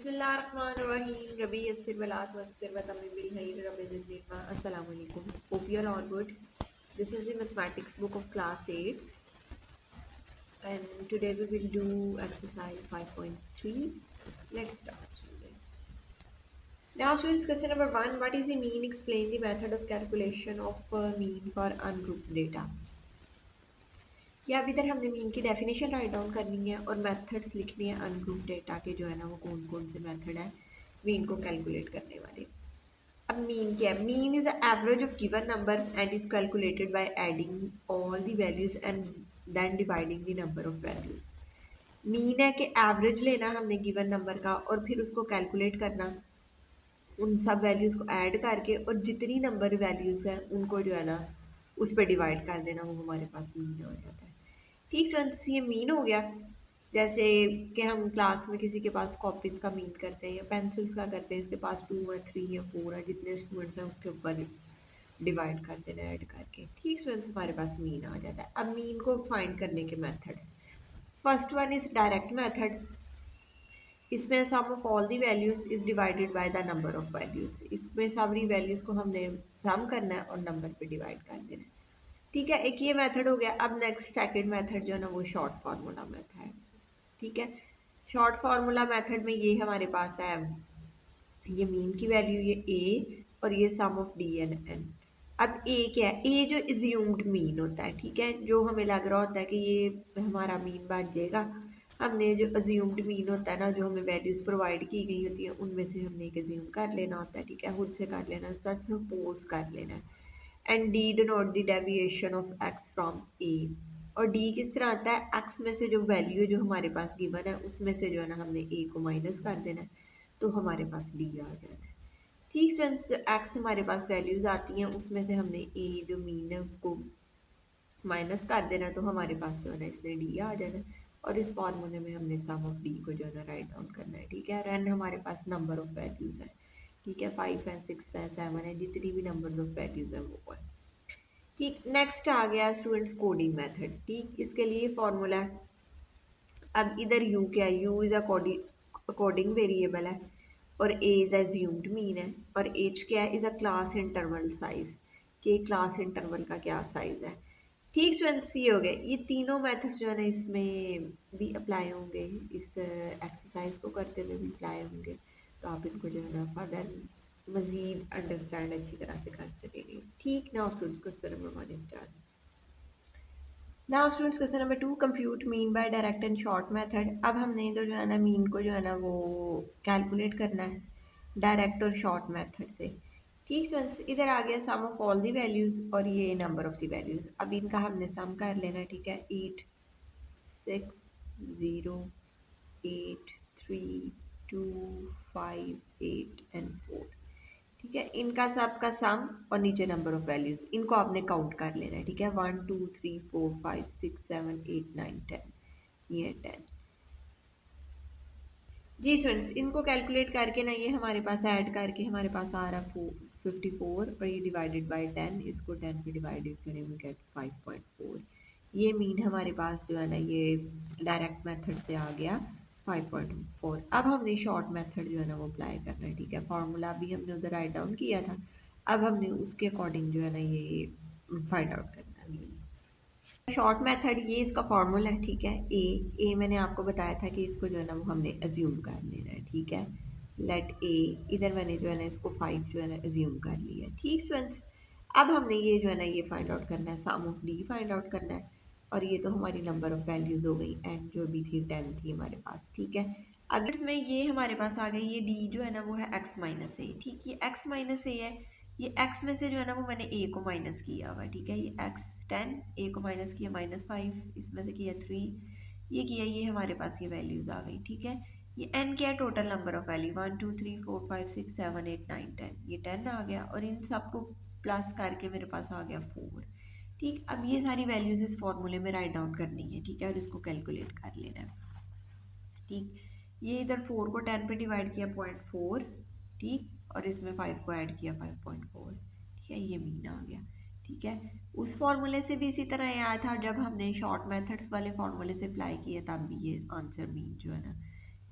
Bismillahirrahmanirrahim. Rabbi yassir balat wassir wa tamim bil khair rabbi zidni ilma. Assalamu alaikum. Hope you are all good. This is the mathematics book of class 8 and today we will do exercise 5.3. Let's start, students. Now students, question number 1. What is the mean? Explain the method of calculation of mean for ungrouped data. या अब इधर हमने mean की definition write down करनी है और methods लिखनी है अनग्रुप डेटा के जो है ना वो कौन कौन से मेथड है मीन को कैलकुलेट करने वाले। अब मीन क्या है? Mean is the average of given number and is calculated by adding all the values and then dividing the number of values. Mean है कि एवरेज लेना हमने गिवन नंबर का और फिर उसको कैलकुलेट करना उन सब वैल्यूज़ को ऐड करके और जितनी नंबर वैल्यूज़ हैं उनको जो है ना उस पर डिवाइड कर देना, वो हमारे पास मीन हो जाता है। ठीक स्टूडेंट्स, ये मीन हो गया। जैसे कि हम क्लास में किसी के पास कॉपीज़ का मीन करते हैं या पेंसिल्स का करते हैं, इसके पास 2 है 3 है 4 है, जितने स्टूडेंट्स हैं उसके ऊपर डिवाइड कर देना ऐड करके। ठीक स्टूडेंट्स, हमारे पास मीन आ जाता है। अब मीन को फाइंड करने के methods, first one is direct method. इसमें sum of all the values is divided by the number of values. इसमें सारी वैल्यूज को हमने सम करना है और नंबर पे डिवाइड कर देना है। ठीक है, एक ये मेथड हो गया। अब नेक्स्ट सेकंड मेथड जो है ना वो शॉर्ट फार्मूला मेथड है। ठीक है, शॉर्ट फार्मूला मेथड में ये हमारे पास है, ये मीन की वैल्यू ये ए और ये सम ऑफ डी एन एन। अब ए क्या है? ए जो इज्यूम्ड मीन होता है, ठीक है, जो हमें लग रहा होता है कि ये हमारा मीन बन जाएगा। हमने जो अज्यूम्ड मीन होता है ना, जो हमें वैल्यूज प्रोवाइड की गई होती है उनमें से हमने एक अज्यूम कर लेना होता है। ठीक है, खुद से कर लेना, सच सपोज कर लेना है। And d denote the deviation of x from a. और डी किस तरह आता है? एक्स में से जो वैल्यू जो हमारे पास गिवन है उसमें से जो है ना हमने ए को माइनस कर देना है, तो हमारे पास डी आ जाना है। ठीक स्टूडेंट्स, जो एक्स हमारे पास वैल्यूज आती हैं उसमें से हमने ए जो मीन है उसको माइनस कर देना, तो हमारे पास जो है ना इसने डी आ जाना है। और इस फॉर्मूले में हमने सम ऑफ डी को जो है ना राइट डाउन करना है। ठीक है, एन हमारे पास नंबर ऑफ वैल्यूज है। ठीक है, 5 है 6 है 7 है, जितनी भी नंबर ऑफ वैल्यूज है वो है। ठीक, नेक्स्ट आ गया स्टूडेंट्स कोडिंग मेथड। ठीक, इसके लिए फॉर्मूला है। अब इधर यू क्या है? यू इज अकॉर्डिंग वेरिएबल है और ए इज एज्यूम्ड मीन है और एच क्या है? Is a class interval size, के क्लास इंटरवल का क्या साइज है। ठीक स्टूडेंट्स, ये हो गए। ये तीनों मेथड जो है ना इसमें भी अप्लाई होंगे, इस एक्सरसाइज को करते हुए भी अप्लाई होंगे, तो आप इनको जो है ना फर्दर मज़ीद अंडरस्टैंड अच्छी तरह से कर सकेंगे। ठीक, now students question number 1 start. Now students question number 2, compute mean by direct and short method. अब हमने इधर जो है ना मीन को जो है ना वो कैलकुलेट करना है डायरेक्ट और शॉर्ट मेथड से। ठीक स्टूडेंट्स, इधर आ गया सम ऑफ ऑल दी वैल्यूज और ये नंबर ऑफ दी वैल्यूज। अब इनका हमने सम कर लेना है। ठीक है, 8 6 0 8 3 2 5 8 एंड 4। ठीक है, इनका सबका सम और नीचे नंबर ऑफ वैल्यूज, इनको आपने काउंट कर लेना है। ठीक है, 1 2 3 4 5 6 7 8 9 10, ये 10। जी स्टूडेंट्स, इनको कैलकुलेट करके ना ये हमारे पास ऐड करके हमारे पास आ रहा 54 और ये डिवाइडेड बाय 10, इसको 10 पे डिवाइडेड करें वी गेट 5.4। ये मीन हमारे पास जो है ना ये डायरेक्ट मेथड से आ गया 5.4। अब हमने शॉर्ट मेथड जो है ना वो अप्लाई करना है। ठीक है, फॉर्मूला भी हमने उधर राइट डाउन किया था, अब हमने उसके अकॉर्डिंग जो है ना ये फाइंड आउट करना है मीन। शॉर्ट मेथड ये इसका फॉर्मूला है। ठीक है, ए मैंने आपको बताया था कि इसको जो है ना वो हमने अज्यूम कर लेना है। ठीक है, लेट ए, इधर मैंने जो है ना इसको 5 जो है ना अज्यूम कर लिया है। ठीक स्टूडेंट्स, अब हमने ये जो है ना ये फाइंड आउट करना है, sum of D find out करना है। और ये तो हमारी नंबर ऑफ वैल्यूज हो गई एंड जो भी थी 10 थी हमारे पास। ठीक है, अगर इसमें ये हमारे पास आ गई, ये डी जो है ना वो है एक्स माइनस ए। ठीक, ये एक्स माइनस ए है, ये x में से जो है ना वो मैंने a को माइनस किया हुआ है। ठीक है, ये x 10, a को माइनस किया -5, इसमें से किया 3, ये किया, ये हमारे पास ये वैल्यूज आ गई। ठीक है, ये n क्या है? टोटल नंबर ऑफ वैल्यू 1 2 3 4 5 6 7 8 9 10, ये 10 आ गया और इन सबको प्लस करके मेरे पास आ गया 4। ठीक, अब ये सारी वैल्यूज इस फॉर्मूले में राइट डाउन करनी है। ठीक है, और इसको कैलकुलेट कर लेना है। ठीक, ये इधर 4 को 10 पे डिवाइड किया 0.4। ठीक, और इसमें 5 को ऐड किया 5.4। ठीक है, ये मीन आ गया। ठीक है, उस फॉर्मूले से भी इसी तरह आया था, जब हमने शॉर्ट मेथड्स वाले फॉर्मूले से अप्लाई किया तब भी ये आंसर मीन जो है ना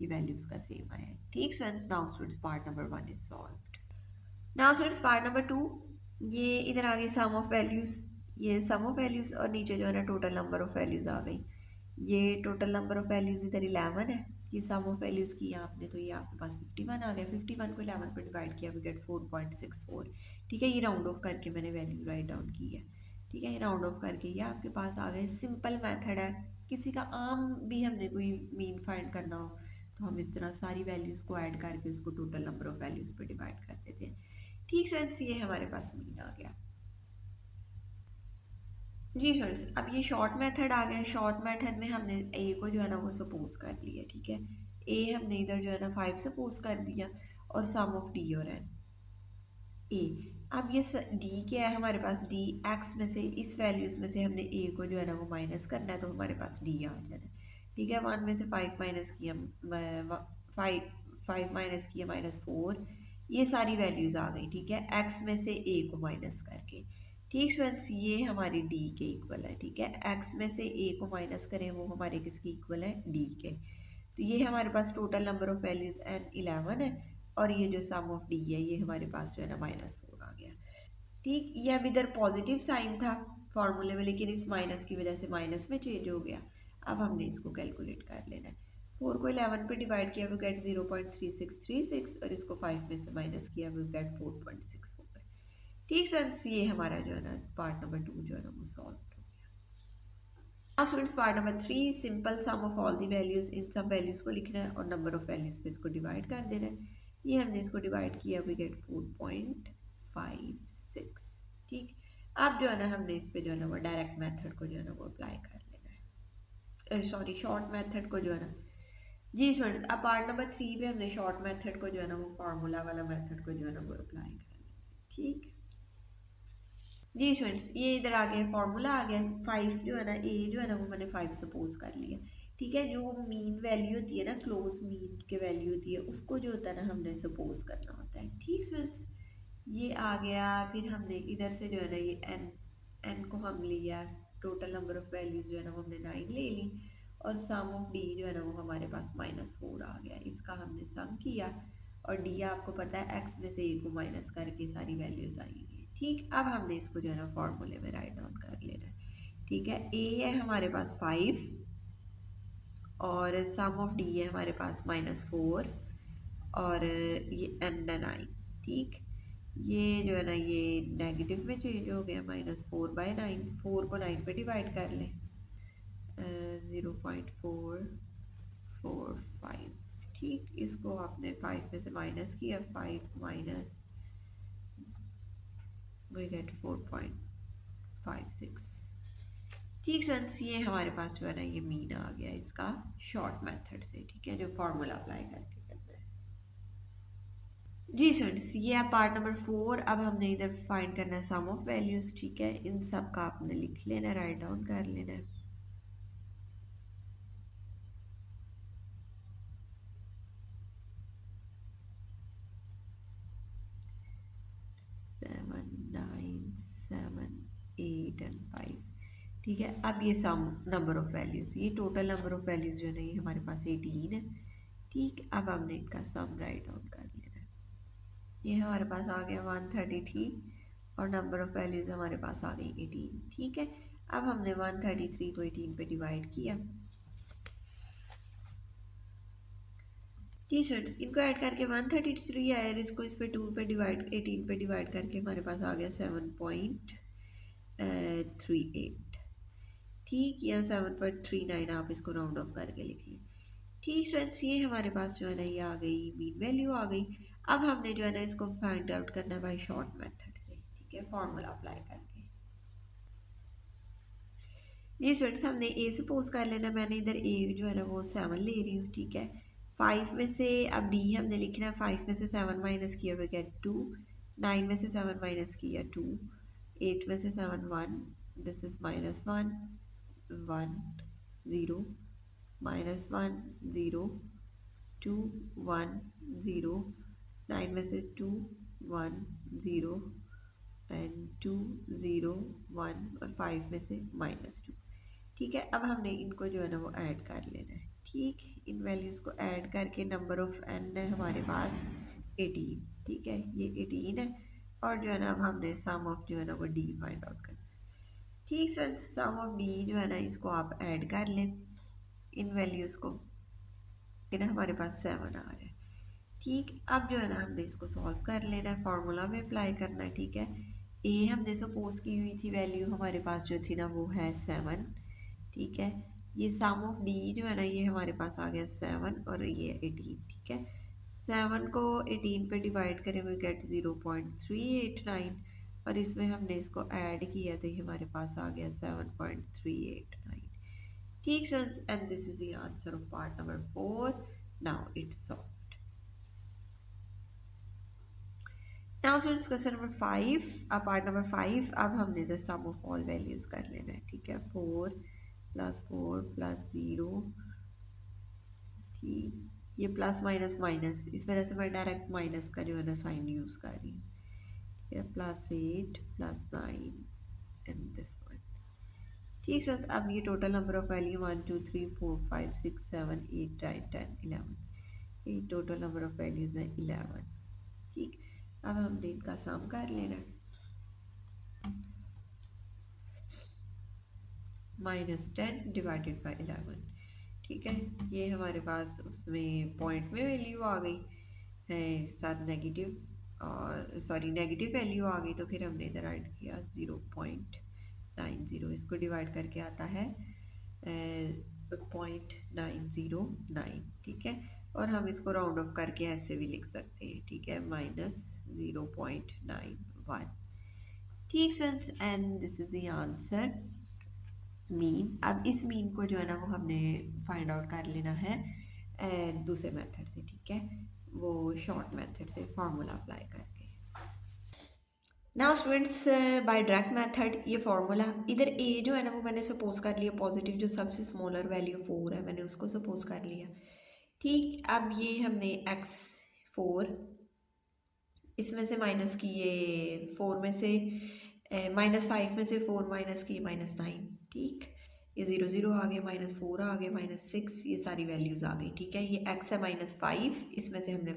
ये वैल्यूज़ का सेम आया है। ठीक students, now students part number 1 is solved. Now students part number 2, ये इधर आ गई सम ऑफ वैल्यूज़, ये सम ऑफ वैल्यूज़ और नीचे जो है ना टोटल नंबर ऑफ वैल्यूज़ आ गई। ये टोटल नंबर ऑफ वैल्यूज़ इधर 11 है, ये सम ऑफ वैल्यूज़ की आपने, तो ये आपके पास 51 आ गया। 51 को 11 पर डिवाइड किया, वी गेट 4.64। ठीक है, ये राउंड ऑफ करके मैंने वैल्यू राइट डाउन की है। ठीक है, ये राउंड ऑफ करके ये आपके पास आ गए। सिंपल मेथड है, किसी का आम भी हमने कोई मीन फाइंड करना हो तो हम इस तरह सारी वैल्यूज़ को ऐड करके उसको टोटल नंबर ऑफ वैल्यूज़ पे डिवाइड कर देते हैं। ठीक फ्रेंड्स, ये हमारे पास मीन आ गया। जी फ्रेंड्स, अब ये शॉर्ट मेथड आ गया। शॉर्ट मेथड में हमने ए को जो है ना वो सपोज कर लिया। ठीक है, ए हमने इधर जो है ना 5 सपोज कर लिया और सम ऑफ डी और एन ए। अब ये डी क्या है हमारे पास, डी एक्स में से इस वैल्यूज में से हमने ए को जो है ना वो माइनस करना है, तो हमारे पास डी आ जाना है। ठीक है, 1 में से 5 माइनस किया, 5 माइनस किया -4, ये सारी वैल्यूज आ गई। ठीक है, एक्स में से ए को माइनस करके। ठीक स्टूडेंट्स, ये हमारी डी के इक्वल है। ठीक है, एक्स में से ए को माइनस करें वो हमारे किसके इक्वल है, डी के। तो ये हमारे पास total number of values n 11 है और ये जो सम ऑफ डी है ये हमारे पास जो है ना -4 आ गया। ठीक, ये अब इधर पॉजिटिव साइन था फॉर्मूले में, लेकिन इस माइनस की वजह से माइनस में चेंज हो गया। अब हमने इसको कैलकुलेट कर लेना है। 4 को 11 पे डिवाइड किया, वी गेट 0.3636 और इसको 5 में से माइनस किया, वी गेट 4.64। ठीक स्टूडेंट्स, ये हमारा जो है ना पार्ट नंबर 2 जो है ना वो सॉल्व हो गया। Now students part number 3, simple sum of all the values, इन सब वैल्यूज को लिखना है और नंबर ऑफ वैल्यूज पे इसको डिवाइड कर देना है। ये हमने इसको डिवाइड किया, वी गेट 4.56। ठीक, अब जो है ना हमने इस पे जो है ना वो डायरेक्ट मेथड को जो है ना वो अप्लाई कर लेना है, सॉरी शॉर्ट मेथड को जो है ना। जी स्टूडेंट्स, अब पार्ट नंबर 3 पे हमने शॉर्ट मेथड को जो है ना वो फार्मूला वाला मेथड को जो है ना वो अप्लाई कर लेना है। ठीक जी स्टूडेंट्स, ये इधर आ गया, फॉर्मूला आ गया। 5 जो है ना, ए जो है ना वो मैंने 5 सपोज कर लिया। ठीक है, जो मीन वैल्यू होती है ना, क्लोज मीन के वैल्यू होती है, उसको जो होता है ना हमने सपोज करना होता है। ठीक स्टूडेंट्स, ये आ गया। फिर हमने इधर से जो है ना ये एन एन को हम लिया, टोटल नंबर ऑफ वैल्यूज जो है ना वो हमने 9 ले ली और सम ऑफ डी जो है ना वो हमारे पास -4 आ गया। इसका हमने सम किया और डी आपको पता है एक्स में से ए को माइनस करके सारी वैल्यूज आई है। ठीक, अब हमने इसको जो है ना फॉर्मूले में राइट डाउन कर लेना है। ठीक है, ए है हमारे पास 5 और सम ऑफ डी है हमारे पास -4 और ये एन है 9। ठीक, ये जो है ना ये नेगेटिव में चेंज हो गया, -4/9। 4 को 9 पे डिवाइड कर लें, 0.445। ठीक, इसको आपने 5 में से माइनस किया, 5 माइनस, वी गेट 4.56। ठीक फ्रेंड्स, ये हमारे पास जो है ना ये मीन आ गया इसका शॉर्ट मेथड से। ठीक है, जो फॉर्मूला अप्लाई करके करना है। जी फ्रेंड्स, ये है पार्ट नंबर 4। अब हमने इधर फाइंड करना है सम ऑफ वैल्यूज। ठीक है, इन सब का आपने लिख लेना है, राइट डाउन कर लेना है। Seven, 9, 7, 8 and 5। ठीक है, अब ये सम नंबर ऑफ वैल्यूज, ये टोटल नंबर ऑफ वैल्यूज जो है ना ये हमारे पास 18 है। ठीक, अब हमने इनका सम राइट डाउन कर लेना है। ये हमारे पास आ गया 133 और नंबर ऑफ वैल्यूज हमारे पास आ गई 18। ठीक है, अब हमने 133 को 18 पे डिवाइड किया। टी शर्ट्स इनको ऐड करके 133 आया, इसको इस पे 2 पे डिवाइड 18 पे डिवाइड करके हमारे पास आ गया 7.38। ठीक, या 7.39 आप इसको राउंड ऑफ करके लिख लें। ठीक फ्रेंड्स, ये हमारे पास जो है ना ये आ गई मीन वैल्यू आ गई। अब हमने जो है ना इसको फाइंड आउट करना है बाय शॉर्ट मेथड से। ठीक है, फॉर्मूला अप्लाई करके। जी स्टूडेंट्स, हमने ए सपोज कर लेना, मैंने इधर ए जो है ना वो 7 ले रही हूँ। ठीक है, 5 में से अब डी हमने लिखना है, 5 में से 7 माइनस किया वी गेट 2, 9 में से 7 माइनस किया 2, 8 में से 7 1, दिस इज -1 1 0, -1 0 2 1 0, 9 में से 2 1 0 एंड 2 0 1 और 5 में से -2। ठीक है, अब हमने इनको जो है ना वो ऐड कर लेना है। ठीक, इन वैल्यूज़ को ऐड करके नंबर ऑफ एन है हमारे पास 18। ठीक है, ये 18 है और जो है ना अब हमने सम ऑफ जो है ना वो डी फाइंड आउट करना। ठीक है, सम ऑफ डी जो है ना इसको आप ऐड कर लें इन वैल्यूज़ को, ये ना हमारे पास 7 आ रहा है। ठीक, अब जो है ना हमने इसको सॉल्व कर लेना है, फार्मूला में अप्लाई करना है। ठीक है, ए हमने सपोज की हुई थी वैल्यू हमारे पास जो थी ना वो है 7। ठीक है, ये सम ऑफ डी जो है ना ये हमारे पास आ गया 7 और ये 18। ठीक है, 7 को 18 पे डिवाइड करें वी गेट 0.389 और इसमें हमने इसको ऐड किया तो ये हमारे पास आ गया 7.389। ठीक sir, and this is the answer of part number 4। Now it's solved. Now students question number 5, अब पार्ट नंबर 5, अब हमने the sum of all values कर लेना है। ठीक है, 4 + 0। ठीक, ये प्लस माइनस माइनस, इस वजह से मैं डायरेक्ट माइनस का जो है ना साइन यूज कर रही हूँ। ठीक है, +8 +9 एंड दिस वन। ठीक है, अब ये टोटल नंबर ऑफ वैल्यू 1 2 3 4 5 6 7 8 9 10 11, ये टोटल नंबर ऑफ वैल्यूज है 11। ठीक, अब हमने इनका सम कर लेना है। -10 डिवाइडेड बाय 11। ठीक है, ये हमारे पास उसमें पॉइंट में वैल्यू आ गई है, साथ नेगेटिव और सॉरी नेगेटिव वैल्यू आ गई, तो फिर हमने इधर ऐड किया 0.90, इसको डिवाइड करके आता है 0.909। ठीक है, और हम इसको राउंड ऑफ करके ऐसे भी लिख सकते हैं। ठीक है, -0.91। ठीक friends, and this is the answer mean. अब इस मीन को जो है ना वो हमने फाइंड आउट कर लेना है दूसरे मेथड से। ठीक है, वो शॉर्ट मेथड से फार्मूला अप्लाई करके। Now students, by direct method ये फार्मूला, इधर ए जो है ना वो मैंने सपोज कर लिया पॉजिटिव, जो सबसे स्मॉलर वैल्यू 4 है मैंने उसको सपोज कर लिया। ठीक, अब ये हमने x4 इसमें से माइनस किए 4 में से -5 में से 4 माइनस किए -9। ठीक, ये 0 0 आ गया, -4 आ गया, -6, ये सारी वैल्यूज़ आ गई। ठीक है, ये x है -5, इसमें से हमने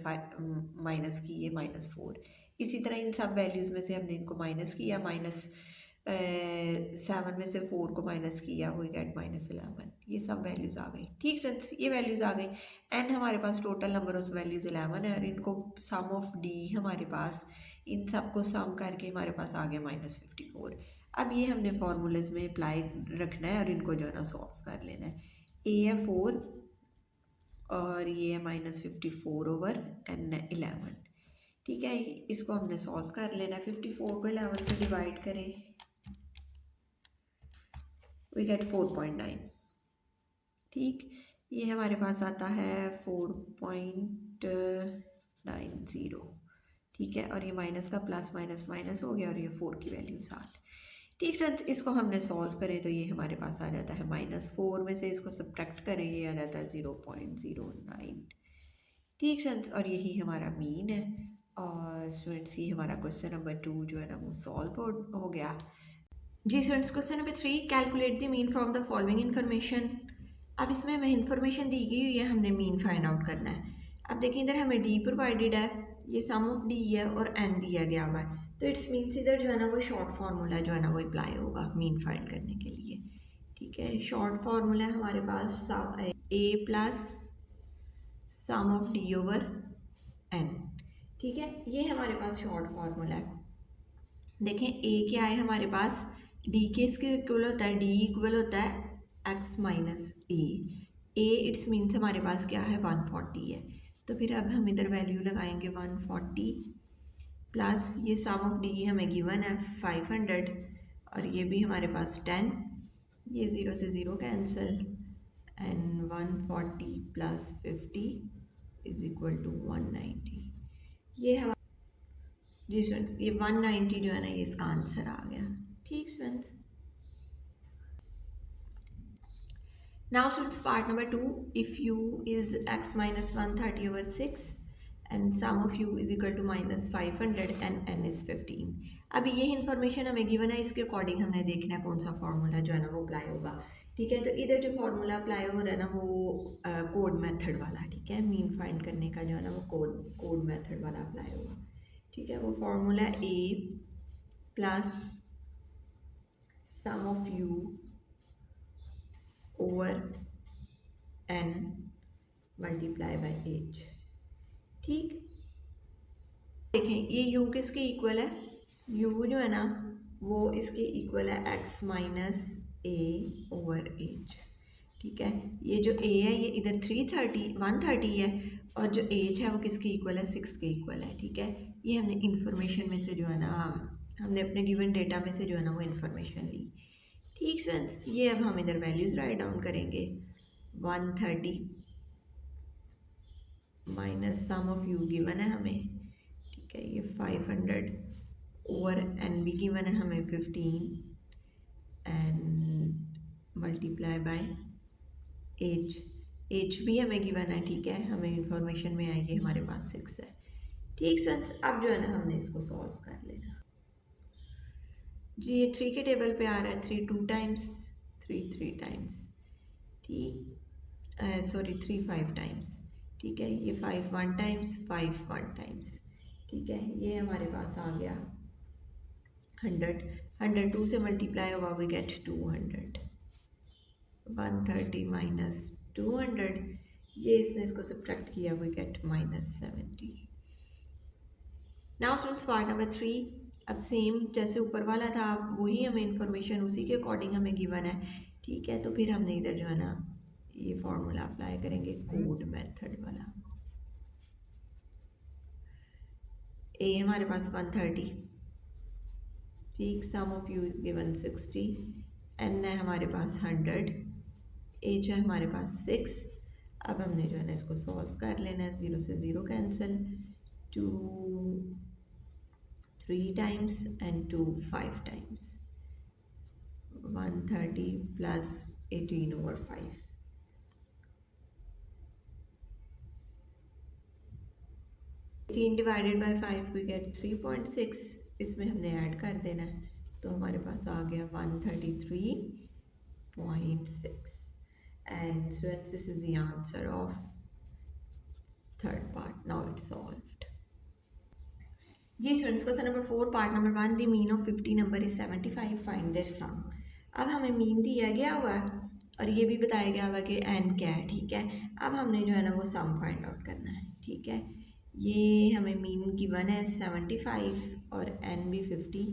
माइनस किए -4। इसी तरह इन सब वैल्यूज़ में से हमने इनको माइनस किया, -7 में से 4 को माइनस किया, वी गेट -11। ये सब वैल्यूज़ आ गई। ठीक फ्रेंड्स, ये वैल्यूज़ आ गई एंड हमारे पास टोटल नंबर ऑफ वैल्यूज़ 11 है और इनको सम ऑफ डी हमारे पास, इन सब को सम करके हमारे पास आ गया -54। अब ये हमने फार्मूलेज में अप्लाई रखना है और इनको जो है ना सॉल्व कर लेना है। ए है 4 और ये है -54/11। ठीक है, इसको हमने सॉल्व कर लेना है। 54 को 11 से डिवाइड करें, वी गेट 4.9। ठीक, ये हमारे पास आता है 4.90। ठीक है, और ये माइनस का प्लस माइनस माइनस हो गया और ये 4 की वैल्यू 7। ठीक है, इसको हमने सॉल्व करें तो ये हमारे पास आ जाता है -4 में से इसको सब्ट्रैक्ट करें, ये आ जाता है 0.09। ठीक है, और यही हमारा मीन है। और स्टूडेंट्स, ये हमारा क्वेश्चन नंबर 2 जो है ना वो सॉल्व हो गया। जी students, question number 3, calculate the mean from the following information. अब इसमें हमें इन्फॉर्मेशन दी गई हुई है, हमने मीन फाइंड आउट करना है। अब देखिए इधर हमें डी प्रोवाइडेड है, ये सम ऑफ डी है और एन दिया गया हुआ है, तो इट्स मीन्स इधर जो है ना वो शॉर्ट फार्मूला जो है ना वो अप्लाई होगा मीन फाइंड करने के लिए। ठीक है, शॉर्ट फार्मूला हमारे पास a plus sum of d over n. ठीक है, ये हमारे पास शॉर्ट फार्मूला है। देखें ए क्या है हमारे पास, डी के इसके इक्वल होता है, डी इक्वल होता है x minus A it's means हमारे पास क्या है 140 है। तो फिर अब हम इधर वैल्यू लगाएंगे 140 प्लस ये सम ऑफ डी हमें गिवन है 500 और ये भी हमारे पास 10, ये 0 से 0 cancel and 140 plus 50 is equal to 190। ये हमारा जी स्टूडेंट्स, ये 190 जो है ना ये इसका आंसर आ गया। ठीक students, now students part number 2, if you is x minus 130/6 and sum of u is equal to -500 and n is 15। अभी ये इन्फॉर्मेशन हमें गिवन है, इसके अकॉर्डिंग हमने देखना है कौन सा फॉर्मूला जो है ना वो अप्लाई होगा। ठीक है। तो इधर जो फार्मूला अप्लाई हो रहा है ना वो कोड मेथड वाला, ठीक है, मीन फाइंड करने का जो है ना वो कोड मेथड वाला अप्लाई होगा, ठीक है। वो formula A plus sum of U over N multiply by H, ठीक। देखें ये u किसके इक्वल है, u जो है ना वो इसके इक्वल है x माइनस ए ओवर एच, ठीक है। ये जो a है ये इधर 130 है, और जो h है वो किसके इक्वल है, 6 के इक्वल है, ठीक है। ये हमने इंफॉर्मेशन में से जो है ना हमने अपने गिवन डेटा में से जो है ना वो इंफॉर्मेशन ली, ठीक स्टूडेंट्स। ये अब हम इधर वैल्यूज़ राइट डाउन करेंगे। 130 minus sum of u given है हमें, ठीक है। ये 500 ओवर एन भी गिवन है हमें 15 एंड मल्टीप्लाई बाय एच भी हमें गिवन है, ठीक है। हमें इंफॉर्मेशन में आएगी हमारे पास 6 है, ठीक स्टूडेंट्स। अब जो है ना हमने इसको सॉल्व कर लेना जी। ये 3 के टेबल पे आ रहा है, 3 2 टाइम्स, 3 3 टाइम्स, ठीक, सॉरी 3 5 टाइम्स, ठीक है। ये 5 1 टाइम्स, 5 1 टाइम्स, ठीक है। ये हमारे पास आ गया 100 2 से मल्टीप्लाई होगा, वी गेट 200। 130 माइनस 200, ये इसने इसको सब्ट्रैक्ट किया, we get -70। Now students part number 3। अब सेम जैसे ऊपर वाला था वही हमें इंफॉर्मेशन उसी के अकॉर्डिंग हमें गिवन है, ठीक है। तो फिर हमने इधर जो है ना ये फॉर्मूला अप्लाई करेंगे कोड मेथड वाला। ए हमारे पास 130, ठीक, sum of u is given 60, n है हमारे पास 100, एच है हमारे पास 6। अब हमने जो है ना इसको सॉल्व कर लेना है, 0 से 0 cancel, 2 3 times and 2 5 times, 130 plus 18 over 5, 18 divided by 5 we get 3.6। इसमें हमने ऐड कर देना है, तो हमारे पास आ गया 133.6। and so this is the answer of third part. Now it's solved. जी students, question number 4 part number 1, the mean of 50 number is 75, find their sum. अब हमें मीन दिया गया हुआ है और ये भी बताया गया हुआ कि एन क्या है, ठीक है। अब हमने जो है ना वो सम फाइंड आउट करना है, ठीक है। ये हमें मीन गिवन है 75 और एन भी 50,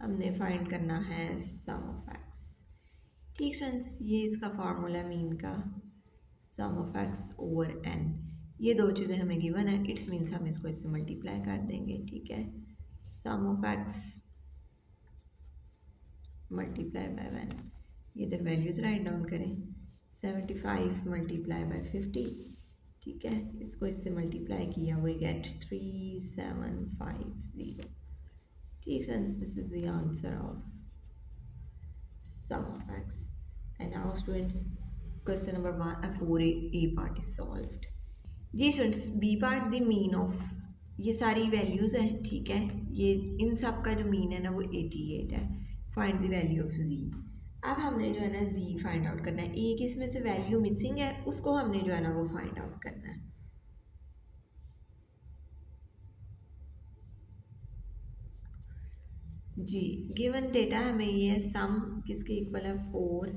हमने फाइंड करना है सम ऑफ एक्स, ठीक स्टूडेंट्स। ये इसका फार्मूला मीन का सम ऑफ एक्स ओवर एन, ये दो चीज़ें हमें गिवन है, इट्स मीन्स हम इसको इससे मल्टीप्लाई कर देंगे, ठीक है। Sum of x multiply by 1, ये इधर वैल्यूज़ राइट डाउन करें, 75 मल्टीप्लाई बाय 50, ठीक है। इसको इससे मल्टीप्लाई किया, वी गेट 3750, ठीक friends. This is the answer of sum of x. And now students question number 4 a part is solved. जी students, b part the mean of, ये सारी वैल्यूज़ हैं, ठीक है। ये इन सब का जो मीन है ना वो 88 है। फाइंड द वैल्यू ऑफ जी। अब हमने जो है ना जी फाइंड आउट करना है, एक इसमें से वैल्यू मिसिंग है, उसको हमने जो है ना वो फाइंड आउट करना है। जी गिवन डेटा हमें ये है, सम किसके इक्वल है 4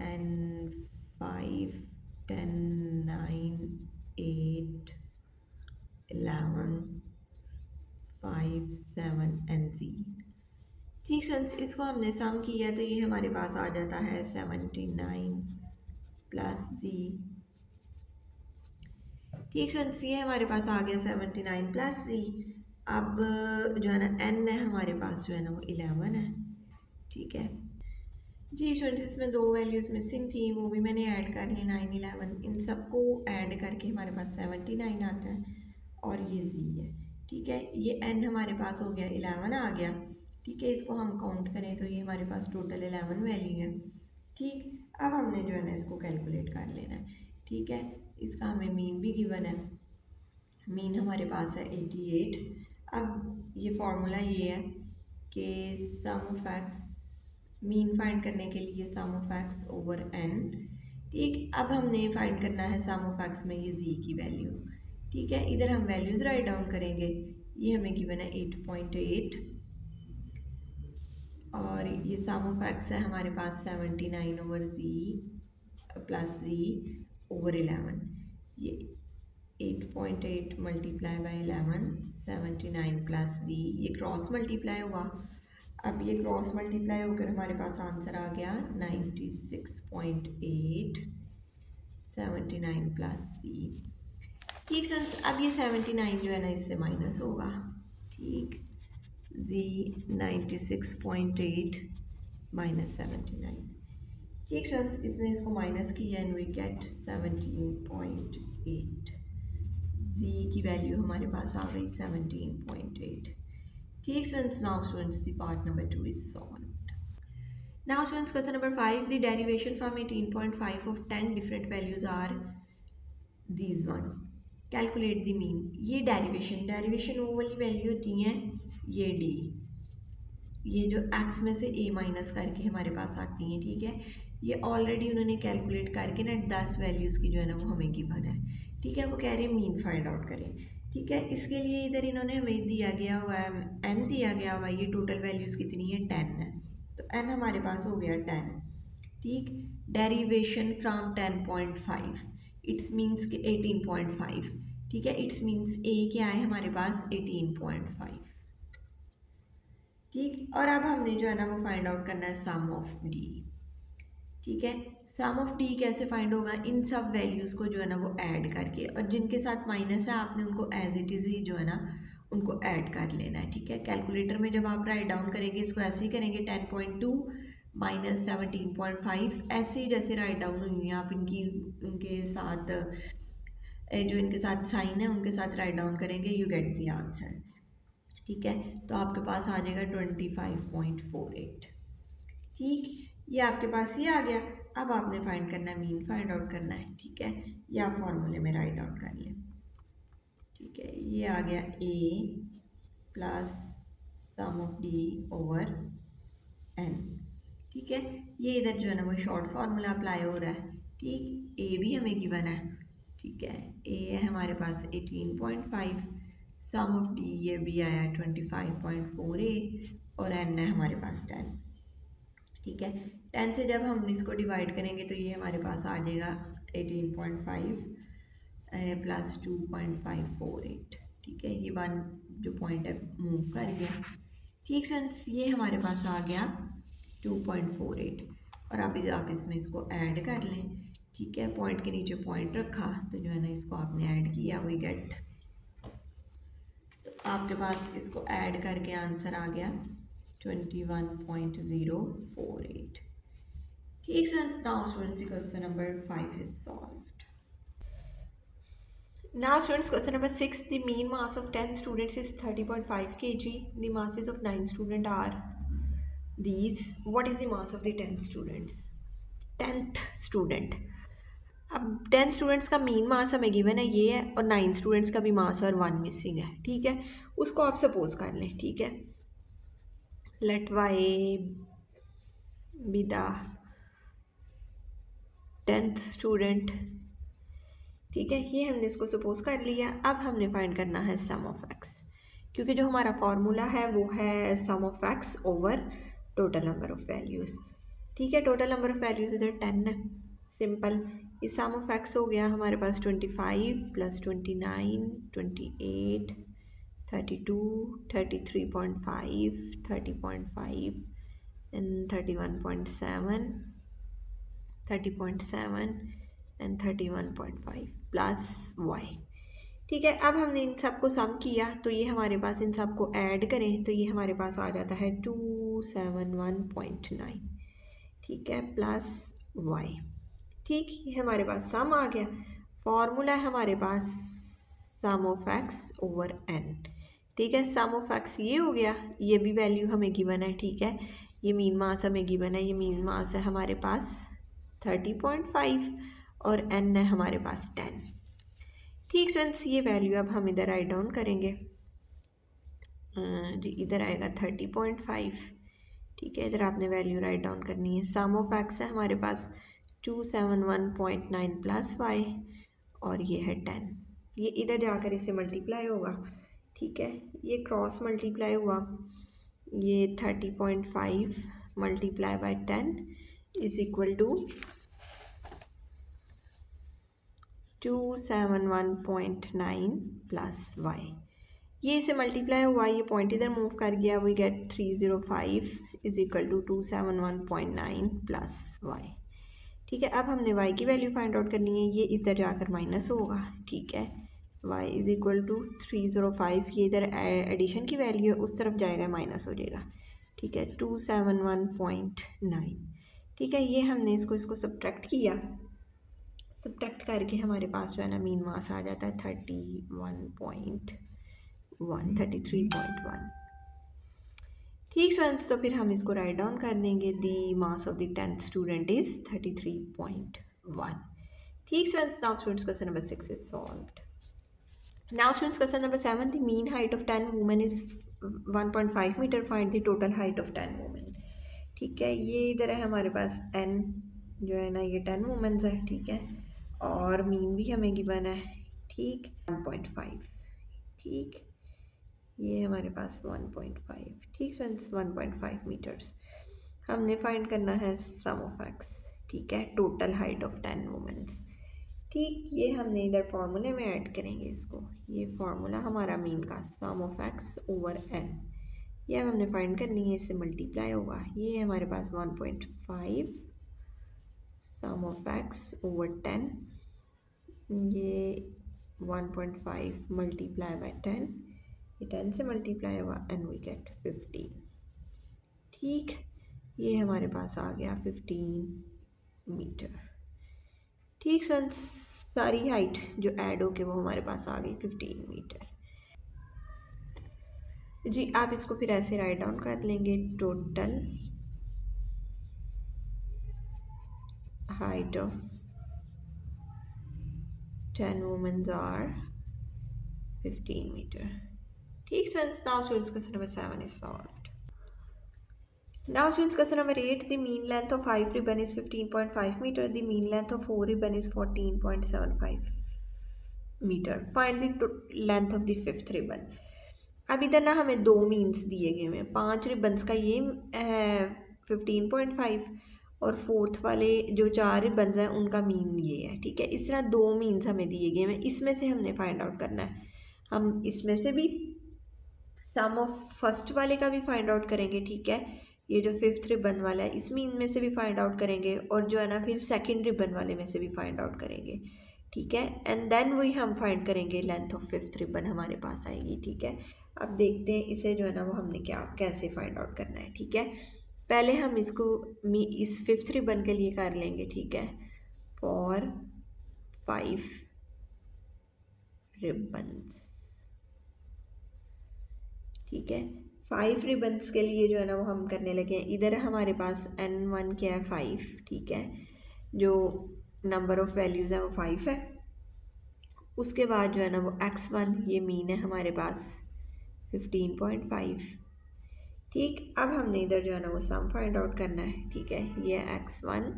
एंड 5 10 9 8 11 5 7 एंड जी, ठीक फ्रेंड्स। इसको हमने सम किया तो ये हमारे पास आ जाता है 79 प्लस जी, ठीक फ्रेंड्स। ये हमारे पास आ गया 79 प्लस जी। अब जो है ना एन है हमारे पास जो है ना वो 11 है, ठीक है जी स्टूडेंट्स। इसमें दो वैल्यूज़ मिसिंग थी, वो भी मैंने ऐड कर ली 9 11, इन सबको ऐड करके हमारे पास 79 आता है और ये जी है, ठीक है। ये एन हमारे पास हो गया 11 आ गया, ठीक है। इसको हम काउंट करें तो ये हमारे पास टोटल 11 वैल्यू है, ठीक। अब हमने जो है ना इसको कैलकुलेट कर लेना है, ठीक है। इसका हमें मीन भी गिवन है, मीन हमारे पास है 88। अब ये फार्मूला ये है कि सम ऑफ एक्स मीन फाइंड करने के लिए सम ऑफ एक्स ओवर एन। ठीक, अब हमने फाइंड करना है सम ऑफ एक्स में ये z की वैल्यू। ठीक है, इधर हम वैल्यूज राइट डाउन करेंगे। ये हमें गिवन है 8.8 और ये सम ऑफ एक्स है हमारे पास 79 over z plus z over 11। ये 8.8 मल्टीप्लाई बाई 11 79 प्लस z, ये क्रॉस मल्टीप्लाई हुआ। अब ये क्रॉस मल्टीप्लाई होकर हमारे पास आंसर आ गया 96.8 79 प्लस z। ठीक फ्रेंड्स, अब ये 79 जो है ना इससे माइनस होगा। ठीक, z 96.8 माइनस 79। ठीक फ्रेंड्स, इसने इसको माइनस किया एंड वी गेट 17.8। z की वैल्यू हमारे पास आ गई 17.8। ठीक friends, now students the part number 2 is solved. Now students, question number 5, the derivation from 18.5 of 10 different values are these one. Calculate the mean. ये derivation वो वाली value होती हैं, ये d, ये जो x में से a माइनस करके हमारे पास आती हैं। ठीक है, ये ऑलरेडी उन्होंने कैलकुलेट करके ना 10 वैल्यूज़ की जो है ना वो हमें गिवन है। ठीक है, वो कह रहे हैं मीन फाइंड आउट करें। ठीक है, इसके लिए इधर इन्होंने हमें दिया गया हुआ है n दिया गया हुआ है, ये टोटल वैल्यूज़ कितनी है 10 है, तो n हमारे पास हो गया 10। ठीक, डेरिवेशन फ्रॉम 10.5 इट्स मीन्स के 18.5। ठीक है, इट्स मीन्स a क्या है हमारे पास 18.5। ठीक, और अब हमने जो है ना वो फाइंड आउट करना है सम ऑफ d। ठीक है, सम ऑफ डी कैसे फाइंड होगा, इन सब वैल्यूज़ को जो है ना वो ऐड करके, और जिनके साथ माइनस है आपने उनको एज इट इज़ ही जो है ना उनको ऐड कर लेना है। ठीक है, कैलकुलेटर में जब आप राइट डाउन करेंगे इसको ऐसे ही करेंगे 10.2 माइनस 17.5, ऐसे ही जैसे राइट डाउन हुई है आप इनकी उनके साथ जो इनके साथ साइन है उनके साथ राइट डाउन करेंगे, यू गेट द आंसर। ठीक है, तो आपके पास आ जाएगा 25.48। ठीक, ये आपके पास ये आ गया। अब आपने फाइंड करना है, मीन फाइंड आउट करना है। ठीक है, ये आप फॉर्मूले में राइट आउट कर लें। ठीक है, ये आ गया a plus sum of d over n। ठीक है, ये इधर जो है ना वो शॉर्ट फार्मूला अप्लाई हो रहा है। ठीक, a भी हमें गिवन है। ठीक है, a है हमारे पास 18.5, सम ऑफ d ये भी आया 25.48 और n है हमारे पास 10। ठीक है, 10 से जब हम इसको डिवाइड करेंगे तो ये हमारे पास आ जाएगा 18.5 प्लस 2.548। ठीक है, ये वन जो पॉइंट है मूव कर गया। ठीक फ्रेंड्स, ये हमारे पास आ गया 2.48 और अब आप इसमें इसको ऐड कर लें। ठीक है, पॉइंट के नीचे पॉइंट रखा तो जो है ना इसको आपने ऐड किया, वी गेट, तो आपके पास इसको ऐड करके आंसर आ गया 21.048. ठीक friends, now students, question number 5 is solved. Now students, question number 6, the mean mass of 10 students is 30.5 kg. The masses of 9 students are these. What is the mass of the 10 students? 10th student. अब 10 students का mean मास हमें given है ये है, और 9 students का भी मास और 1 मिसिंग है। ठीक है, उसको आप सपोज कर लें। ठीक है, let y be the 10th student. ठीक है, ये हमने इसको सपोज कर लिया। अब हमने फाइंड करना है सम ऑफ एक्स, क्योंकि जो हमारा फॉर्मूला है वो है sum of x over total number of values. ठीक है, टोटल नंबर ऑफ वैल्यूज़ इधर 10 है, सिंपल। ये सम ऑफ एक्स हो गया हमारे पास 25 plus 29 28 32 33.5 30.5 and 31.7 30.7 and 31.5 plus y। ठीक है, अब हमने इन सब को सम किया तो ये हमारे पास, इन सब को ऐड करें तो ये हमारे पास आ जाता है 271.9। ठीक है, प्लस y। ठीक, ये हमारे पास सम आ गया। फॉर्मूला है हमारे पास सम ऑफ एक्स ओवर n। ठीक है, सम ऑफ एक्स ये हो गया, ये भी वैल्यू हमें गिवन है। ठीक है, ये मीन मास हमें गिवन है, ये मीन मास है हमारे पास 30.5 और n है हमारे पास 10। ठीक फ्रेंड्स, ये वैल्यू अब हम इधर राइट डाउन करेंगे जी। इधर आएगा 30.5, ठीक है, इधर आपने वैल्यू राइट डाउन करनी है। सम ऑफ एक्स है हमारे पास 271.9 प्लस वाई और ये है 10। ये इधर जाकर इसे मल्टीप्लाई होगा, ठीक है, ये क्रॉस मल्टीप्लाई हुआ, ये 30.5 multiply by 10 is equal to 271.9 plus y. ये इसे मल्टीप्लाई हुआ, ये पॉइंट इधर मूव कर गया, we get 305 is equal to 271.9 plus y. ठीक है, अब हमने y की वैल्यू फाइंड आउट करनी है, ये इधर जाकर माइनस होगा, ठीक है, y इज इक्वल टू 305, ये इधर एडिशन की वैल्यू है, उस तरफ जाएगा माइनस हो जाएगा, ठीक है, 271.9। ठीक है, ये हमने इसको सब्ट्रैक्ट किया, सब्ट्रैक्ट करके हमारे पास जो है ना मीन मास आ जाता है 33.1। ठीक स्टूडेंट्स, तो फिर हम इसको राइट डाउन कर देंगे, the mass of the 10th student is 33.1। ठीक students, now students question number 6 is solved. Now students question number 7, the mean height of 10 women is 1.5 metre, find the total height of 10 women. ठीक है, ये इधर है हमारे पास n जो है ना, ये 10 वुमेन्स है, ठीक है, और मीन भी हमें गिवन है, ठीक, 1.5, ठीक, ये हमारे पास 1.5, ठीक फ्रेंड्स, 1.5 मीटर्स। हमने फाइंड करना है सम ऑफ एक्स, ठीक है, टोटल हाइट ऑफ 10 वुमेन्स। ठीक, ये हमने इधर फार्मूले में ऐड करेंगे इसको, ये फार्मूला हमारा मीन का सम ऑफ एक्स ओवर n, ये हमने फाइंड करनी है, इससे मल्टीप्लाई होगा, ये हमारे पास 1.5 सम ऑफ एक्स ओवर 10, ये 1.5 मल्टीप्लाई बाय 10, ये 10 से मल्टीप्लाई हुआ एंड वी गेट 15। ठीक, ये हमारे पास आ गया 15 मीटर। ठीक फ्रेंड्स, सारी हाइट जो ऐड होके वो हमारे पास आ गई 15 मीटर। जी, आप इसको फिर ऐसे राइट डाउन कर लेंगे, total height of 10 women's are 15 metre. ठीक friends, now students question number 7 is solved. Now students question number 8, the mean length of 5 ribbon is 15.5 meter, the mean length of 4 ribbon is 14.75 meter, find the length of the 5th ribbon। अब इधर ना हमें दो means दिए गए हैं, 5 ribbons का ये है 15.5 और फोर्थ वाले जो 4 रिबन्स हैं उनका मीन ये है, ठीक है, इस तरह दो मीन्स हमें दिए गए हैं, इसमें से हमने फाइंड आउट करना है। हम इसमें से भी सम ऑफ फर्स्ट वाले का भी फाइंड आउट करेंगे, ठीक है, ये जो 5th रिबन वाला है इस मीन में से भी फाइंड आउट करेंगे, और जो है ना फिर 2nd रिबन वाले में से भी फाइंड आउट करेंगे, ठीक है, एंड देन वही हम फाइंड करेंगे लेंथ ऑफ 5th रिबन हमारे पास आएगी। ठीक है, अब देखते हैं इसे जो है ना वो हमने कैसे फाइंड आउट करना है। ठीक है, पहले हम इसको इस 5th रिबन के लिए कर लेंगे, ठीक है, फॉर 5 रिबन्स, ठीक है, 5 रिबन्स के लिए जो है ना वो हम करने लगे हैं। इधर हमारे पास n1 क्या है 5, ठीक है, जो नंबर ऑफ वैल्यूज़ है वो 5 है। उसके बाद जो है ना वो x1 ये मीन है हमारे पास 15.5। ठीक, अब हमने इधर जो है ना वो सम फाइंड आउट करना है। ठीक है, ये x1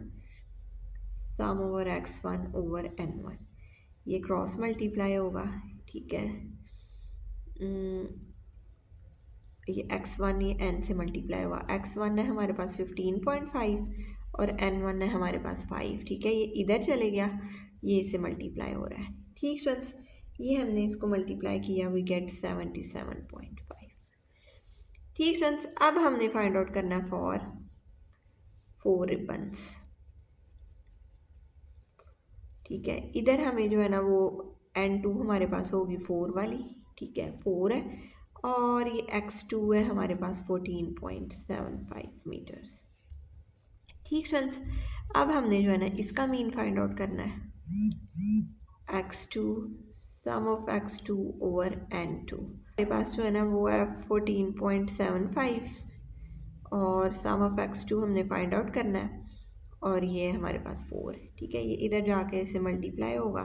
सम ओवर x1 ओवर n1, ये क्रॉस मल्टीप्लाई होगा। ठीक है, ये x1 ये n से मल्टीप्लाई हुआ, x1 है हमारे पास 15.5 और n1 है हमारे पास 5। ठीक है, ये इधर चले गया, ये इसे मल्टीप्लाई हो रहा है। ठीक फ्रेंड्स, ये हमने इसको मल्टीप्लाई किया, वी गेट 77.5। ठीक फ्रेंड्स, अब हमने फाइंड आउट करना है फॉर 4 रिबन्स। ठीक है, इधर हमें जो है ना वो n2 हमारे पास होगी 4 वाली, ठीक है, 4 है, और ये x2 है हमारे पास 14.75 मीटर्स। ठीक फ्रेंड्स, अब हमने जो है ना इसका मीन फाइंड आउट करना है, x2 some of x2 over n2, हमारे पास जो है ना वो है 14.75 और सम ऑफ x2 हमने फाइंड आउट करना है, और ये हमारे पास 4। ठीक है, ये इधर जाके इसे मल्टीप्लाई होगा,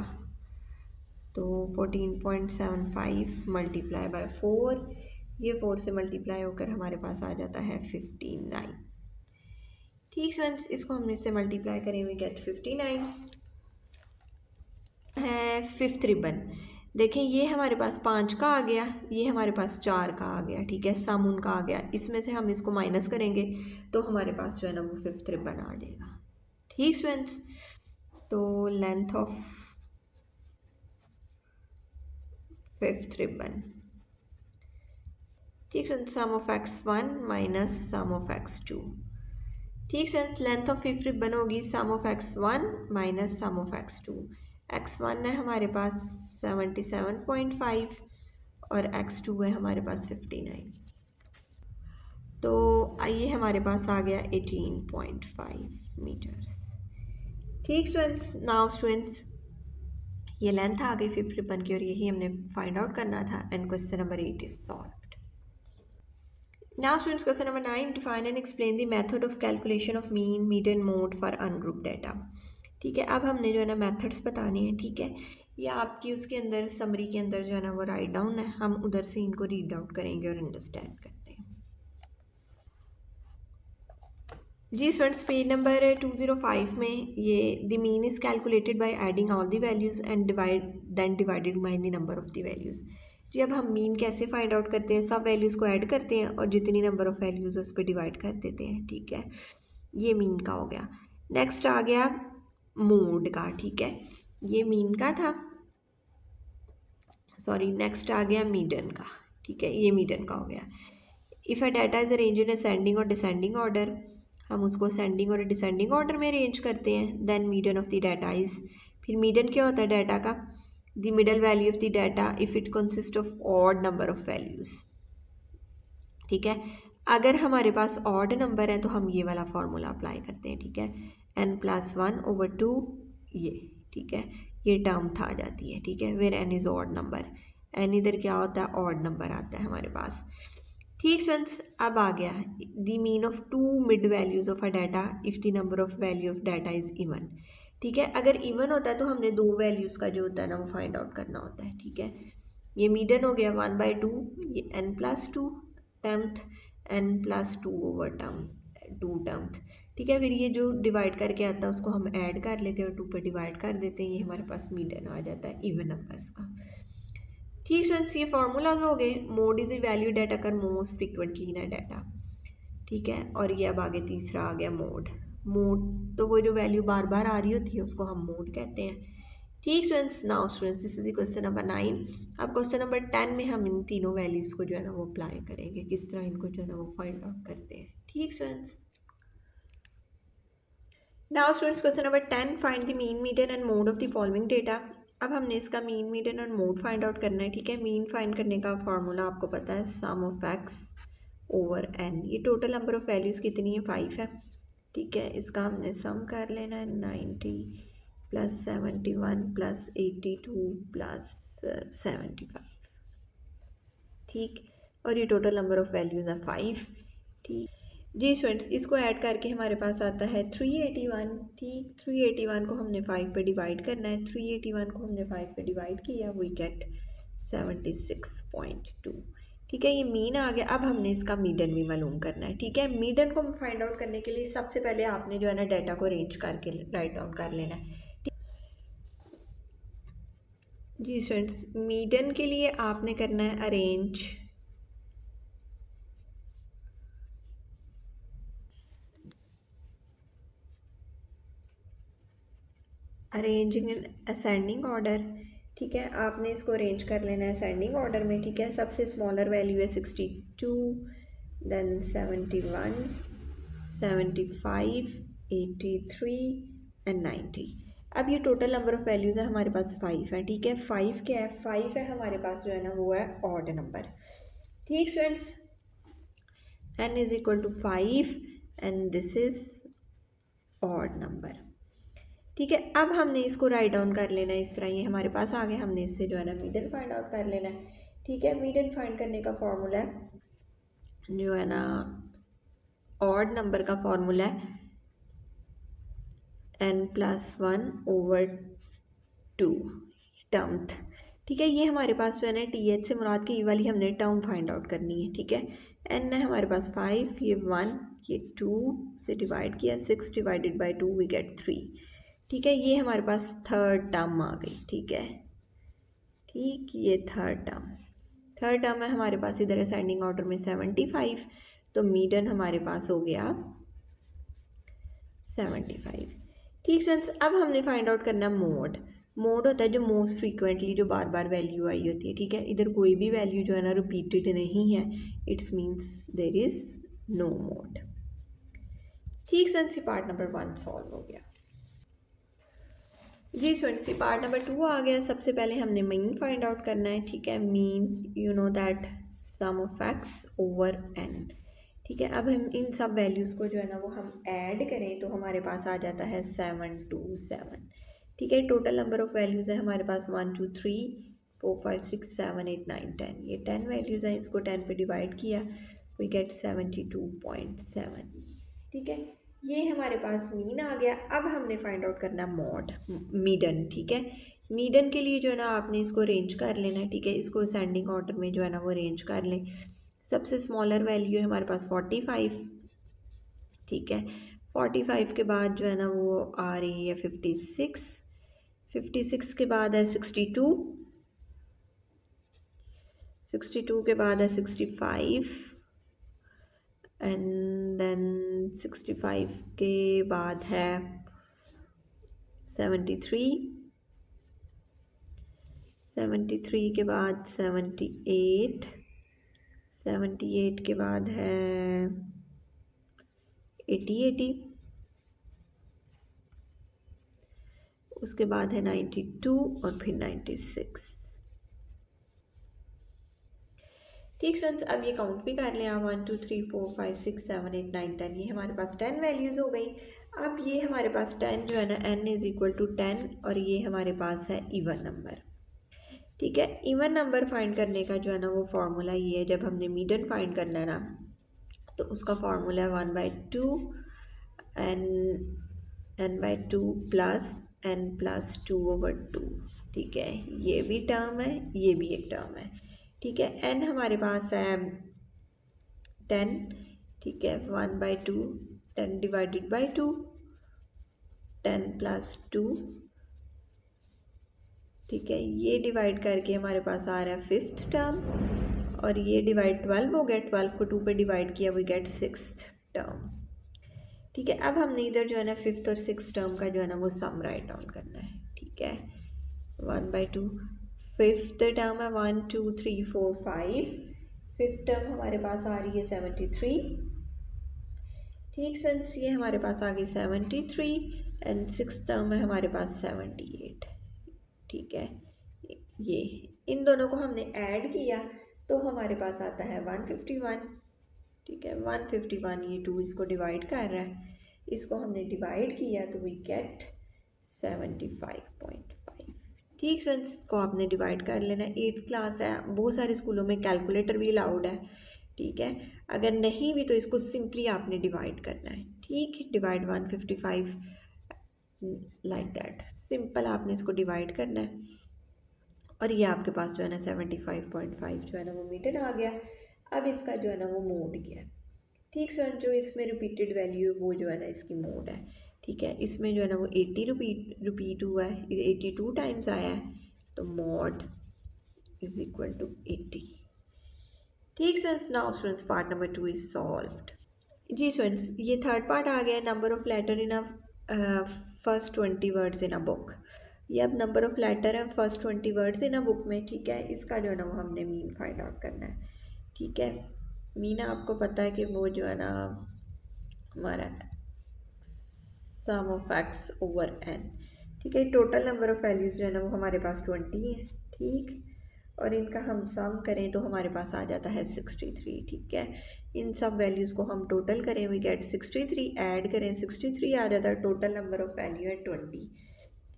तो 14.75 मल्टीप्लाई बाय 4 ये 4 से मल्टीप्लाई होकर हमारे पास आ जाता है 59। ठीक फ्रेंड्स, इसको हमने इससे मल्टीप्लाई करें, वी गेट 59 है। फिफ्थ रिबन देखें, ये हमारे पास 5 का आ गया, ये हमारे पास 4 का आ गया। ठीक है, सम उनका आ गया, इसमें से हम इसको माइनस करेंगे तो हमारे पास जो है ना वो फिफ्थ रिबन आ जाएगा। ठीक फ्रेंड्स, तो लेंथ ऑफ फिफ्थ रिबन, ठीक friends, sum of x1 minus sum of x2। ठीक friends, length of fifth ribbon होगी sum of x1 minus sum of x2। x1 है हमारे पास 77.5 और x2 है हमारे पास 59। तो ये हमारे पास आ गया 18.5 मीटर्स। ठीक स्टूडेंट्स, नाउ स्टूडेंट्स ये लेंथ आ गई फिफ्थ रिबन की और यही हमने फाइंड आउट करना था, and question number 8 is solved. Now students, question number 9, define and explain the method of calculation of mean, median, mode for ungroup data. ठीक है, अब हमने जो है ना मेथड्स बताने हैं। ठीक है, ये आपकी उसके अंदर समरी के अंदर जो है ना वो राइट डाउन है, हम उधर से इनको रीड आउट करेंगे और अंडरस्टैंड करते हैं। जी स्टूडेंट्स, पेज नंबर 205 में ये the mean is calculated by adding all the values and divided by the number of the values. जी, अब हम मीन कैसे फाइंड आउट करते हैं, सब वैल्यूज़ को ऐड करते हैं और जितनी नंबर ऑफ़ वैल्यूज़ उस पर डिवाइड कर देते हैं। ठीक है, ये मीन का हो गया। नेक्स्ट आ गया मोड का। ठीक है, ये मीन का था, सॉरी, नेक्स्ट आ गया मीडियन का। ठीक है, ये मीडियन का हो गया। If a data is arrange in ascending और डिसेंडिंग ऑर्डर, हम उसको असेंडिंग और डिसेंडिंग ऑर्डर में अरेंज करते हैं। Then median of the data is, फिर मीडियन क्या होता है डाटा का, the middle value of the data if it consist of odd number of values. ठीक है, अगर हमारे पास ऑड नंबर है तो हम ये वाला फॉर्मूला अप्लाई करते हैं। ठीक है, n+1/2 ये। ठीक है, ये टर्म था आ जाती है। ठीक है, where n is odd number, n इधर क्या होता है, ऑड नंबर आता है हमारे पास। ठीक फ्रेंड्स, अब आ गया the mean of two mid values of a data if the number of value of data is even. ठीक है, अगर इवन होता है तो हमने दो वैल्यूज़ का जो होता है ना वो फाइंड आउट करना होता है। ठीक है, ये मीडियन हो गया 1/2, ये n+2 टेंथ, n+2/2 टेंथ। ठीक है, फिर ये जो डिवाइड करके आता है उसको हम ऐड कर लेते हैं और 2 पर डिवाइड कर देते हैं, ये हमारे पास मीडियन आ जाता है इवन नंबर्स का। ठीक फ्रेंड्स, ये फार्मूलाज हो गए। Mode is a value data कर मोस्ट फ्रिक्वेंटली इन डाटा। ठीक है, और ये अब आगे तीसरा आ गया मोड। मोड तो वो जो वैल्यू बार बार आ रही होती है उसको हम मोड कहते हैं। ठीक students, now students this is question number 9। अब क्वेश्चन नंबर 10 में हम इन तीनों वैल्यूज़ को जो है ना वो अप्लाई करेंगे, किस तरह इनको जो है ना वो फाइंड आउट करते हैं। ठीक students, now students question number 10, find the mean, median and mode of the following data. अब हमने इसका मीन, मीडियन और मोड फाइंड आउट करना है। ठीक है, मीन फाइंड करने का फार्मूला आपको पता है, सम ऑफ x/n। ये टोटल नंबर ऑफ वैल्यूज़ कितनी है, 5 है। ठीक है, इसका हमने सम कर लेना है, 90 + 71 + 82 + 75। ठीक, और ये टोटल नंबर ऑफ वैल्यूज़ है 5। ठीक जी स्टूडेंट्स, इसको ऐड करके हमारे पास आता है 381। ठीक, 381 को हमने 5 पे डिवाइड करना है, 381 को हमने 5 पे डिवाइड किया, वी गेट 76.2। ठीक है, ये मीन आ गया। अब हमने इसका मीडियन भी मालूम करना है। ठीक है, मीडियन को फाइंड आउट करने के लिए सबसे पहले आपने जो है ना डाटा को अरेंज करके राइट डाउन कर लेना है। जी स्टूडेंट्स, मीडियन के लिए आपने करना है arrange arranging in ascending order. ठीक है, आपने इसको अरेंज कर लेना है असेंडिंग ऑर्डर में। ठीक है, सबसे स्मॉलर वैल्यू है 62, देन 71, 75, 83 एंड 90। अब ये टोटल नंबर ऑफ वैल्यूज़ है हमारे पास 5 है। ठीक है, 5 क्या है, 5 है हमारे पास जो है ना वो है ऑड नंबर। ठीक students, n is equal to 5 and this is odd number. ठीक है, अब हमने इसको राइट डाउन कर लेना है इस तरह, ये हमारे पास आ गया। हमने इससे जो है ना मीडियन फाइंड आउट कर लेना है। ठीक है, मीडियन फाइंड करने का फॉर्मूला है जो है ना ऑड नंबर का फॉर्मूला है n+1/2 टर्म्थ। ठीक है। ये हमारे पास जो है ना TH से मुराद की ये वाली हमने टर्म फाइंड आउट करनी है। ठीक है, n है हमारे पास 5, ये 1, ये 2 से डिवाइड किया, 6 डिवाइडेड बाई 2 वी गेट 3। ठीक है, ये हमारे पास थर्ड टर्म आ गई। ठीक है, ठीक, ये थर्ड टर्म है हमारे पास। इधर असेंडिंग ऑर्डर में 75, तो मीडियन हमारे पास हो गया 75। ठीक फ्रेंड्स, अब हमने फाइंड आउट करना मोड। मोड होता है जो मोस्ट फ्रीक्वेंटली जो बार बार वैल्यू आई होती है। ठीक है, इधर कोई भी वैल्यू जो है ना रिपीटेड नहीं है, it's means there is no mode. ठीक फ्रेंड्स, ये पार्ट नंबर 1 सॉल्व हो गया। जी स्टूडेंट्स, ये पार्ट नंबर 2 आ गया। सबसे पहले हमने मीन फाइंड आउट करना है। ठीक है, mean you know that sum of x over n. ठीक है, अब हम इन सब वैल्यूज़ को जो है ना वो हम ऐड करें तो हमारे पास आ जाता है 727। ठीक है, टोटल नंबर ऑफ वैल्यूज़ है हमारे पास 1 2 3 4 5 6 7 8 9 10। ये 10 वैल्यूज़ हैं, इसको 10 पे डिवाइड किया, वी गेट 72.7। ठीक है, ये हमारे पास मीन आ गया। अब हमने फाइंड आउट करना मॉड मीडन। ठीक है, मीडन के लिए जो है ना आपने इसको अरेंज कर लेना है। ठीक है, इसको असेंडिंग ऑर्डर में जो है ना वो अरेंज कर लें। सबसे स्मॉलर वैल्यू है हमारे पास 45। ठीक है, 45 के बाद जो है ना वो आ रही है 56। 56 के बाद है 62। 62 के बाद है 65 एंड देन 65 के बाद है 73। 73 के बाद 78। 78 के बाद है 80। उसके बाद है 92 और फिर 96। ठीक फ्रेंड्स, अब ये काउंट भी कर लें आप 1 2 3 4 5 6 7 8 9 10। ये हमारे पास 10 वैल्यूज़ हो गई। अब ये हमारे पास 10 जो है ना n इज़ इक्वल टू 10 और ये हमारे पास है इवन नंबर। ठीक है, इवन नंबर फाइंड करने का जो है ना वो फार्मूला ये है, जब हमने मीडियन फाइंड करना है ना तो उसका फार्मूला है 1/2 n/2 प्लस n+2/2। ठीक है, ये भी टर्म है, ये भी एक टर्म है। ठीक है, n हमारे पास है 10। ठीक है, 1/2 10 डिवाइडेड बाई 2 10+2। ठीक है, ये डिवाइड करके हमारे पास आ रहा है 5th टर्म और ये डिवाइड 12 हो गया। 12 को 2 पे डिवाइड किया, वी गेट 6th टर्म। ठीक है, अब हमने इधर जो है ना 5th और 6th टर्म का जो है ना वो सम राइट डाउन करना है। ठीक है, 1/2 5th टर्म है 1 2 3 4 5। 5th टर्म हमारे पास आ रही है 73। ठीक फ्रेंड्स, ये हमारे पास आ गई 73 एंड 6th टर्म है हमारे पास 78। ठीक है, ये इन दोनों को हमने ऐड किया तो हमारे पास आता है 151। ठीक है, 151, ये 2 इसको डिवाइड कर रहा है, इसको हमने डिवाइड किया तो वी गेट 75.5। ठीक फ्रेंड्स, इसको आपने डिवाइड कर लेना है। 8th क्लास है, बहुत सारे स्कूलों में कैलकुलेटर भी अलाउड है। ठीक है, अगर नहीं भी तो इसको सिंपली आपने डिवाइड करना है। ठीक, डिवाइड 155 लाइक दैट, सिंपल आपने इसको डिवाइड करना है और ये आपके पास जो है ना 75.5 जो है ना वो मीटर आ गया। अब इसका जो है ना वो मोड गया। ठीक सर, जो इसमें रिपीटेड वैल्यू है वो जो है ना इसकी मोड है। ठीक है, इसमें जो है ना वो 80 रिपीट हुआ है, 82 टाइम्स आया है, तो मोड इज इक्वल टू 80। ठीक students, now students part number 2 is solved. जी स्टूडेंट्स, ये थर्ड पार्ट आ गया, number of letter in a first 20 words in a book. ये अब नंबर ऑफ लेटर है first 20 words in a book में। ठीक है, इसका जो है ना वो हमने मीन फाइंड आउट करना है। ठीक है, मीन आपको पता है कि वो जो है ना हमारा सम ऑफ एक्स ओवर एन। ठीक है, टोटल नंबर ऑफ वैल्यूज़ जो है ना वो हमारे पास 20 है। ठीक, और इनका हम सम करें तो हमारे पास आ जाता है 63। ठीक है, इन सब वैल्यूज़ को हम टोटल करें, वी गेट 63, ऐड करें 63 आ जाता है, टोटल नंबर ऑफ वैल्यू है 20।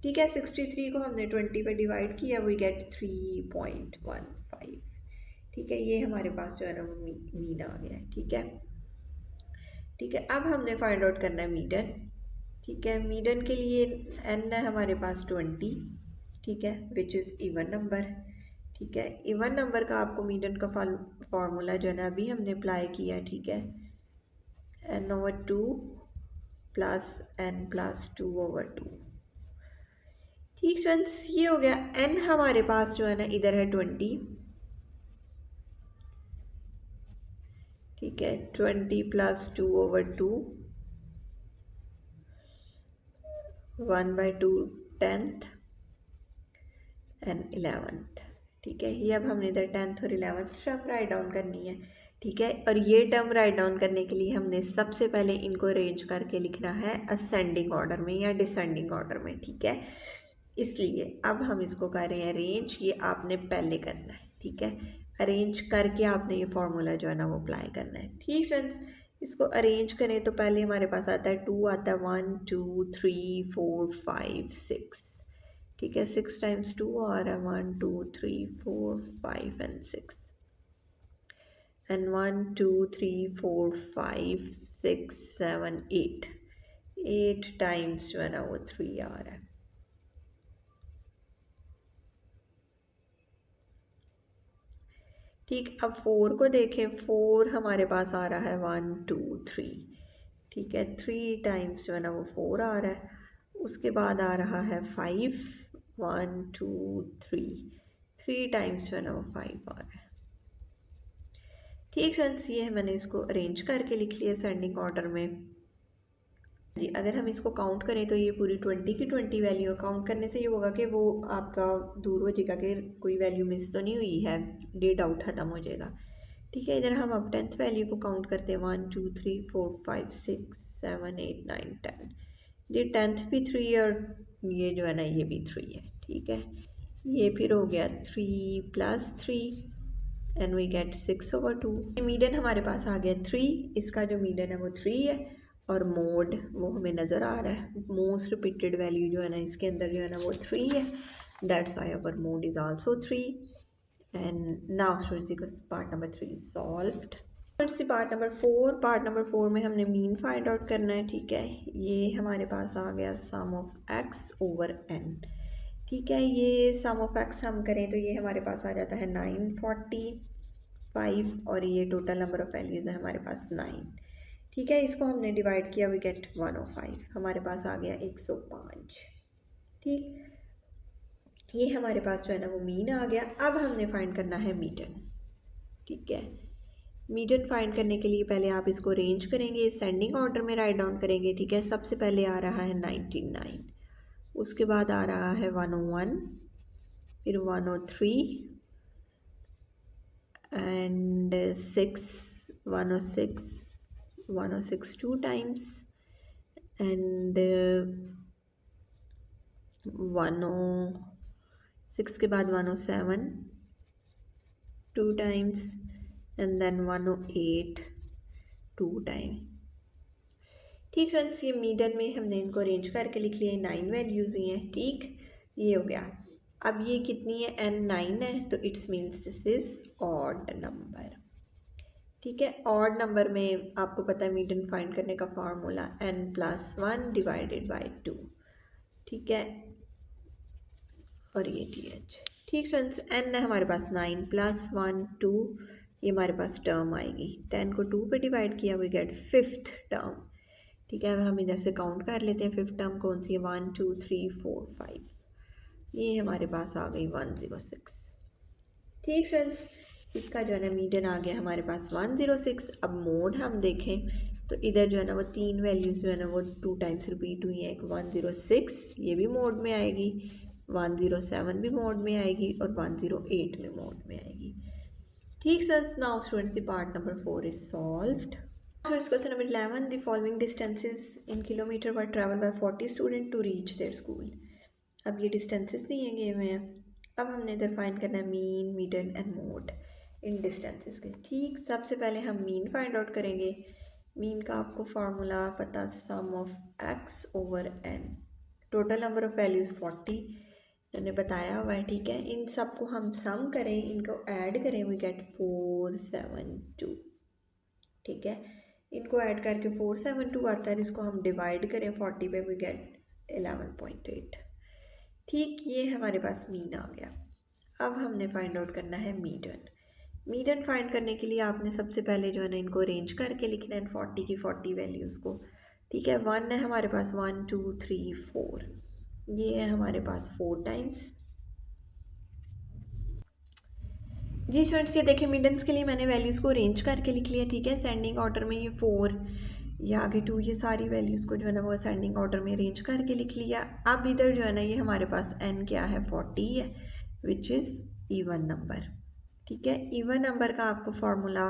ठीक है, 63 को हमने 20 पे डिवाइड किया, वी गेट 3.15। ठीक है, ये हमारे पास जो है ना वो मीन आ गया है। ठीक है, ठीक है, अब हमने फाइंड आउट करना है मीडन। ठीक है, मीडन के लिए n है हमारे पास 20। ठीक है, विच इज़ इवन नंबर। ठीक है। इवन नंबर का आपको मीडियन का फॉर्मूला जो है ना अभी हमने अप्लाई किया, ठीक है, n/2 प्लस n+2/2। ठीक फ्रेंड्स, ये हो गया। n हमारे पास जो है ना इधर है 20, ठीक है, 20 + 2/2, 1/2 10th एंड 11th। ठीक है, ये अब हमने इधर 10th और 11th टर्म राइट डाउन करनी है। ठीक है, और ये टर्म राइट डाउन करने के लिए हमने सबसे पहले इनको अरेंज करके लिखना है असेंडिंग ऑर्डर में या डिसेंडिंग ऑर्डर में। ठीक है, इसलिए अब हम इसको कर रहे हैं अरेंज, ये आपने पहले करना है। ठीक है, अरेंज करके आपने ये फॉर्मूला जो है ना वो अप्लाई करना है। ठीक फ्रेंड्स, इसको अरेंज करें तो पहले हमारे पास आता है 2, आता है 1 2 3 4 5 6। ठीक है, 6 टाइम्स 2 आ रहा है 1 2 3 4 5 एंड 6 एंड 1 2 3 4 5 6 7 8। 8 टाइम्स जो है ना वो 3 आ रहा है। ठीक, अब 4 को देखें, 4 हमारे पास आ रहा है 1 2 3। ठीक है, 3 टाइम्स जो है ना वो 4 आ रहा है। उसके बाद आ रहा है 5, 1 2 3, 3 टाइम्स जो है ना वो 5 आ रहा है। ठीक फ्रेंड्स, ये है मैंने इसको अरेंज करके लिख लिया असेंडिंग ऑर्डर में जी। अगर हम इसको काउंट करें तो ये पूरी 20 की 20 वैल्यू काउंट करने से ये होगा कि वो आपका दूर हो जाएगा कि कोई वैल्यू मिस तो नहीं हुई है, ये डाउट खत्म हो जाएगा। ठीक है, इधर हम अब 10th वैल्यू को काउंट करते हैं 1 2 3 4 5 6 7 8 9 10। ये 10th भी 3 और ये जो है ना ये भी 3 है। ठीक है, ये फिर हो गया 3 + 3 एंड वी गेट 6/2। मीडियन हमारे पास आ गया 3, इसका जो मीडियन है वो 3 है और मोड वो हमें नज़र आ रहा है। मोस्ट रिपीटेड वैल्यू जो है ना इसके अंदर जो है ना वो 3 है, that's why our mode is also 3। And now students, part number 3 solved. Part number 4, part number 4 में हमने मीन फाइंड आउट करना है। ठीक है, ये हमारे पास आ गया सम ऑफ x/n। ठीक है, ये सम ऑफ x हम करें तो ये हमारे पास आ जाता है 945 और ये टोटल नंबर ऑफ वैल्यूज़ है हमारे पास 9। ठीक है, इसको हमने डिवाइड किया, वी गेट 105, हमारे पास आ गया 105। ठीक, ये हमारे पास जो है ना वो मीन आ गया। अब हमने फाइंड करना है मीडियन। ठीक है, मीडियन फाइंड करने के लिए पहले आप इसको अरेंज करेंगे, सेंडिंग ऑर्डर में राइट डाउन करेंगे। ठीक है, सबसे पहले आ रहा है 99, उसके बाद आ रहा है 101, फिर 103 एंड 6, 106, 106 2 टाइम्स एंड 106 के बाद 107 2 टाइम्स एंड देन 108 2 टाइम। ठीक फ्रेंड्स, ये मीडियन में हमने इनको अरेंज करके लिख लिए, 9 वैल्यूज़ ही हैं। ठीक, ये हो गया। अब ये कितनी है, n9 है, तो it's means this is odd number. ठीक है, ऑड नंबर में आपको पता है मीडियन फाइंड करने का फार्मूला n+1 डिवाइडेड बाय 2। ठीक है, और ये TH। ठीक फ्रेंड्स, n है हमारे पास 9 + 1 2, ये हमारे पास टर्म आएगी। 10 को 2 पे डिवाइड किया, वी गेट 5th टर्म। ठीक है, अब हम इधर से काउंट कर लेते हैं 5th टर्म कौन सी है, 1 2 3 4 5, ये हमारे पास आ गई 106। ठीक फ्रेंड्स, इसका जो है ना मीडियन आ गया हमारे पास 106। अब मोड हम देखें तो इधर जो है ना वो 3 वैल्यूज़ जो है ना वो 2 टाइम्स रिपीट हुई हैं। एक 106 ये भी मोड में आएगी, 107 भी मोड में आएगी और 108 में मोड में आएगी। ठीक sir, now students, part number 4 is solved. Students, question number 11, the following distances in kilometer were traveled by 40 students to reach their school। अब ये डिस्टेंसेस दिए गए हुए हैं। अब हमने इधर फाइंड करना है mean, median and mode in distances के। ठीक, सबसे पहले हम मीन फाइंड आउट करेंगे। मीन का आपको फार्मूला पता, sum of x/n, total number of values 40 मैंने बताया हुआ है। ठीक है, इन सब को हम सम करें, इनको ऐड करें, वी गेट 472। ठीक है, इनको ऐड करके 472 आता है, इसको हम डिवाइड करें 40 पे, वी गेट 11.8। ठीक, ये हमारे पास मीन आ गया। अब हमने फाइंड आउट करना है मीडियन। मीडियन फाइंड करने के लिए आपने सबसे पहले जो है ना इनको अरेंज करके लिखना है 40 की 40 वैल्यूज़ को। ठीक है, 1 है हमारे पास, 1 2 3 4, ये है हमारे पास 4 टाइम्स। जी स्टूडेंट्स, ये देखिए मीडियंस के लिए मैंने वैल्यूज़ को अरेंज करके लिख लिया। ठीक है, सेंडिंग ऑर्डर में ये 4, ये आगे 2, ये सारी वैल्यूज़ को जो है ना वो असेंडिंग ऑर्डर में अरेंज करके लिख लिया। अब इधर जो है ना ये हमारे पास n क्या है, 40 है, विच इज़ इवन नंबर। ठीक है, इवन नंबर का आपको फार्मूला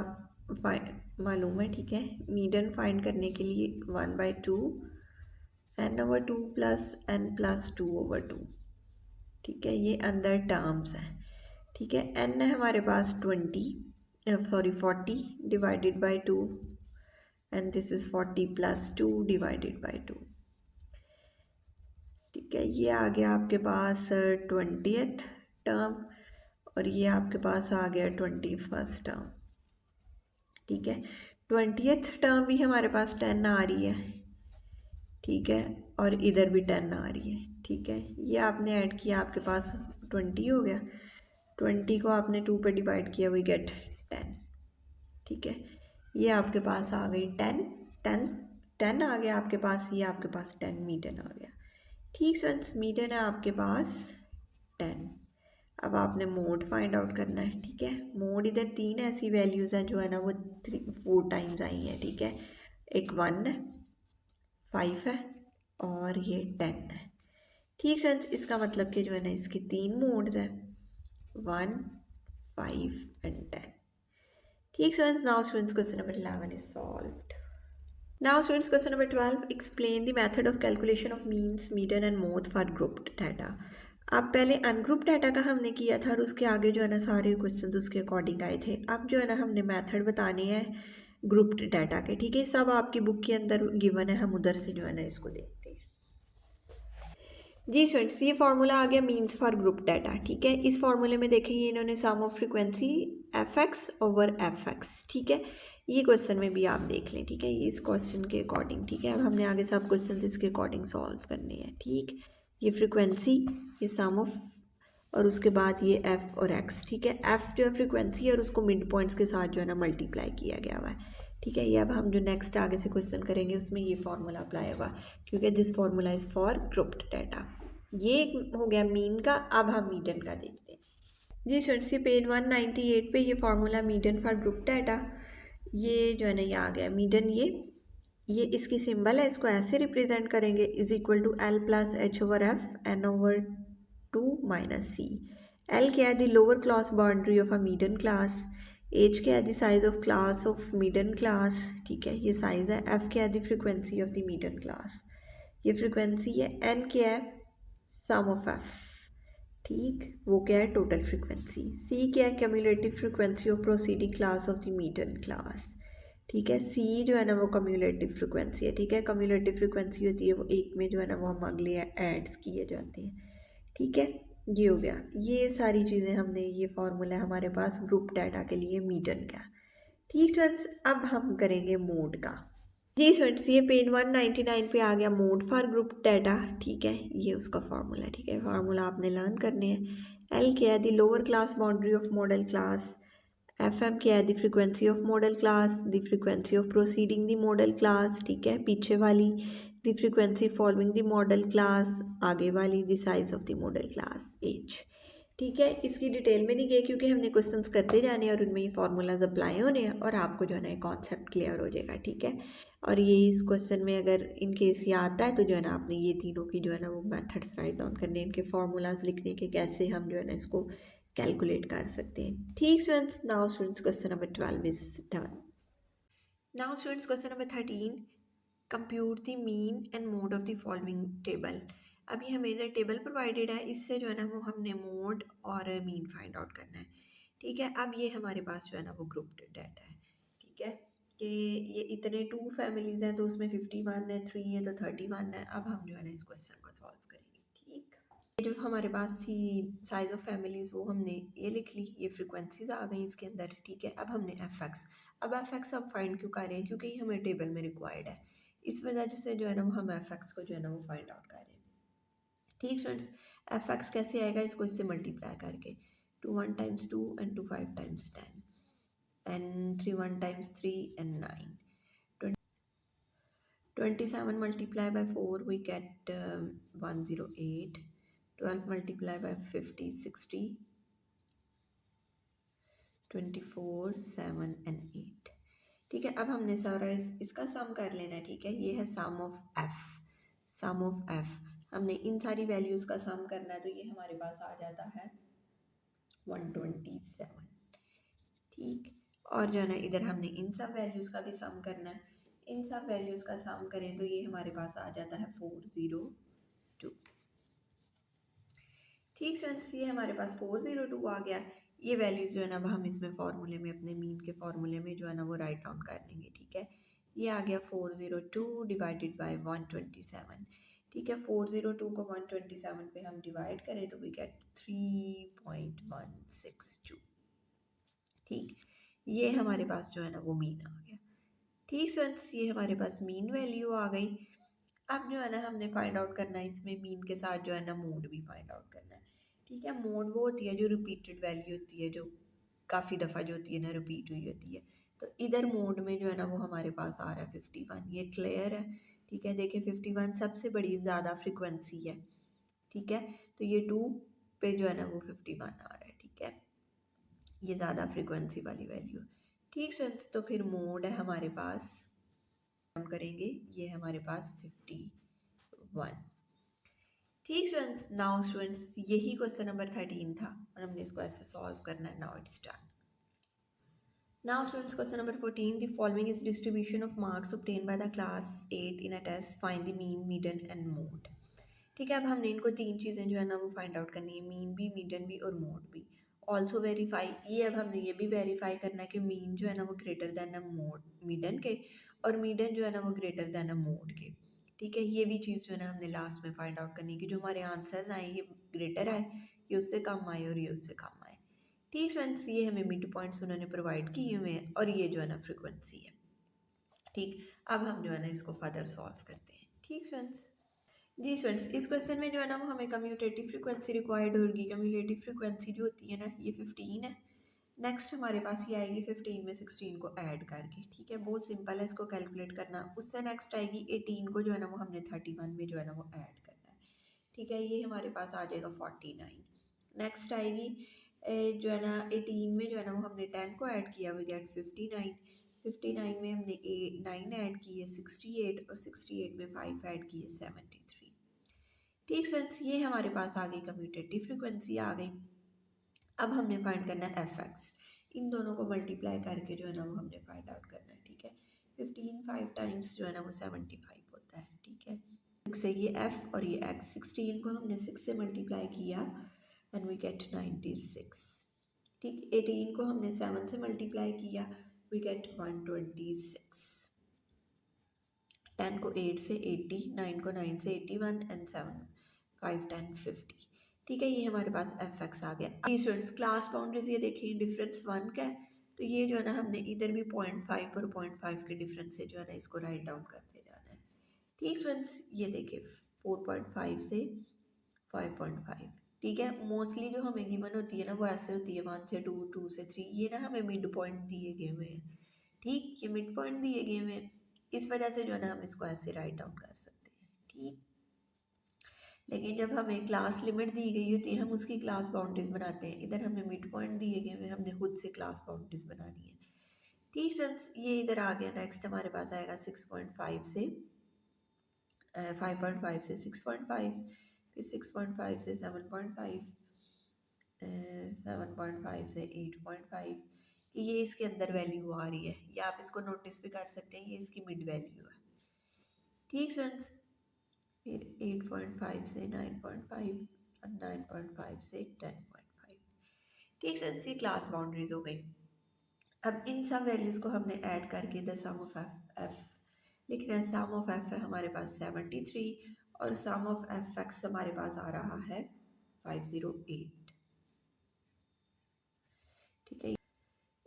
मालूम है। ठीक है, मीडियन फाइंड करने के लिए 1/2 n/2 प्लस n+2/2। ठीक है, ये अंदर टर्म्स है। ठीक है, n है हमारे पास 40 divided by 2 and this is 40 plus 2 divided by 2। ठीक है, ये आ गया आपके पास 20th टर्म और ये आपके पास आ गया 21st टर्म। ठीक है, 20th टर्म भी हमारे पास 10 आ रही है। ठीक है, और इधर भी 10 आ रही है। ठीक है, ये आपने ऐड किया, आपके पास 20 हो गया। 20 को आपने 2 पे डिवाइड किया, वी गेट 10। ठीक है, ये आपके पास आ गई 10 10 10 आ गया आपके पास, ये आपके पास 10 मीडियन आ गया। ठीक फ्रेंड्स, मीडियन है आपके पास 10। अब आपने मोड फाइंड आउट करना है। ठीक है, मोड इधर 3 ऐसी वैल्यूज़ हैं जो है ना वो 4 टाइम्स आई हैं। ठीक है, एक 1 है, 5 है और ये 10 है। ठीक फ्रेंड्स, इसका मतलब कि जो है ना इसके 3 मोड्स हैं, 1 5 एंड 10। ठीक students, now students question number 11 is solved. Now students question number 12, explain the method of calculation of means, median and mode for grouped data. अब पहले अनग्रुप डाटा का हमने किया था और उसके आगे जो है ना सारे क्वेश्चंस उसके अकॉर्डिंग आए थे। अब जो है ना हमने मेथड बताने हैं ग्रुप्ड डाटा के। ठीक है, सब आपकी बुक के अंदर गिवन है, हम उधर से जो है ना इसको देखते हैं। जी स्टूडेंट्स, ये फार्मूला आ गया मीन्स फॉर ग्रुप डाटा। ठीक है, इस फार्मूले में देखेंगे इन्होंने sum of frequency f x over f x. ठीक है, ये क्वेश्चन में भी आप देख लें। ठीक है, ये इस क्वेश्चन के अकॉर्डिंग। ठीक है, अब हमने आगे सब क्वेश्चन इसके अकॉर्डिंग सॉल्व करने हैं। ठीक, ये फ्रीक्वेंसी, ये सम ऑफ, और उसके बाद ये एफ और एक्स। ठीक है, एफ जो है फ्रीक्वेंसी है और उसको मिड पॉइंट्स के साथ जो है ना मल्टीप्लाई किया गया हुआ है। ठीक है, ये अब हम जो नेक्स्ट आगे से क्वेश्चन करेंगे उसमें ये फार्मूला अप्लाई होगा, क्योंकि this formula is for grouped data. ये हो गया मीन का। अब हम मीडियन का देखते हैं। जी स्टूडेंट्स, ये पेज 198 पे ये formula median for group data, ये जो है ना ये आ गया मीडियन। ये इसकी सिंबल है, इसको ऐसे रिप्रेजेंट करेंगे, is equal to l plus h over f n over 2 minus c. L क्या है, the lower class boundary of a median class. H क्या है, the size of class of median class. ठीक है, ये साइज है। F क्या है, the frequency of the median class, ये फ्रिक्वेंसी है। एन क्या है, सम ऑफ एफ। ठीक, वो क्या है, टोटल फ्रिक्वेंसी। सी क्या है, cumulative frequency of proceeding class of the median class. ठीक है, सी जो है ना वो कम्युलेटिव फ्रिक्वेंसी है। ठीक है, कम्युलेटिव फ्रिक्वेंसी होती है वो एक में जो है ना वो हम अगले एड्स किए जाते हैं। ठीक है, ये हो गया। ये सारी चीज़ें हमने, ये फार्मूला हमारे पास ग्रुप डाटा के लिए मीडियन का। ठीक फ्रेंड्स, अब हम करेंगे मोड का। जी फ्रेंड्स, ये पेज 199 पे आ गया मोड फॉर ग्रुप डाटा। ठीक है, ये उसका फार्मूला। ठीक है, फार्मूला आपने लर्न करने हैं। एल क्या है, the lower class boundary of modal class. F m क्या है, the frequency of modal class, the frequency of proceeding the modal class. ठीक है, पीछे वाली the frequency following the modal class, आगे वाली the size of the modal class h. ठीक है, इसकी डिटेल में नहीं गए क्योंकि हमने क्वेश्चंस करते जाने हैं और उनमें ये फार्मूलाज अप्लाई होने हैं और आपको जो है ना कॉन्सेप्ट क्लियर हो जाएगा। ठीक है, और ये इस क्वेश्चन में अगर इन केस ये आता है तो जो है ना आपने ये तीनों की जो है ना वो मेथड्स राइट डाउन करने, इनके फार्मूलाज लिखने के, कैसे हम जो है ना इसको कैलकुलेट कर सकते हैं। ठीक students, now students question number 12 is done. Now students question number 13, compute the mean and mode of the following table. अभी हमें इधर टेबल प्रोवाइडेड है, इससे जो है ना वो हमने मोड और मीन फाइंड आउट करना है। ठीक है, अब ये हमारे पास जो है ना वो ग्रुप्ड डाटा है। ठीक है, कि ये इतने 2 फैमिलीज हैं तो उसमें 51 है, 3 है तो 31 है। अब हम जो है ना इस क्वेश्चन को सॉल्व करेंगे। ठीक, ये जो हमारे पास थी साइज ऑफ फैमिलीज वो हमने ये लिख ली, ये फ्रिक्वेंसीज आ गई इसके अंदर। ठीक है, अब हमने एफ एक्स, अब एफ एक्स हम फाइंड क्यों कर रहे हैं, क्योंकि हमें टेबल में रिक्वायर्ड है, इस वजह से जो है ना वो हम एफ एक्स को जो है ना वो फाइंड आउट कर रहे हैं। ठीक स्टूडेंट्स, एफ एक्स कैसे आएगा, इसको इससे मल्टीप्लाई करके। 2 1 times 2 and 2 5 times 10 and 3 1 times 3 and 9. 27 multiplied by 4 we get 108. 12 multiplied by 50 60. 24 7 and 8. ठीक है, अब हमने सारा इसका सम कर लेना है। ठीक है, ये है sum of f. Sum of f हमने इन सारी वैल्यूज़ का सम करना है, तो ये हमारे पास आ जाता है 127। ठीक, और जो है ना इधर हमने इन सब वैल्यूज़ का भी सम करना है। इन सब वैल्यूज़ का सम करें तो ये हमारे पास आ जाता है 402। ठीक फ्रेंड्स, ये हमारे पास 402 आ गया। ये वैल्यूज़ जो है ना अब हम इसमें फार्मूले में अपने मीन के फार्मूले में जो है ना वो राइट डाउन कर लेंगे। ठीक है, ये आ गया 402 डिवाइडेड बाय 127। ठीक है, 402 को 127 पे हम डिवाइड करें तो वी गेट 3.162। ठीक, ये हमारे पास जो है ना वो मीन आ गया। ठीक फ्रेंड्स, ये हमारे पास मीन वैल्यू आ गई। अब जो है ना हमने फाइंड आउट करना है इसमें मीन के साथ जो है ना मोड भी फाइंड आउट करना है। ठीक है, मोड वो होती है जो रिपीटेड वैल्यू होती है, जो काफ़ी दफ़ा जो होती है ना रिपीट हुई होती है। तो इधर मोड में जो है ना वो हमारे पास आ रहा है 51। ये क्लियर है। ठीक है, देखिए 51 सबसे बड़ी ज़्यादा फ्रिक्वेंसी है। ठीक है, तो ये 2 पे जो है ना वो 51 आ रहा है। ठीक है, ये ज़्यादा फ्रिक्वेंसी वाली वैल्यू। ठीक फ्रेंड्स, तो फिर मोड है हमारे पास, काउंट करेंगे, ये हमारे पास 51। ठीक स्टूडेंट्स, नाउ स्टूडेंट्स यही क्वेश्चन नंबर 13 था और हमने इसको ऐसे सॉल्व करना है। Now it's done. Now students, question number 14, the following is distribution of marks obtained by the class 8 in a test. Find the mean, median and mode. ठीक है, अब हमने इनको तीन चीज़ें जो है ना वो फाइंड आउट करनी है, मीन भी, मीडियन भी और मोड भी। ऑल्सो वेरीफाई, ये अब हमने ये भी वेरीफाई करना है कि मीन जो है ना वो greater than a mode median के, और मीडियन जो है ना वो ग्रेटर देन अ मोड के। ठीक है, ये भी चीज़ जो है ना हमने लास्ट में फाइंड आउट करनी है कि जो हमारे आंसर्स आए ये ग्रेटर आए, ये उससे कम आए और ये उससे कम आए। ठीक फ्रेंड्स, ये हमें मिड पॉइंट्स उन्होंने प्रोवाइड किए हुए हैं और ये जो है ना फ्रिक्वेंसी है। ठीक, अब हम जो है ना इसको फर्दर सॉल्व करते हैं। ठीक फ्रेंड्स, जी फ्रेंड्स, इस क्वेश्चन में जो है ना वो हमें कम्यूटेटिव फ्रिक्वेंसी रिक्वायर्ड होगी। कम्यूटेटिव फ्रिक्वेंसी जो होती है ना ये 15 है। नेक्स्ट हमारे पास ये आएगी 15 में 16 को ऐड करके। ठीक है, बहुत सिंपल है इसको कैलकुलेट करना। उससे नेक्स्ट आएगी 18 को जो है ना वो हमने 31 में जो है ना वो ऐड करना है। ठीक है, ये हमारे पास आ जाएगा 49। नेक्स्ट आएगी जो है ना 18 में जो है ना वो हमने 10 को ऐड किया, वी गेट 59। 59 में हमने 9 ऐड किए 68, और 68 में 5 ऐड किए 73। ठीक फ्रेंड्स, ये हमारे पास आ गई कम्यूटेटिव फ्रिक्वेंसी आ गई। अब हमने फाइंड करना है एफ एक्स। इन दोनों को मल्टीप्लाई करके जो है ना वो हमने फाइंड आउट करना है। ठीक है, 15 5 टाइम्स जो है ना वो 75 होता है। ठीक है, 6 से ये एफ और ये एक्स, 16 को हमने 6 से मल्टीप्लाई किया एंड वी गेट 96। ठीक, 18 को हमने 7 से मल्टीप्लाई किया, वी गेट 126। 10 को 8 से 80, 9 को 9 से 81 एंड 7 5 10 50। ठीक है, ये हमारे पास एफ एक्स आ गया। स्टूडेंट्स, क्लास बाउंड्रीज ये देखिए डिफरेंस 1 का है, तो ये जो है ना हमने इधर भी 0.5 और 0.5 के डिफरेंस से जो है ना इसको राइट डाउन करते जाना है। ठीक फ्रेंड्स, ये देखिए 4.5 से 5.5। ठीक है, मोस्टली जो हमें गिवन होती है ना वो ऐसे होती है 1 से 2, 2 से 3। ये ना हमें मिड पॉइंट दिए गए हुए हैं। ठीक, ये मिड पॉइंट दिए गए हुए हैं, इस वजह से जो है ना हम इसको ऐसे राइट डाउन कर सकते हैं। ठीक, लेकिन जब हमें क्लास लिमिट दी गई होती है हम उसकी क्लास बाउंड्रीज बनाते हैं। इधर हमें मिड पॉइंट दिए गए हुए, हमने खुद से क्लास बाउंड्रीज बनानी है। ठीक फ्रेंड्स, ये इधर आ गया। नेक्स्ट हमारे पास आएगा 6.5 से 5.5 से 6.5, फिर 6.5 से 7.5, 7.5 से 8.5, कि ये इसके अंदर वैल्यू आ रही है, या आप इसको नोटिस भी कर सकते हैं, ये इसकी मिड वैल्यू है। ठीक फ्रेंड्स, फिर 8.5 से 9.5 और 9.5 से 10.5। ठीक फ्रेंड्स, ये क्लास बाउंड्रीज हो गई। अब इन सब वैल्यूज़ को हमने ऐड करके द सम ऑफ एफ लिखना है। सम ऑफ एफ है हमारे पास 73 और सम ऑफ एफ एक्स हमारे पास आ रहा है 508। ठीक है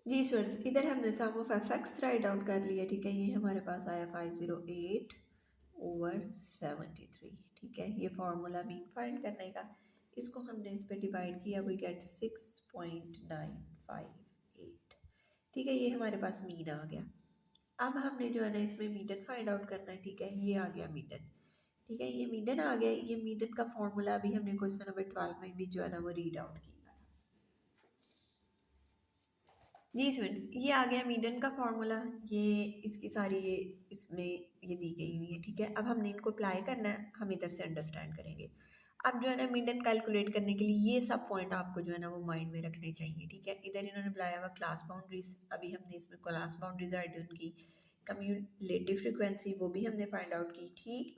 जी स्टूडेंट्स, इधर हमने sum of f x write down कर लिया। ठीक है, ये हमारे पास आया 508/73। ठीक है, ये फॉर्मूला मीन फाइंड करने का। इसको हमने इस पे डिवाइड किया, वी गेट 6.958। ठीक है, ये हमारे पास मीन आ गया। अब हमने जो है ना इसमें मीडन फाइंड आउट करना है। ठीक है, ये आ गया मीडन। ठीक है, ये मीडन आ गया। ये मीडन का फॉर्मूला अभी हमने क्वेश्चन नंबर 12 में भी जो है ना वो रीड आउट किया था। जी स्टूडेंट्स, ये आ गया मीडन का फॉर्मूला। ये इसकी सारी ये इसमें ये दी गई हुई है। ठीक है, अब हमने इनको अप्लाई करना है, हम इधर से अंडरस्टैंड करेंगे। अब जो है ना मीडन कैलकुलेट करने के लिए ये सब पॉइंट आपको जो है ना वो माइंड में रखने चाहिए। ठीक है, इधर इन्होंने बुलाया हुआ क्लास बाउंड्रीज, अभी हमने इसमें क्लास बाउंड्रीज ऐड उनकी कम्यूलेटिव फ्रिक्वेंसी वो भी हमने फाइंड आउट की। ठीक,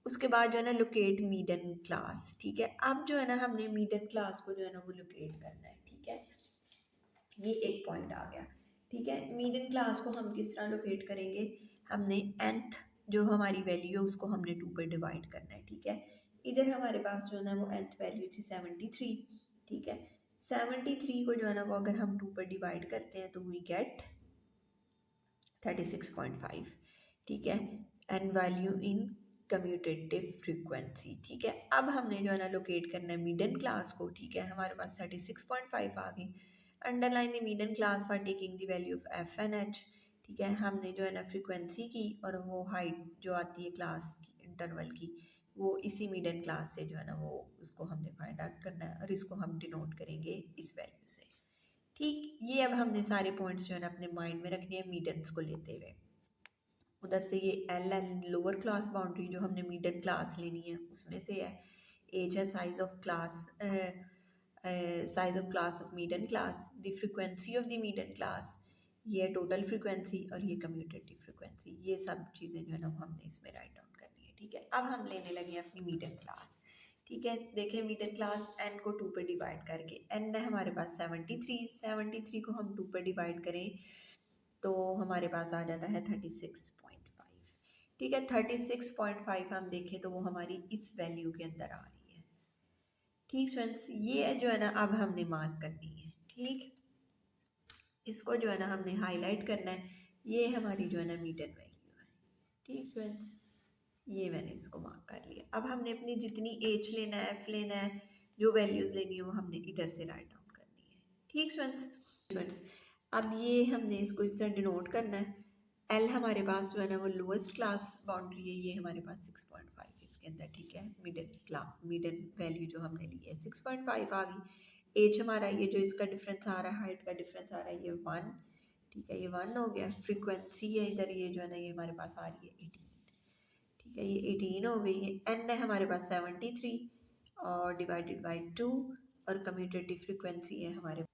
उसके बाद जो है ना लोकेट मीडन क्लास। ठीक है, अब जो है ना हमने मीडन क्लास को जो है ना वो लोकेट करना है। ठीक है, ये एक पॉइंट आ गया। ठीक है, मीडन क्लास को हम किस तरह लोकेट करेंगे, हमने nth जो हमारी वैल्यू है उसको हमने 2 पे डिवाइड करना है। ठीक है, इधर हमारे पास जो है ना वो nth वैल्यू थी 73। ठीक है, 73 को जो है ना वो अगर हम 2 पे डिवाइड करते हैं तो वी गेट 36.5। ठीक है, and value in commutative frequency. ठीक है, अब हमने जो है ना लोकेट करना है मीडन क्लास को। ठीक है, हमारे पास 36.5 आ गई। Underline the median class for taking the value of f n h. ठीक है, हमने जो है ना फ्रीक्वेंसी की और वो हाइट जो आती है क्लास की इंटरवल की, वो इसी मीडन क्लास से जो है ना वो उसको हमने फाइंड आउट करना है और इसको हम डिनोट करेंगे इस वैल्यू से। ठीक, ये अब हमने सारे पॉइंट्स जो है ना अपने माइंड में रखने हैं मीडन्स को लेते हुए। उधर से ये L L lower class boundary जो हमने मीडन क्लास लेनी है उसमें से है। एज है size of class, size of class of median class, the frequency of the median class, ये है टोटल फ्रिक्वेंसी और ये कम्यूटेटिव फ्रिक्वेंसी। ये सब चीज़ें जो है ना हमने इसमें राइट डाउन करनी है। ठीक है, अब हम लेने लगे अपनी मीडन क्लास। ठीक है, देखें मीडन क्लास n को 2 पे डिवाइड करके, n है हमारे पास 73 को हम 2 पे डिवाइड करें तो हमारे पास आ जाता है 36.5। ठीक है, 36.5 हम देखें तो वो हमारी इस वैल्यू के अंदर आ रही है। ठीक फ्रेंड्स, ये जो है ना अब हमने मार्क करनी है। ठीक, इसको जो है ना हमने हाईलाइट करना है। ये हमारी जो है ना मीडन वैल्यू है। ठीक फ्रेंड्स, ये मैंने इसको मार्क कर लिया। अब हमने अपनी जितनी एच लेना है, एफ लेना है, जो वैल्यूज़ लेनी है वो हमने इधर से राइट डाउन करनी है। ठीक फ्रेंड्स, अब ये हमने इसको इस तरह डिनोट करना है। एल हमारे पास जो है ना वो लोएस्ट क्लास बाउंड्री है, ये हमारे पास 6.5 इसके अंदर। ठीक है, मीडन वैल्यू जो हमने ली है 6.5 आ गई। एच हमारा ये जो इसका डिफरेंस आ रहा है, हाइट का डिफरेंस आ रहा है, ये 1। ठीक है, ये 1 हो गया। फ्रीक्वेंसी है इधर, ये जो है ना ये हमारे पास आ रही है 18। ठीक है, ये 18 हो गई है। एन है हमारे पास 73 और डिवाइडेड बाई 2 और कम्यूटेटिव फ्रिक्वेंसी है हमारे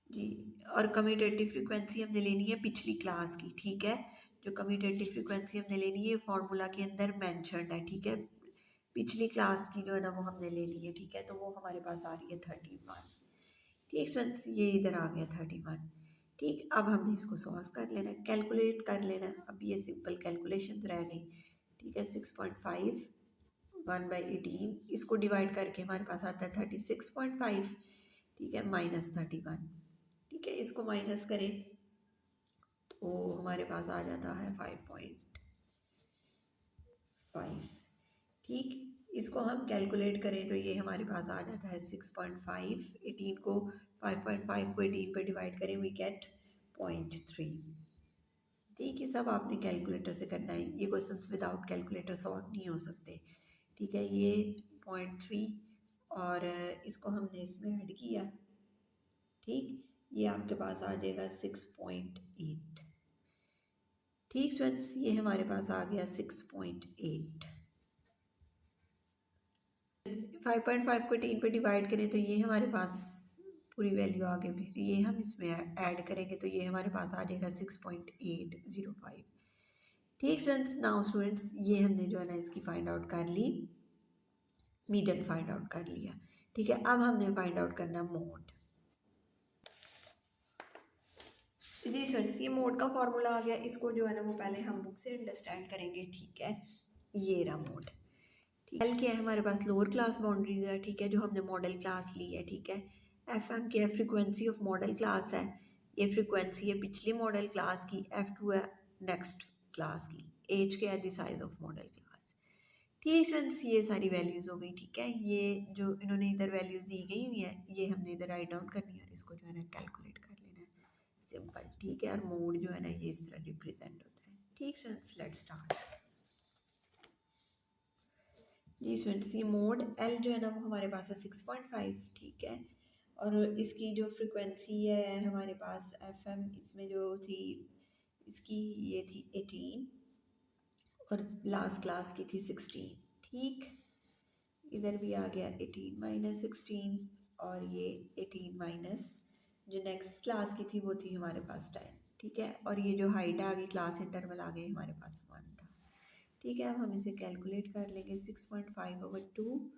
जी, और कम्यूटेटिव फ्रिक्वेंसी हमने लेनी है पिछली क्लास की। ठीक है, जो कम्यूटेटिव फ्रिक्वेंसी हमने लेनी है फॉर्मूला के अंदर मैंशनड है। ठीक है, पिछली क्लास की जो है ना वो हमने लेनी है। ठीक है, तो वो हमारे पास आ रही है 31। ठीक फ्रेंड्स, ये इधर आ गया 31। ठीक, अब हमने इसको सॉल्व कर लेना है, कैलकुलेट कर लेना है। अब ये सिंपल कैलकुलेशन रह गई। ठीक है, 6.5 1/18 इसको डिवाइड करके हमारे पास आता है 36.5। ठीक है, -31। ठीक है, इसको माइनस करें तो हमारे पास आ जाता है 5.5। ठीक, इसको हम कैलकुलेट करें तो ये हमारे पास आ जाता है 6.5। 18 को 5.5 को 18 पे डिवाइड करें, वी गेट 0.3। ठीक है, सब आपने कैलकुलेटर से करना है, ये क्वेश्चंस विदाउट कैलकुलेटर सॉल्व नहीं हो सकते। ठीक है, ये 0.3 और इसको हमने इसमें ऐड किया। ठीक, ये आपके पास आ जाएगा 6.8। ठीक फ्रेंड्स, ये हमारे पास आ गया 6.8। 5.5 को 3 पे डिवाइड करें तो ये हमारे पास पूरी वैल्यू आ गई। फिर ये हम इसमें ऐड करेंगे तो ये हमारे पास आ जाएगा 6.805। ठीक फ्रेंड्स, नाउ स्टूडेंट्स, ये हमने जो है ना इसकी फाइंड आउट कर ली, मीडन फाइंड आउट कर लिया। ठीक है, अब हमने फाइंड आउट करना मोड। जी स्टूडेंट्स, ये मोड का फॉर्मूला आ गया। इसको जो है ना वो पहले हम बुक से अंडरस्टैंड करेंगे। ठीक है, ये रहा मोड। ठीक है, एल क्या है हमारे पास लोअर क्लास बाउंड्रीज है। ठीक है, जो हमने मॉडल क्लास ली है। ठीक है, एफ एम क्या है, फ्रिक्वेंसी ऑफ मॉडल क्लास है, ये फ्रिक्वेंसी है पिछली मॉडल क्लास की। F2 है नेक्स्ट क्लास की। एज क्या है, the size of modal class. ठीक फ्रेंड्स, ये सारी वैल्यूज़ हो गई। ठीक है, ये जो इन्होंने इधर वैल्यूज़ दी गई हुई हैं ये हमने इधर राइट डाउन करनी है और इसको जो है ना कैलकुलेट कर लेना है, सिंपल। ठीक है, और मोड जो है ना ये इस तरह रिप्रेजेंट होता है। ठीक फ्रेंड्स, लेट्स स्टार्ट। जी फ्रेंड्स, ये मोड एल जो है ना वो हमारे पास है 6.5। ठीक है, और इसकी जो फ्रिक्वेंसी है हमारे पास एफ एम, इसमें जो थी इसकी ये थी 18 और लास्ट क्लास की थी 16। ठीक, इधर भी आ गया 18 माइनस 16 और ये 18 माइनस जो नेक्स्ट क्लास की थी वो थी हमारे पास 10। ठीक है, और ये जो हाइट आ गई क्लास इंटरवल आ गई हमारे पास 1 था। ठीक है, अब हम इसे कैलकुलेट कर लेंगे। 6.5/2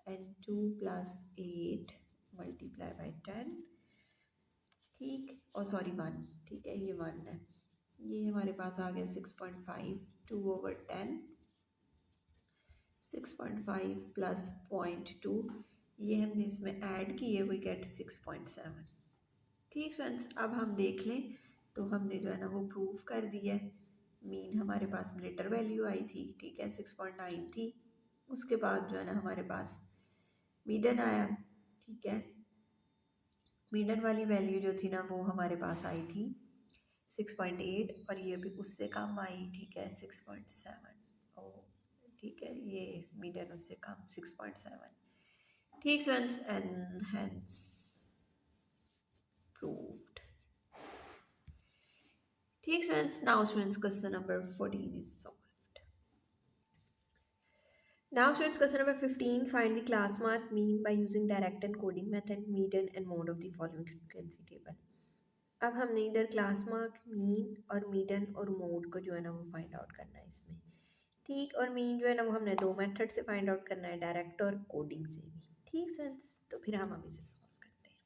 एंड 2 प्लस 8 मल्टीप्लाई बाई 10। ठीक, और सॉरी 1। ठीक है, ये 1 है। ये हमारे पास आ गया 6.5, 2/10, 6.5 प्लस 0.2, ये हमने इसमें ऐड किए, वी गेट 6.7। ठीक फ्रेंड्स, अब हम देख लें तो हमने जो है ना वो प्रूव कर दिया है। मीन हमारे पास ग्रेटर वैल्यू आई थी। ठीक है, 6.9 थी। उसके बाद जो है ना हमारे पास मीडन आया। ठीक है, मीडन वाली वैल्यू जो थी ना वो हमारे पास आई थी 6.8 और ये भी उससे कम आई। ठीक है, 6.7। ओ ठीक है, ये मीडन उससे कम 6.7। ठीक फ्रेंड्स, एंड हेंस प्रूव्ड। ठीक friends, now students question number 14 is solved. Now students question number 15, find the class mark mean by using direct encoding method, median and mode of the following frequency table. अब हमने इधर class mark, mean और मीडन और mode को जो है ना वो फाइंड आउट करना है इसमें। ठीक, और मीन जो है ना वो हमने दो मेथड से फाइंड आउट करना है, डायरेक्ट और कोडिंग से भी। ठीक फ्रेंड्स, तो फिर हम अब इसे सॉल्व करते हैं।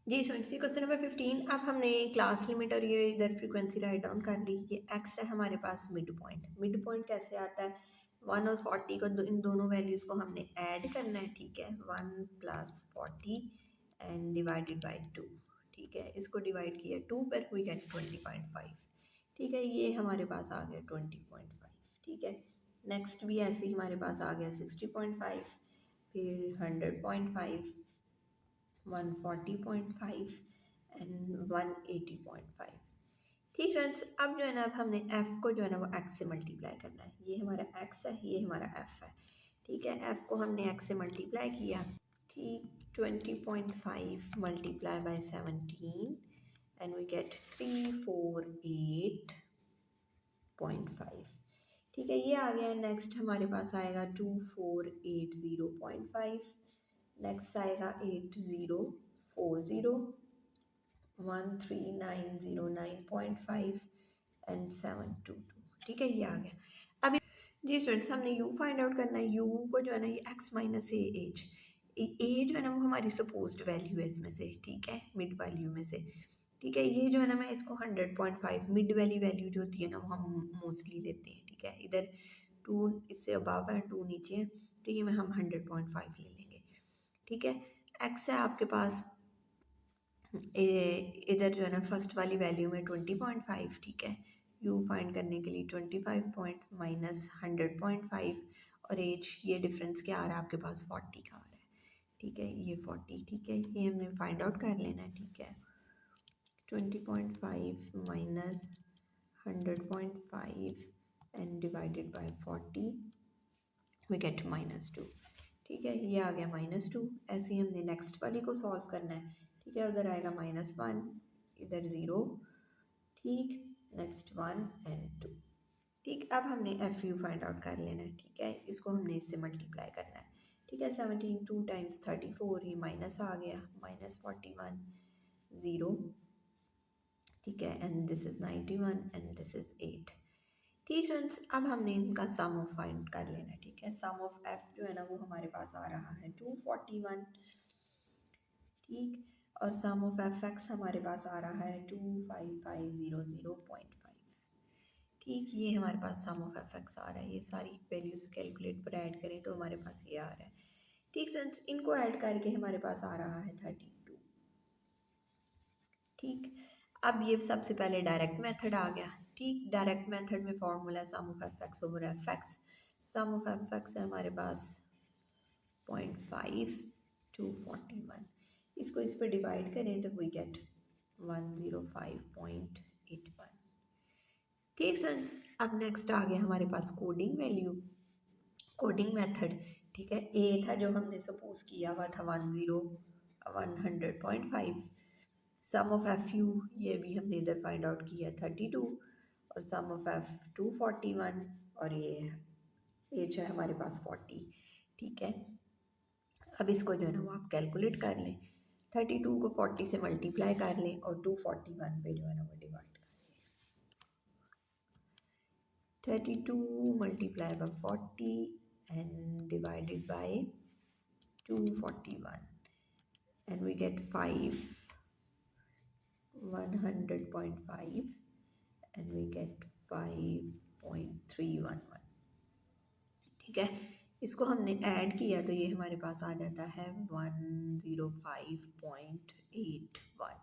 जी स्टूडेंट्स, क्वेश्चन नंबर 15। अब हमने क्लास लिमिट और ये इधर फ्रीक्वेंसी राइट डाउन कर ली। ये एक्स है हमारे पास मिड पॉइंट। मिड पॉइंट कैसे आता है? 1 और 40 को इन दोनों वैल्यूज़ को हमने ऐड करना है। ठीक है, 1 प्लस 40 एंड डिवाइडेड बाई 2। ठीक है, इसको डिवाइड किया 2 पर, वी गेट 20.5। ठीक है, ये हमारे पास आ गया 20.5। ठीक है, नेक्स्ट भी ऐसे ही हमारे पास आ गया 60.5, फिर 100.5, 140.5 एंड 180.5। ठीक फ्रेंड्स, अब जो है ना अब हमने f को जो है ना वो x से मल्टीप्लाई करना है। ये हमारा x है, ये हमारा f है। ठीक है, f को हमने x से मल्टीप्लाई किया। ठीक, 20.5 multiply by 17 and we get 348.5। ठीक है, ये आ गया। नेक्स्ट हमारे पास आएगा 2480.5, नेक्स्ट आएगा 8040, 13909.5 एंड 722। ठीक है, ये आ गया। अब जी स्टूडेंट्स, हमने u फाइंड आउट करना है। u को जो है ना ये x माइनस ए एच, ए जो है ना वो हमारी सपोज्ड वैल्यू है इसमें से। ठीक है, मिड वैल्यू में से। ठीक है, ये जो है ना मैं इसको 100.5 मिड वाली वैल्यू जो होती है ना वो हम मोस्टली लेते हैं। ठीक है, इधर 2 इससे अबाव है, 2 नीचे है, तो ये में हम 100.5 ले लेंगे। ठीक है, x है आपके पास इधर जो है ना फर्स्ट वाली वैल्यू में 20.5। ठीक है, u फाइंड करने के लिए 25 पॉइंट माइनस 100.5 और एज ये डिफरेंस क्या आ रहा है आपके पास 40 का आ रहा है। ठीक है, ये 40। ठीक है, ये हमने फाइंड आउट कर लेना है। ठीक है, 20.5 minus 100.5 and divided by 40 we get -2। ठीक है, ये आ गया -2। ऐसे ही हमने नेक्स्ट वाली को सॉल्व करना है। ठीक है, उधर आएगा -1, इधर 0। ठीक, नेक्स्ट 1 एंड 2। ठीक, अब हमने एफ यू फाइंड आउट कर लेना है। ठीक है, इसको हमने इससे मल्टीप्लाई करना है। ठीक है, 17 2 टाइम्स 34, ये माइनस आ गया, -41 0। ठीक है, and this is 91 and this is 8। ठीक फ्रेंड्स, अब हमने इनका सम ऑफ फाइंड कर लेना है। ठीक है, सम ऑफ एफ जो है ना वो हमारे पास आ रहा है 241। ठीक, और सम ऑफ एफ एक्स हमारे पास आ रहा है 25500.5। ठीक, ये हमारे पास सम ऑफ एफ एक्स आ रहा है। ये सारी वैल्यूज कैलकुलेट पर ऐड करें तो हमारे पास ये आ रहा है। ठीक फ्रेंड्स, इनको ऐड करके हमारे पास आ रहा है 32। ठीक, अब ये सबसे पहले डायरेक्ट मेथड आ गया। ठीक। डायरेक्ट मेथड में formula sum of f x over f x. Sum of f x है हमारे पास 0.5 टू 41। इसको इस पर डिवाइड करें तो वी गेट 105.81। ठीक फ्रेंड्स, अब नेक्स्ट आ गया हमारे पास कोडिंग वैल्यू, कोडिंग मेथड। ठीक है, ए था जो हमने सपोज किया हुआ था 100.5। सम ऑफ एफ यू, ये भी हमने इधर फाइंड आउट किया 32, और सम ऑफ एफ 241, और ये एच है हमारे पास 40। ठीक है, अब इसको जो है ना वो आप कैलकुलेट कर लें। 32 को 40 से मल्टीप्लाई कर लें और 241 पे जो है ना वो डिवाइड कर लें। 32 multiplied by 40 and divided by 241, and we get 5 100.5, and we get 5.311। ठीक है, इसको हमने ऐड किया तो ये हमारे पास आ जाता है 105.81।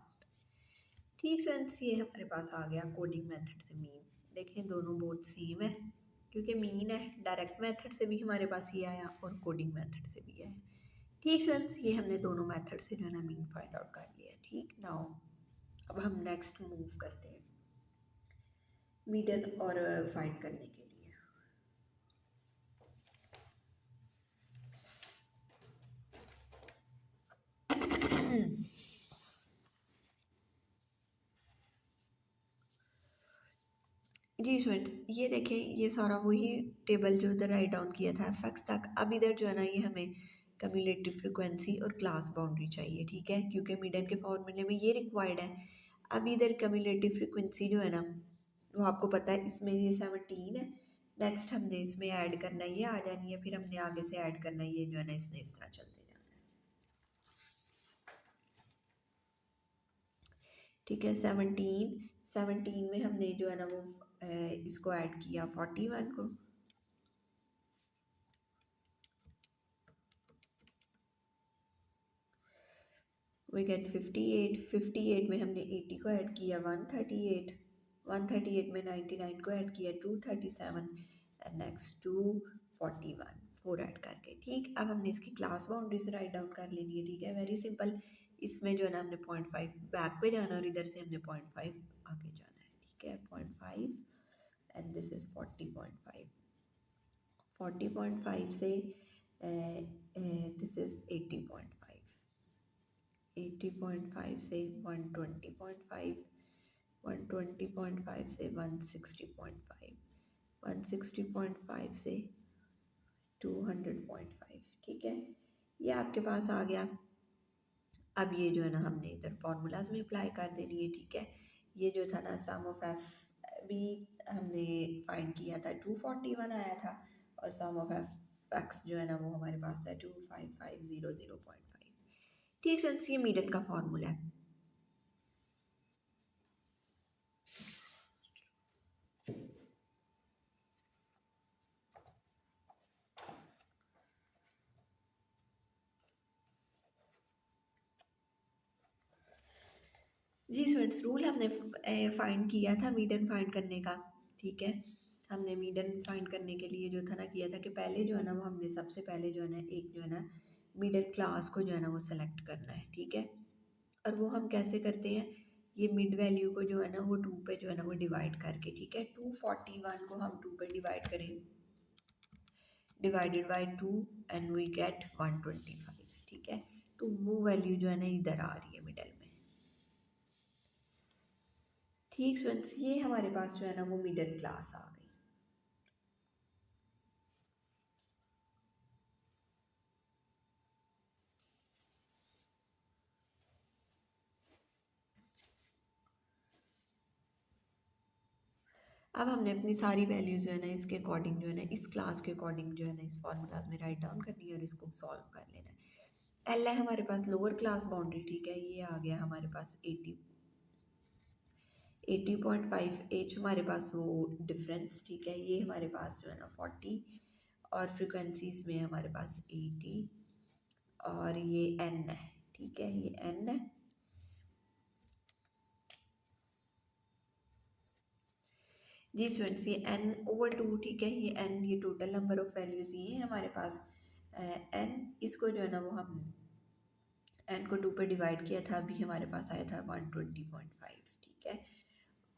ठीक फ्रेंड्स, ये हमारे पास आ गया कोडिंग मेथड से मीन। देखें दोनों बोथ सेम है, क्योंकि मीन है। डायरेक्ट मेथड से भी हमारे पास ये आया और कोडिंग मेथड से भी आया। ठीक फ्रेंड्स, ये हमने दोनों मेथड से जो है ना मीन फाइंड आउट कर लिया। ठीक, नाउ अब हम नेक्स्ट मूव करते हैं मीडियन और फाइंड करने के लिए। जी स्टूडेंट्स, ये देखें, ये सारा वही टेबल जो इधर राइट डाउन किया था एफ एक्स तक। अब इधर जो है ना ये हमें कम्युलेटिव फ्रिक्वेंसी और क्लास बाउंड्री चाहिए। ठीक है, क्योंकि मीडियन के फॉर्मूले में ये रिक्वायर्ड है। अब इधर कम्युलेटिव फ्रिक्वेंसी जो है ना वो आपको पता है, इसमें ये 17 है। नेक्स्ट हमने इसमें ऐड करना है, ये आ जानी है, फिर हमने आगे से ऐड करना है, ये जो है ना इसने इस तरह चलते जाना है। ठीक है, 17 में हमने जो है ना वो इसको ऐड किया 41 को। वी गेट 58 में हमने 80 को ऐड किया 138 में 99 को ऐड किया 237, एंड नेक्स्ट 241 4 ऐड करके। ठीक, अब हमने इसकी क्लास बाउंड्रीज राइट डाउन कर लेनी है। ठीक है, वेरी सिंपल। इसमें जो है ना हमने 0.5 बैक पे जाना और इधर से हमने 0.5 आगे जाना है। ठीक है, 0.5 एंड दिस इज 40.5। 40.5 से दिस इज 80.5। 80.5 से 120.5, 120.5 से 160.5, 160.5 से 200.5। ठीक है, ये आपके पास आ गया। अब ये जो है ना हमने इधर फार्मूलाज में अप्लाई कर देनी है। ठीक है, ये जो था ना सम ऑफ एफ भी हमने फाइंड किया था 241 आया था, और सम ऑफ एफ एक्स जो है ना वो हमारे पास है 25500.5। ठीक है, ये मीडियन का फॉर्मूला है। जी स्टूडेंट्स, रूल हमने फाइंड किया था मीडियन फाइंड करने का। ठीक है, हमने मीडियन फाइंड करने के लिए जो था ना किया था कि पहले जो है ना वो हमने सबसे पहले जो है ना एक जो है ना मीडियन क्लास को जो है ना वो सेलेक्ट करना है। ठीक है, और वो हम कैसे करते हैं, ये मिड वैल्यू को जो है ना वो 2 पे जो है ना वो डिवाइड करके। ठीक है, 241 को हम 2 पे डिवाइड करें, divided by 2, and we get 125। ठीक है, तो वो वैल्यू जो है ना इधर आ रही है मिडल में। ठीक स्टूडेंट्स, ये हमारे पास जो है ना वो मिडिल क्लास आ गई। अब हमने अपनी सारी वैल्यूज़ जो है ना इसके अकॉर्डिंग जो है ना इस क्लास के अकॉर्डिंग जो है ना इस फार्मूलाज में राइट डाउन करनी है और इसको सॉल्व कर लेना है। एल है हमारे पास लोअर क्लास बाउंड्री। ठीक है, ये आ गया हमारे पास 80.5। एच हमारे पास वो डिफरेंस। ठीक है, ये हमारे पास जो है ना 40, और फ्रिक्वेंसीज में हमारे पास 80, और ये एन है। ठीक है, ये एन है। जी स्टूडेंट्स, ये n/2, ठीक है, ये n, ये टोटल नंबर ऑफ वैल्यूज़ ये है हमारे पास n। इसको जो है ना वो हम n को 2 पे डिवाइड किया था, अभी हमारे पास आया था 120.5, ठीक है।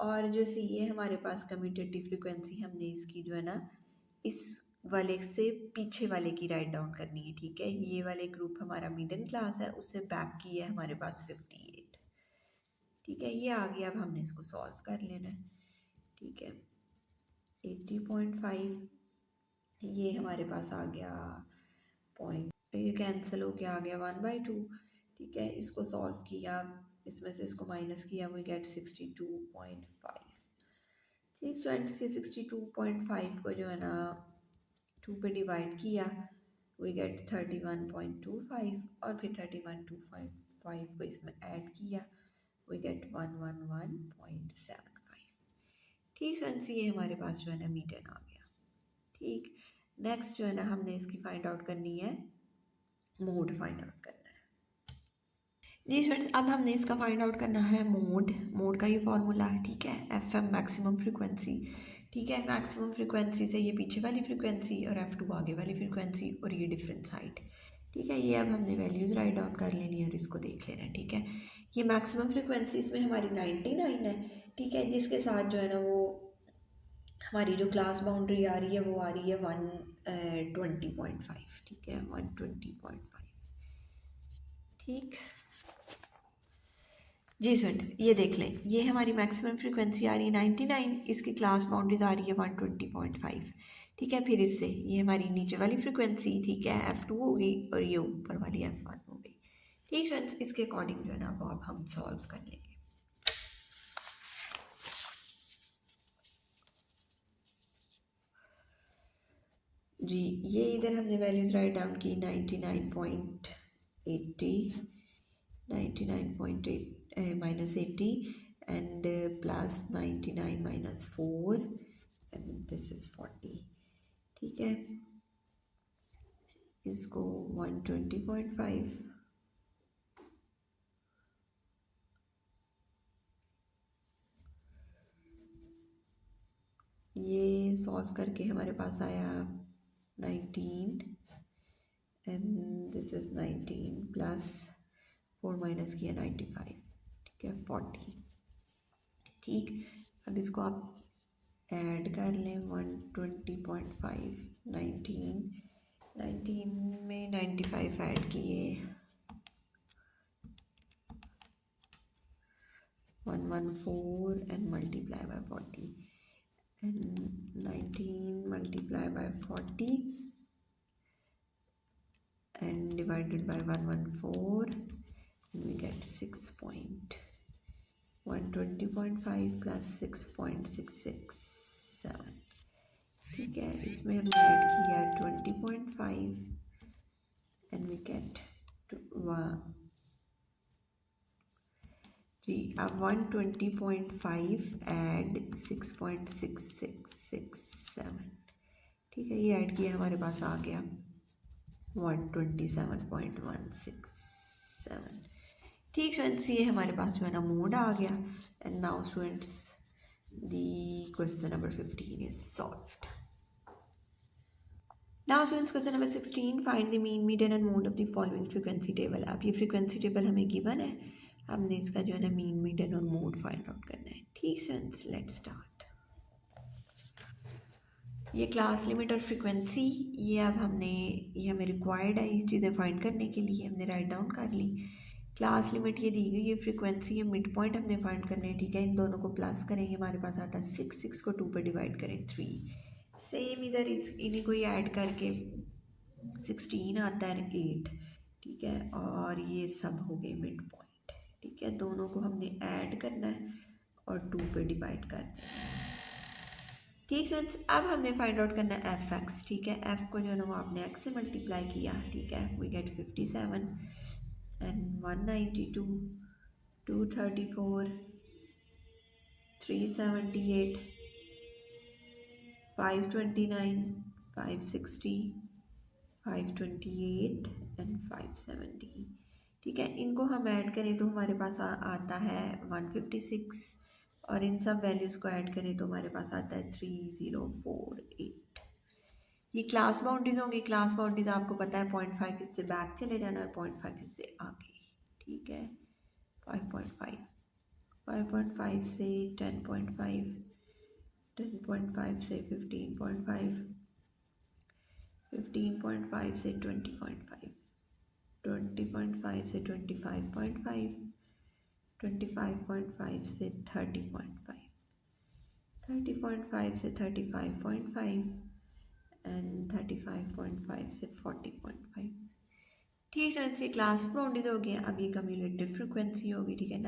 और जो सी है हमारे पास कम्यूटेटिव फ्रिक्वेंसी, हमने इसकी जो है ना इस वाले से पीछे वाले की राइट डाउन करनी है, ठीक है। ये वाले ग्रुप हमारा मिडिल क्लास है, उससे बैक की है हमारे पास 58, ठीक है। ये आ गया, अब हमने इसको सॉल्व कर लेना है, ठीक है। 80.5 ये हमारे पास आ गया पॉइंट, ये कैंसिल होके आ गया 1/2, ठीक है। इसको सॉल्व किया, इसमें से इसको माइनस किया, वी गेट 62.5, ठीक फ्रेंड्स। ये 62.5 को जो है ना 2 पे डिवाइड किया, वी गेट 31.25, और फिर 31.25 को इसमें ऐड किया, वी गेट 111.75, ठीक फ्रेंड्स। ये हमारे पास जो है ना मीडियन आ गया, ठीक। नेक्स्ट जो है ना हमने इसकी फाइंड आउट करनी है, मोड फाइंड आउट करना है। जी स्टूडेंट्स, अब हमने इसका फाइंड आउट करना है मोड का ये फॉर्मूला है, ठीक है। FM मैक्सिमम फ्रीक्वेंसी, ठीक है। मैक्सिमम फ्रीक्वेंसी से ये पीछे वाली फ्रीक्वेंसी और F2 आगे वाली फ्रीक्वेंसी और ये डिफरेंस हाइट, ठीक है। ये अब हमने वैल्यूज़ राइट डाउन कर लेनी है और इसको देख लेना है, ठीक है। ये मैक्सिमम फ्रीक्वेंसी इसमें हमारी 99 है, ठीक है, जिसके साथ जो है ना वो हमारी जो क्लास बाउंड्री आ रही है वो आ रही है 120.5, ठीक है, 120.5, ठीक। जी स्टूडेंट्स, ये देख लें, ये हमारी मैक्सिमम फ्रीक्वेंसी आ रही है 99, इसकी क्लास बाउंड्रीज आ रही है 120.5, ठीक है। फिर इससे ये हमारी नीचे वाली फ्रीक्वेंसी, ठीक है, F2 हो गई और ये ऊपर वाली F1 हो गई, ठीक फ्रेंड्स। इसके अकॉर्डिंग जो है ना वो अब हम सॉल्व कर लेंगे। जी, ये इधर हमने वैल्यूज़ राइट डाउन की 99.80, 99.8 minus 80 and plus 99 minus 4 and this is 40, ठीक है। इसको 120.5, ये सॉल्व करके हमारे पास आया 19 and this is 19 plus 4 minus किया 95, ठीक है, 40, ठीक। अब इसको आप ऐड कर लें, 120.5, 19 में 95 ऐड किए, 114 and multiply by 40 and 19 multiply by 40 and divided by 114 and we get 120.5 plus 6.667, ठीक है। इसमें हमने ऐड किया 20.5 and we get जी, अब 120.5 एड 6.6667, ठीक है। ये ऐड किया, हमारे पास आ गया 127.167, ठीक स्टूडेंट्स। ये हमारे पास जो है ना मोड आ गया। And now students the question number 15 is solved. Now students question number 16, find the mean, median and mode of the following frequency table. अब ये फ्रीक्वेंसी टेबल हमें गिवन है, हमने इसका जो है ना मीन, मीडियन और मोड फाइंड आउट करना है, ठीक स्टूडेंट्स। Let's start. ये क्लास लिमिट और फ्रीक्वेंसी, ये अब हमने, ये हमें रिक्वायर्ड है, ये चीज़ें फाइंड करने के लिए हमने राइट डाउन कर ली। क्लास लिमिट ये दी गई, ये फ्रीक्वेंसी, ये मिड पॉइंट हमने फाइंड करने हैं, ठीक है। इन दोनों को प्लस करेंगे, हमारे पास आता है 6 को 2 पे डिवाइड करें 3, सेम इधर इन्हीं को ही ऐड करके 16 आता है 8, ठीक है। और ये सब हो गए मिड पॉइंट, ठीक है। दोनों को हमने ऐड करना है और 2 पे डिवाइड करना है, ठीक फ्रेंड्स। अब हमने फाइंड आउट करना है एफ एक्स, ठीक है। एफ को जो है ना वो आपने एक्स से मल्टीप्लाई किया, ठीक है। वी गेट 57 एंड 192, 234, 378, 529, 560, 528 एंड 570, ठीक है। इनको हम ऐड करें तो हमारे पास आता है 156, और इन सब वैल्यूज़ को ऐड करें तो हमारे पास आता है 3048। ये क्लास बाउंड्रीज होंगी। क्लास बाउंड्रीज आपको पता है 0.5 इससे बैक चले जाना और 0.5 इससे आगे। ठीक है, 5.5, 5.5 से 10.5, 10.5 से 15.5, 15.5 से 20.5, 20.5 से 25.5, 25.5 से 30.5, 30.5 से 35.5 एंड 35.5 से 40.5। ठीक है, इसकी क्लास बाउंड्रीज हो गई। अब ये कम्युलेटिव फ्रिक्वेंसी होगी। ठीक है,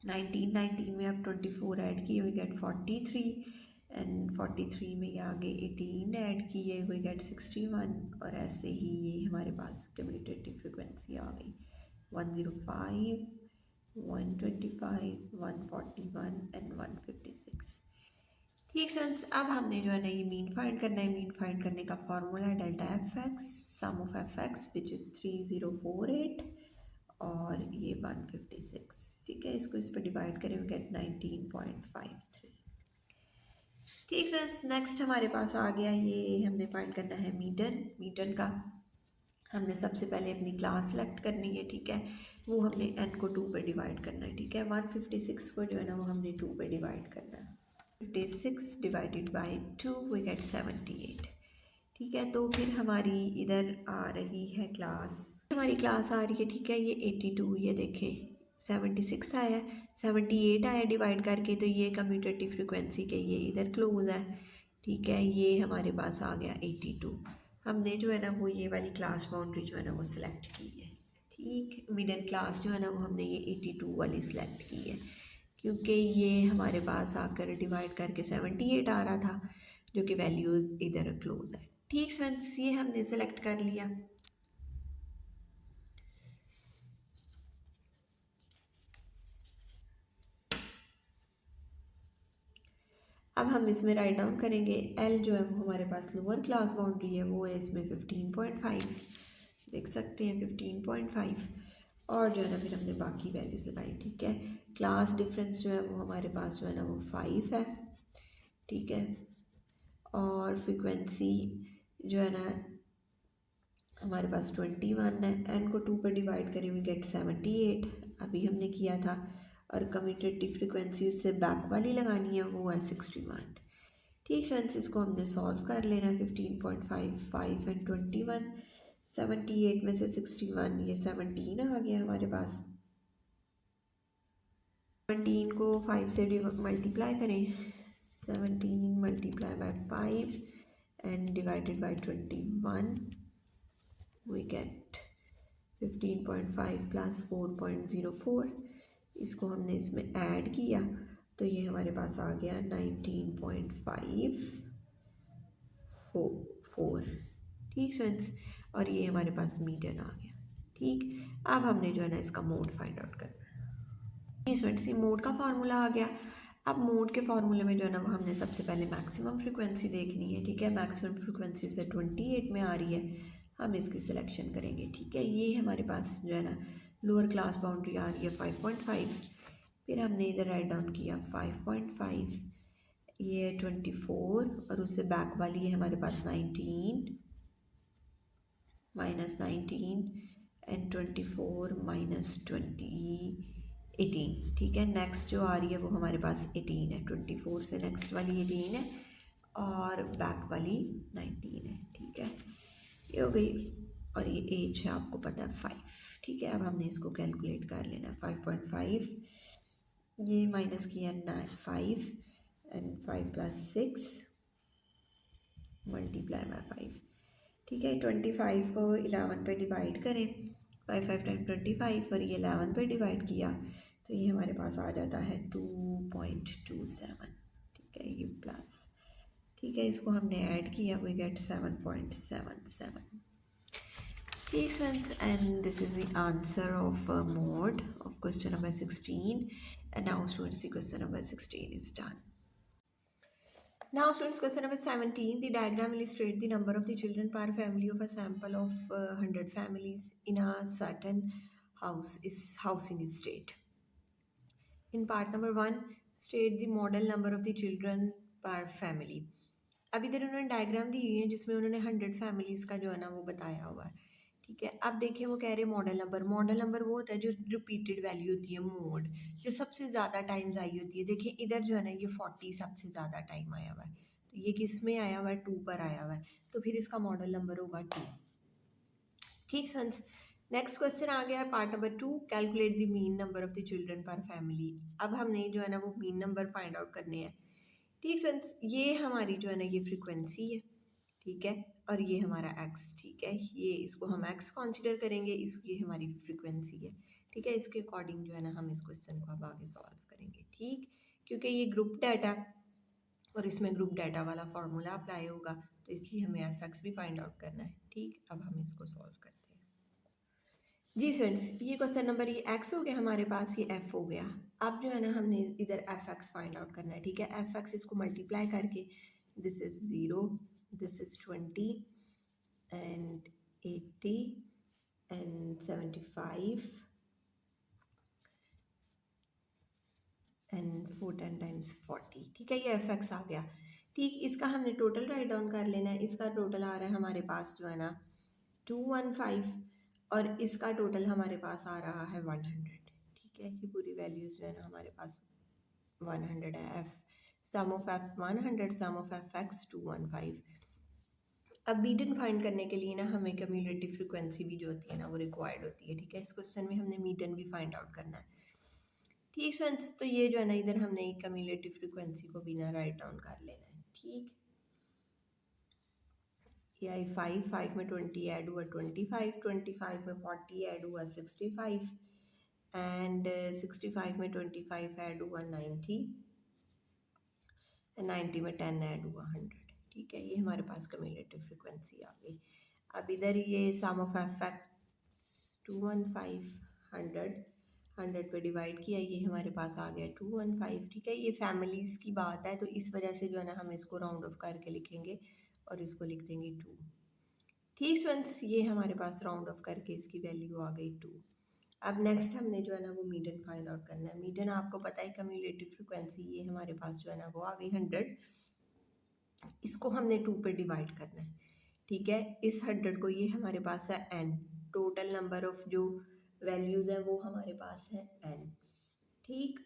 19 में अब 24 ऐड किए वी गेट 43 एंड 43 में ये आगे 18 ऐड किए वी गेट 61 और ऐसे ही ये हमारे पास कम्यूटेटिव फ्रिक्वेंसी आ गई 105, 125, 141 एंड 156। ठीक फ्रेंड्स, अब हमने जो है ना ये मीन फाइंड करना है। मीन फाइंड करने का फॉर्मूला है delta f x sum of f x which is 3048 और ये 156। ठीक है, इसको इस पर डिवाइड करें गेट 19.53। ठीक फ्रेंड्स, नेक्स्ट हमारे पास आ गया, ये हमने फाइंड करना है मीडन। मीडन का हमने सबसे पहले अपनी क्लास सेलेक्ट करनी है। ठीक है, वो हमने एन को 2 पे डिवाइड करना है। ठीक है, 156 को जो है ना वो हमने 2 पे डिवाइड करना है। 56 डिवाइडेड बाई 2 वी गेट 78। ठीक है, तो फिर हमारी इधर आ रही है क्लास, हमारी क्लास आ रही है। ठीक है, ये 82, ये देखें 76 आया, 78 आया डिवाइड करके, तो ये कम्यूटेटिव फ्रिक्वेंसी के ये इधर क्लोज है। ठीक है, ये हमारे पास आ गया 82। हमने जो है ना वो ये वाली क्लास बाउंड्री जो है ना वो सिलेक्ट की है। ठीक, मिडिल क्लास जो है ना वो हमने ये 82 वाली सिलेक्ट की है क्योंकि ये हमारे पास आकर डिवाइड करके 78 आ रहा था जो कि वैल्यूज़ इधर क्लोज है। ठीक फ्रेंड्स, ये हमने सेलेक्ट कर लिया। अब हम इसमें राइट डाउन करेंगे एल जो है वो हमारे पास लोअर क्लास बाउंड्री है, वो है इसमें 15.5, देख सकते हैं 15.5 और जो है ना फिर हमने बाकी वैल्यूज़ लगाई। ठीक है, क्लास डिफरेंस जो है वो हमारे पास जो है ना वो 5 है। ठीक है, और फ्रिक्वेंसी जो है ना हमारे पास 21 है। एन को 2 पर डिवाइड करें वी गेट 78, अभी हमने किया था। और कम्यूटेटिव फ्रिक्वेंसी उससे बैक वाली लगानी है, वो है 61। ठीक फ्रेंड्स, इसको हमने सॉल्व कर लेना है। 15.5, 5 एंड 21, 78 में से 61 ये 17 आ गया हमारे पास। 17 को 5 से मल्टीप्लाई करें, 17 multiply by 5 and divided by 21 we get 15.5 plus 4.04। इसको हमने इसमें ऐड किया तो ये हमारे पास आ गया 19.54। ठीक फ्रेंड्स, और ये हमारे पास मीडियन आ गया। ठीक, अब हमने जो है ना इसका मोड फाइंड आउट करना है। फ्रेंड्स, ये मोड का फार्मूला आ गया। अब मोड के फार्मूले में जो है ना वो हमने सबसे पहले मैक्सिमम फ्रिक्वेंसी देखनी है। ठीक है, मैक्सिमम फ्रिक्वेंसी से 28 में आ रही है, हम इसकी सिलेक्शन करेंगे। ठीक है, ये हमारे पास जो है ना लोअर क्लास बाउंड्री आ रही है 5.5, फिर हमने इधर राइट डाउन किया 5.5, ये 24 और उससे बैक वाली है हमारे पास 19, -19 एंड 24 -20, 18। ठीक है, नेक्स्ट जो आ रही है वो हमारे पास 18 है। 24 से नेक्स्ट वाली 18 है और बैक वाली 19 है। ठीक है, ये हो गई और ये एज है आपको पता है 5। ठीक है, अब हमने इसको कैलकुलेट कर लेना। 5.5 ये माइनस किया 5 एंड 5 + 6 मल्टीप्लाई बाय 5। ठीक है, 25 को 11 पे डिवाइड करें, 5 टाइम 25 और ये 11 पे डिवाइड किया तो ये हमारे पास आ जाता है 2.27। ठीक है, ये प्लस, ठीक है, इसको हमने ऐड किया वी गेट 7.77। ठीक friends, and this is the answer of mode of question number 16. And now students, the question number 16 is done. Now students, question number 17, the diagram illustrates the number of the children per family of a sample of 100 families in a certain house is housing estate. In part number 1, state the model number of the children per family. अब इधर उन्होंने diagram दी हुई है जिसमें उन्होंने 100 families का जो है ना वो बताया हुआ है। ठीक है, अब देखिए वो कह रहे हैं मॉडल नंबर वो होता है जो रिपीटेड वैल्यू होती है, मोड जो सबसे ज़्यादा टाइम्स आई होती है। देखिए इधर जो है ना ये 40 सबसे ज़्यादा टाइम आया हुआ है, तो ये किस में आया हुआ है, 2 पर आया हुआ है, तो फिर इसका मॉडल नंबर होगा 2। ठीक सन्स, नेक्स्ट क्वेश्चन आ गया है part number 2, calculate the mean number of the children पर फैमिली। अब हमने जो है ना वो मीन नंबर फाइंड आउट करने हैं। ठीक फ्रेंड्स, ये हमारी जो है ना ये फ्रीक्वेंसी है, ठीक है, और ये हमारा एक्स, ठीक है, ये इसको हम एक्स कंसीडर करेंगे, इस ये हमारी फ्रीक्वेंसी है। ठीक है, इसके अकॉर्डिंग जो है ना हम इस क्वेश्चन को अब आगे सॉल्व करेंगे। ठीक, क्योंकि ये ग्रुप डाटा और इसमें ग्रुप डाटा वाला फार्मूला अप्लाई होगा, तो इसलिए हमें एफ एक्स भी फाइंड आउट करना है। ठीक, अब हम इसको सॉल्व करते हैं। जी फ्रेंड्स, ये क्वेश्चन नंबर ये एक्स हो गया हमारे पास, ये एफ हो गया। अब जो है ना हमने इधर एफ एक्स फाइंड आउट करना है। ठीक है, एफ एक्स इसको मल्टीप्लाई करके, this is 0, this is 20 and 80 and 75 and 4 times 40। ठीक है, ये एफ एक्स आ गया। ठीक, इसका हमने टोटल राइट डाउन कर लेना है। इसका टोटल आ रहा है हमारे पास जो है ना 215 और इसका टोटल हमारे पास आ रहा है 100। ठीक है, ये पूरी वैल्यूज जो है ना हमारे पास 100 है। F sum of f 100, sum of f x 215। अब मीडियन फाइंड करने के लिए ना हमें कम्युलेटिव फ्रीक्वेंसी भी जो होती है ना वो रिक्वायर्ड होती है। ठीक है, इस क्वेश्चन में हमने मीडियन भी फाइंड आउट करना है। ठीक फ्रेंड्स, तो ये जो है ना इधर हमने कम्युलेटिव फ्रीक्वेंसी को भी ना राइट डाउन कर लेना है। ठीक, ये आई 5 में 20 ऐड हुआ 25 में 40 ऐड हुआ 65 एंड 65 में 25 ऐड हुआ 90 एंड 90 में 10 ऐड हुआ 100। ठीक है, ये हमारे पास कम्युलेटिव फ्रीक्वेंसी आ गई। अब इधर ये सम ऑफ एफ एक्स 215 100 पे डिवाइड किया, ये हमारे पास आ गया 215। ठीक है, ये फैमिलीज़ की बात है तो इस वजह से जो है ना हम इसको राउंड ऑफ करके लिखेंगे और इसको लिख देंगे 2। ठीक फ्रेंड्स, ये हमारे पास राउंड ऑफ करके इसकी वैल्यू आ गई 2। अब नेक्स्ट हमने जो है ना वो मीडियन फाइंड आउट करना है। मीडियन आपको पता है कम्युलेटिव फ्रीक्वेंसी, ये हमारे पास जो है ना वो आ गई 100। इसको हमने 2 पे डिवाइड करना है। ठीक है, इस 100 को, ये हमारे पास है n, टोटल नंबर ऑफ जो वैल्यूज़ हैं वो हमारे पास है n। ठीक,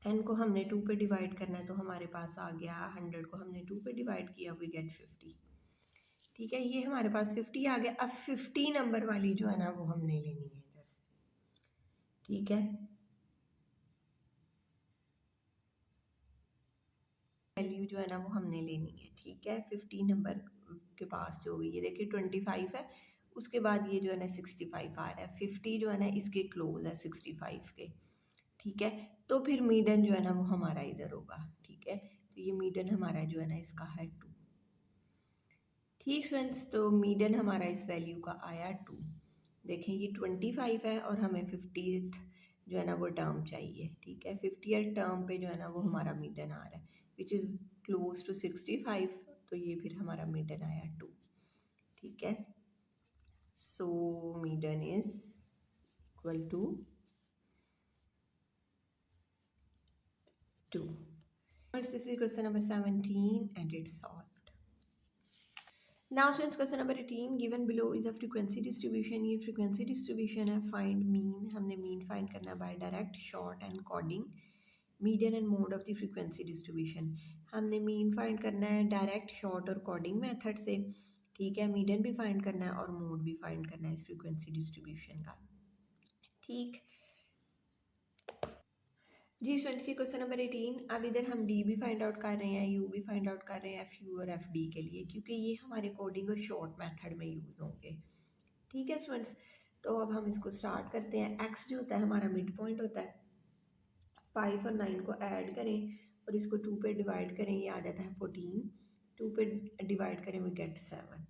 n को हमने 2 पे डिवाइड करना है तो हमारे पास आ गया 100 को हमने 2 पे डिवाइड किया, वी गेट 50। ठीक है, ये हमारे पास 50 आ गया। अब 50 नंबर वाली जो है ना वो हमने लेनी है इधर से। ठीक है, वैल्यू जो है ना वो हमने लेनी है। ठीक है, 50 नंबर के पास जो होगी, ये देखिए 25 है, उसके बाद ये जो है ना 65 आ रहा है। 50 जो है ना इसके क्लोज है 65 के। ठीक है, तो फिर मीडियन जो है ना वो हमारा इधर होगा। ठीक है, तो ये मीडियन हमारा जो है ना इसका है 2। ठीक फ्रेंड्स, तो मीडियन हमारा इस वैल्यू का आया 2। देखें ये 25 है और हमें 50th जो है ना वो टर्म चाहिए। ठीक है, 50th टर्म पे जो है ना वो हमारा मीडियन आ रहा है विच इज़ क्लोज टू 65, तो ये फिर हमारा मीडियन आया 2। ठीक है, so median is equal to 2। This is question number 17 and it's solved. Now students, question number 18 given below is a frequency distribution। ये frequency distribution है। find mean, हमने mean find करना by direct, short and coding, median and mode of the frequency distribution। हमने mean find करना है direct, short और coding method से। ठीक है, median भी find करना है और mode भी find करना है इस frequency distribution का। ठीक जी स्टूडेंट्स, ये क्वेश्चन नंबर 18। अब इधर हम डी भी फाइंड आउट कर रहे हैं, यू भी फाइंड आउट कर रहे हैं, एफ यू और एफ डी के लिए, क्योंकि ये हमारे कोडिंग और शॉर्ट मेथड में यूज़ होंगे। ठीक है स्टूडेंट्स, तो अब हम इसको स्टार्ट करते हैं। एक्स जो होता है हमारा मिड पॉइंट होता है। 5 और 9 को ऐड करें और इसको 2 पे डिवाइड करें, ये आ जाता है 14। 2 पे डिवाइड करें, वी गेट 7।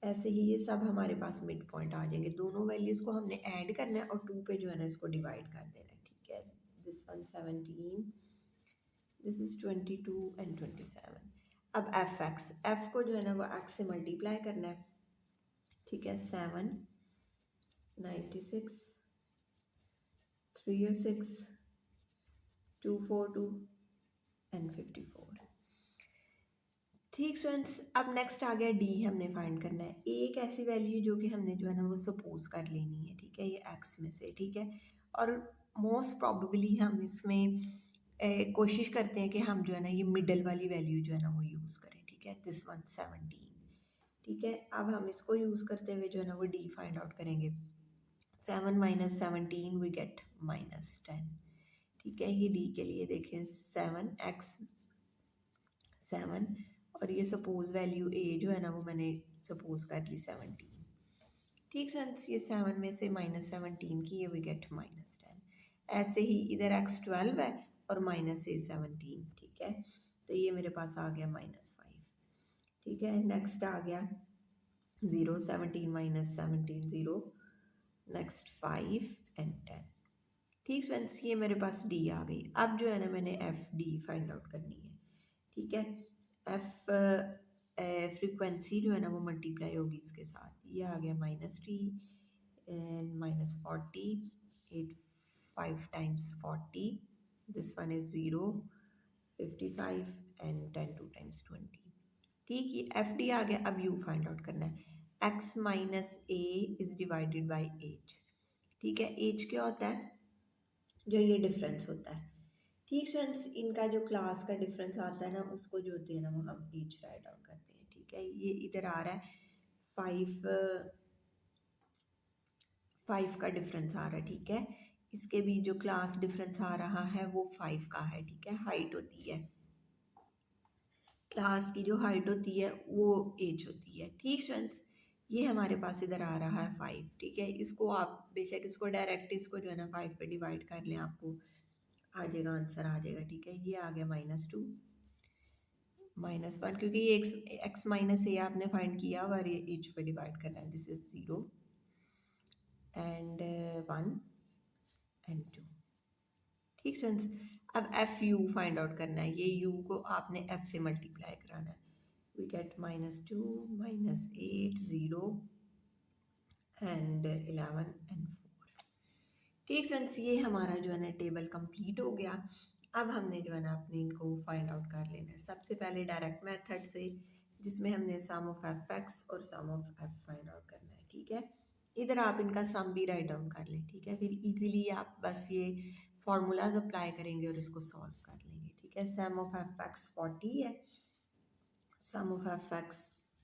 ऐसे ही ये सब हमारे पास मिड पॉइंट आ जाएंगे। दोनों वैल्यूज़ को हमने ऐड करना है और 2 पे जो है ना इसको डिवाइड कर देना है। ठीक है, this one 17, this is 22 and 27। अब एफ एक्स, एफ को जो है ना वो एक्स से मल्टीप्लाई करना है। ठीक है, 7, 96 306, 242 एंड 54। ठीक स्टूडेंट्स, अब नेक्स्ट आ गया डी, हमने फाइंड करना है एक ऐसी वैल्यू जो कि हमने जो है ना वो सपोज कर लेनी है, ठीक है, ये एक्स में से, ठीक है। और मोस्ट प्रॉबेबली हम इसमें कोशिश करते हैं कि हम जो है ना ये मिडल वाली वैल्यू जो है ना वो यूज़ करें, ठीक है, दिस वन 17, ठीक है। अब हम इसको यूज़ करते हुए जो है ना वो डी फाइंड आउट करेंगे। 7 माइनस 17 वी गेट -10, ठीक है। ये डी के लिए देखें 7x 7, और ये सपोज वैल्यू ए जो है ना वो मैंने सपोज कर ली 17, ठीक फ्रेंड्स। ये 7 में से -17 की, ये वी गेट -10। ऐसे ही इधर x 12 है और माइनस ए 17, ठीक है। तो ये मेरे पास आ गया -5, ठीक है। नेक्स्ट आ गया 0, 17 माइनस 17 0, नेक्स्ट 5 एंड 10, ठीक फ्रेंड्स। ये मेरे पास डी आ गई। अब जो है ना मैंने एफ डी फाइंड आउट करनी है, ठीक है। एफ फ्रीक्वेंसी जो है ना वो मल्टीप्लाई होगी इसके साथ, ये आ गया -t and -40, 8 5 times 40, this one is 0, 55 and 10 2 times 20, ठीक। ये एफ डी आ गया। अब यू फाइंड आउट करना है। X minus a is divided by h, ठीक है। एज क्या होता है, जो ये डिफरेंस होता है, ठीक फ्रेंड्स। इनका जो क्लास का डिफरेंस आता है ना उसको जो होती है ना वो हम एज राइट डाउन करते हैं, ठीक है। ये इधर आ रहा है 5 का डिफरेंस आ रहा है, ठीक है। इसके भी जो क्लास डिफरेंस आ रहा है वो 5 का है, ठीक है। हाइट होती है, क्लास की जो हाइट होती है वो एज होती है, ठीक फ्रेंड्स। ये हमारे पास इधर आ रहा है 5, ठीक है। इसको आप बेशक इसको डायरेक्ट इसको जो है ना 5 पे डिवाइड कर लें, आपको आ जाएगा, आंसर आ जाएगा, ठीक है। ये आ गया -2 -1, क्योंकि ये एक्स माइनस ए आपने फाइंड किया और ये एच पे डिवाइड करना है। दिस इज 0 एंड 1 एंड 2, ठीक फ्रेंड्स। अब एफ यू फाइंड आउट करना है। ये यू को आपने एफ से मल्टीप्लाई कराना है। वी गेट -2 -8 0 एंड 11 एंड 4, ठीक फ्रेंड्स। ये हमारा जो है ना टेबल कंप्लीट हो गया। अब हमने जो है ना अपने इनको फाइंड आउट कर लेना है। सबसे पहले डायरेक्ट मेथड से, जिसमें हमने सम ऑफ एफ एक्स और सम ऑफ एफ फाइंड आउट करना है, ठीक है। इधर आप इनका सम भी राइट डाउन कर लें, ठीक है। फिर इजीली आप बस ये फार्मूलाज अप्लाई करेंगे और इसको सॉल्व कर लेंगे, ठीक है। सम ऑफ एफ एक्स 40 है, sum of f x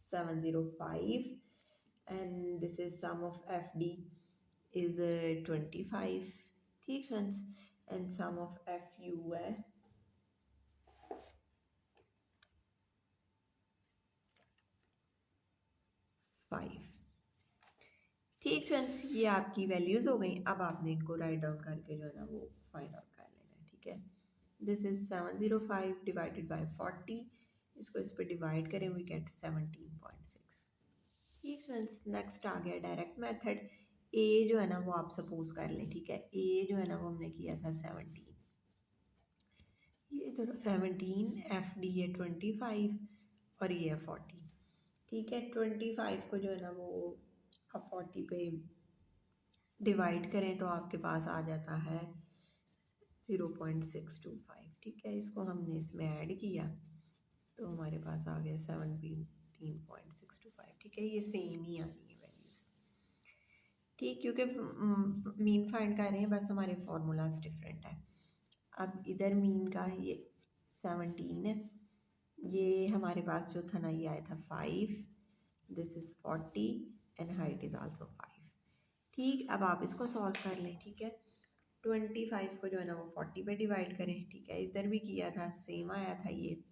705, and this is sum of f d is 25, ठीक friends. And sum of f u है 5, ठीक फ्रेंड्स। ये आपकी वैल्यूज हो गई। अब आपने इनको राइट डाउन करके जो है ना वो फाइंड आउट कर लेना है, ठीक है। दिस इज 705 डिवाइडेड बाय 40, इसको इस पर डिवाइड करें, वी गेट 17.6, ठीक फ्रेंड्स। नेक्स्ट आ गया डायरेक्ट मेथड। ए जो है ना वो आप सपोज कर लें, ठीक है। ए जो है ना वो हमने किया था 17, ये दोनों 17, एफ डी है 25 और ये है 40, ठीक है। 25 को जो है ना वो आप 40 पे डिवाइड करें तो आपके पास आ जाता है 0.625, ठीक है। इसको हमने इसमें ऐड किया तो हमारे पास आ गया 17.625, ठीक है। ये सेम ही आनी है वैल्यूज, ठीक, क्योंकि मीन फाइंड कर रहे हैं, बस हमारे फॉर्मूलाज डिफरेंट है। अब इधर मीन का ये 17 है, ये हमारे पास जो था ना ये आया था 5, this is 40 and height is also 5, ठीक। अब आप इसको सॉल्व कर लें, ठीक है। 25 को जो है ना वो 40 पे डिवाइड करें, ठीक है। इधर भी किया था, सेम आया था ये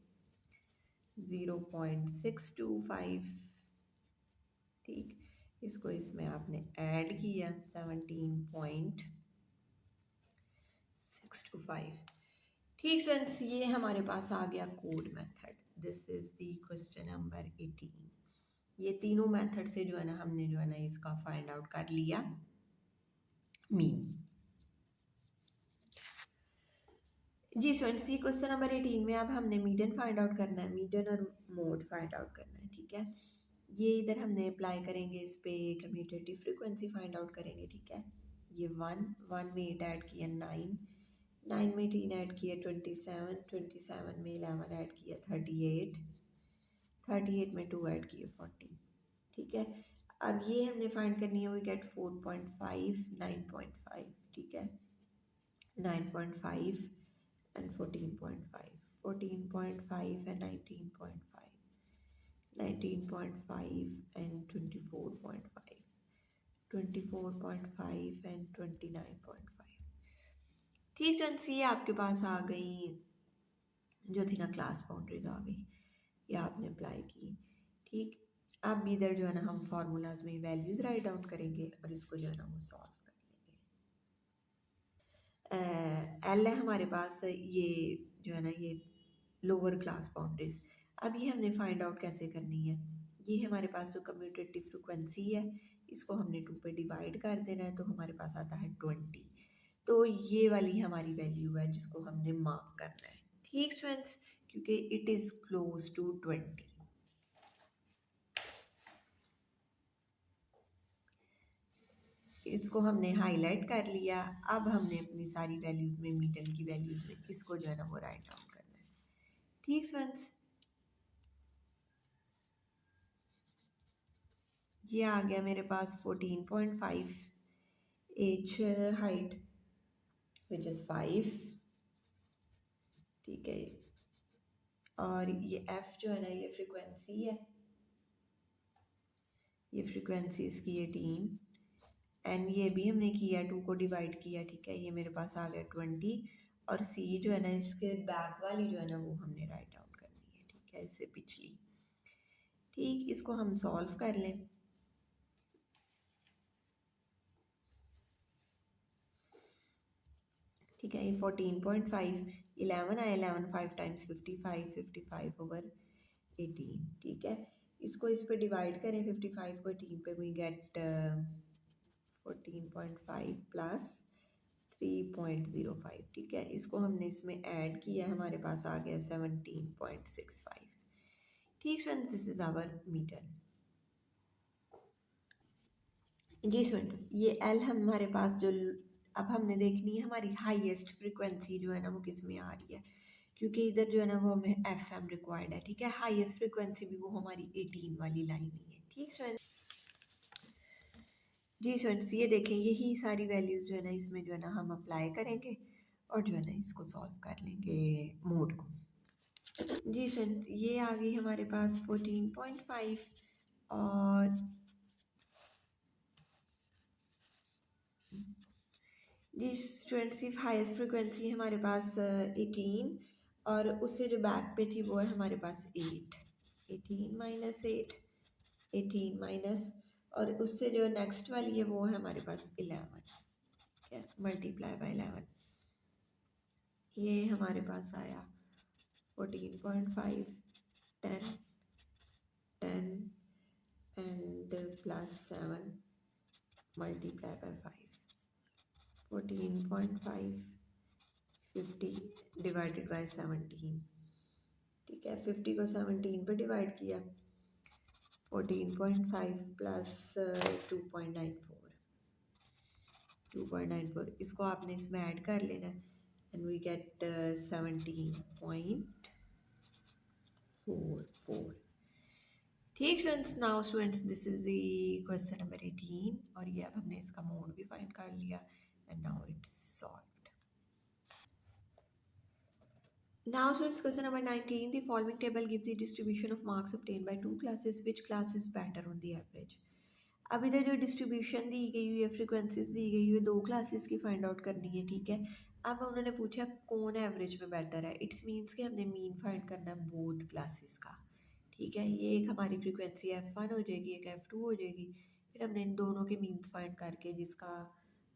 0.625, ठीक। इसको इसमें आपने ऐड किया 17.625, ठीक फ्रेंड्स। ये हमारे पास आ गया code method. This is the question number 18। ये तीनों मेथड से जो है ना हमने जो है ना इसका फाइंड आउट कर लिया मीन। जी स्टूडेंट्स, ये क्वेश्चन नंबर 18 में अब हमने मीडियन फाइंड आउट करना है, मीडियन और मोड फाइंड आउट करना है, ठीक है। ये इधर हमने अप्लाई करेंगे, इस पे कम्यूटेटिव फ्रीक्वेंसी फाइंड आउट करेंगे, ठीक है। ये वन, वन में एट ऐड किया नाइन, नाइन में टीन ऐड किया 27, 27 में 11 ऐड किया 38, 38 में टू ऐड किया 40। ठीक है, अब ये हमने फाइंड करनी है, वी गेट 4.5, 9.5। ठीक है, 9.5 एंड 14.5, 14.5 and 19.5, 19.5 and 24.5, 24.5 and 29.5। ठीक चंसी आपके पास आ गई, जो थी ना क्लास बाउंड्रीज आ गई, ये आपने अप्लाई की। ठीक, अब इधर जो है ना हम फार्मूलाज में वैल्यूज राइट डाउन करेंगे और इसको जो है ना वो सॉल्व कर लेंगे। एल है हमारे पास, ये जो है ना ये लोअर क्लास बाउंड्रीज। अब ये हमने फाइंड आउट कैसे करनी है, ये हमारे पास जो कम्यूटेटिव फ्रिक्वेंसी है, इसको हमने टू पे डिवाइड कर देना है, तो हमारे पास आता है 20। तो ये वाली हमारी वैल्यू है जिसको हमने मार्क करना है। ठीक स्टूडेंट्स, क्योंकि इट इज़ क्लोज टू 20। इसको हमने हाईलाइट कर लिया। अब हमने अपनी सारी वैल्यूज़ में, मीटन की वैल्यूज़ में इसको जो है ना वो राइट डाउन करना है। ठीक स्टूडेंट्स, ये आ गया मेरे पास 14.5 एच हाइट विच इज़ 5। ठीक है, और ये एफ जो है ना ये फ्रिक्वेंसी है, ये फ्रिक्वेंसी इसकी 18, एन ये भी हमने किया, टू को डिवाइड किया। ठीक है, ये मेरे पास आ गया 20, और सी जो है ना इसके बैक वाली जो है ना वो हमने राइट डाउन करनी है। ठीक है, इससे पिछली। ठीक, इसको हम सॉल्व कर लें। ठीक है, ये 14.5, 11 आया, 11 5 टाइम्स 55, 55 ओवर 18। ठीक है, इसको इस पे डिवाइड करें, 55 को 18 पे, वी गेट 14.5 प्लस 3.05। ठीक है, इसको हमने इसमें ऐड किया, हमारे पास आ गया 17.65। ठीक students, this is our metre. जी स्टूडेंट्स, ये एल हमारे पास जो, अब हमने देखनी है हमारी हाईएस्ट फ्रिक्वेंसी जो है ना वो किस में आ रही है, क्योंकि इधर जो है ना वो हमें एफ एम रिक्वायर्ड है। ठीक है, हाईएस्ट फ्रिक्वेंसी भी वो हमारी 18 वाली लाइन ही है। ठीक स्टूडेंट्स, जी स्टूडेंट्स, ये देखें, यही सारी वैल्यूज़ जो है ना इसमें जो है ना हम अप्लाई करेंगे और जो है ना इसको सॉल्व कर लेंगे मोड को। जी स्टूडेंट्स, ये आ गई हमारे पास 14.5, और जी स्टूडेंट्स, सिर्फ हाईएस्ट फ्रिक्वेंसी हमारे पास 18, और उससे जो बैक पे थी वो है हमारे पास 8, 18 माइनस 8, 18 माइनस, और उससे जो नेक्स्ट वाली है वो है हमारे पास 11। ठीक है, मल्टीप्लाई बाय 11, ये हमारे पास आया 14.5, 10, 10 and plus 7 multiply by 5, 14.5, 50 divided by 17। ठीक है, 50 को 17 पे डिवाइड किया, 14.5 प्लस 2.94, 2.94, इसको आपने इसमें ऐड कर लेना है, एंड वी गेट 17.44। ठीक students, now students this is the question number 18, और ये अब हमने इसका मोड भी फाइंड कर लिया, and now it's solved. Now students, question number 19, the following table gives the distribution of marks obtained by two classes. Which class is better on the average? अब इधर जो डिस्ट्रीब्यूशन दी गई हुई है, फ्रिक्वेंसीज दी गई हुई है, दो क्लासेस की फाइंड आउट करनी है। ठीक है, अब उन्होंने पूछा कौन एवरेज में बेटर है, इट्स मीन्स कि हमने मीन फाइंड करना है बोथ क्लासेस का। ठीक है, ये एक हमारी फ्रिक्वेंसी F1 हो जाएगी, एक F2 हो जाएगी, फिर हमने इन दोनों के मीन्स फाइंड करके जिसका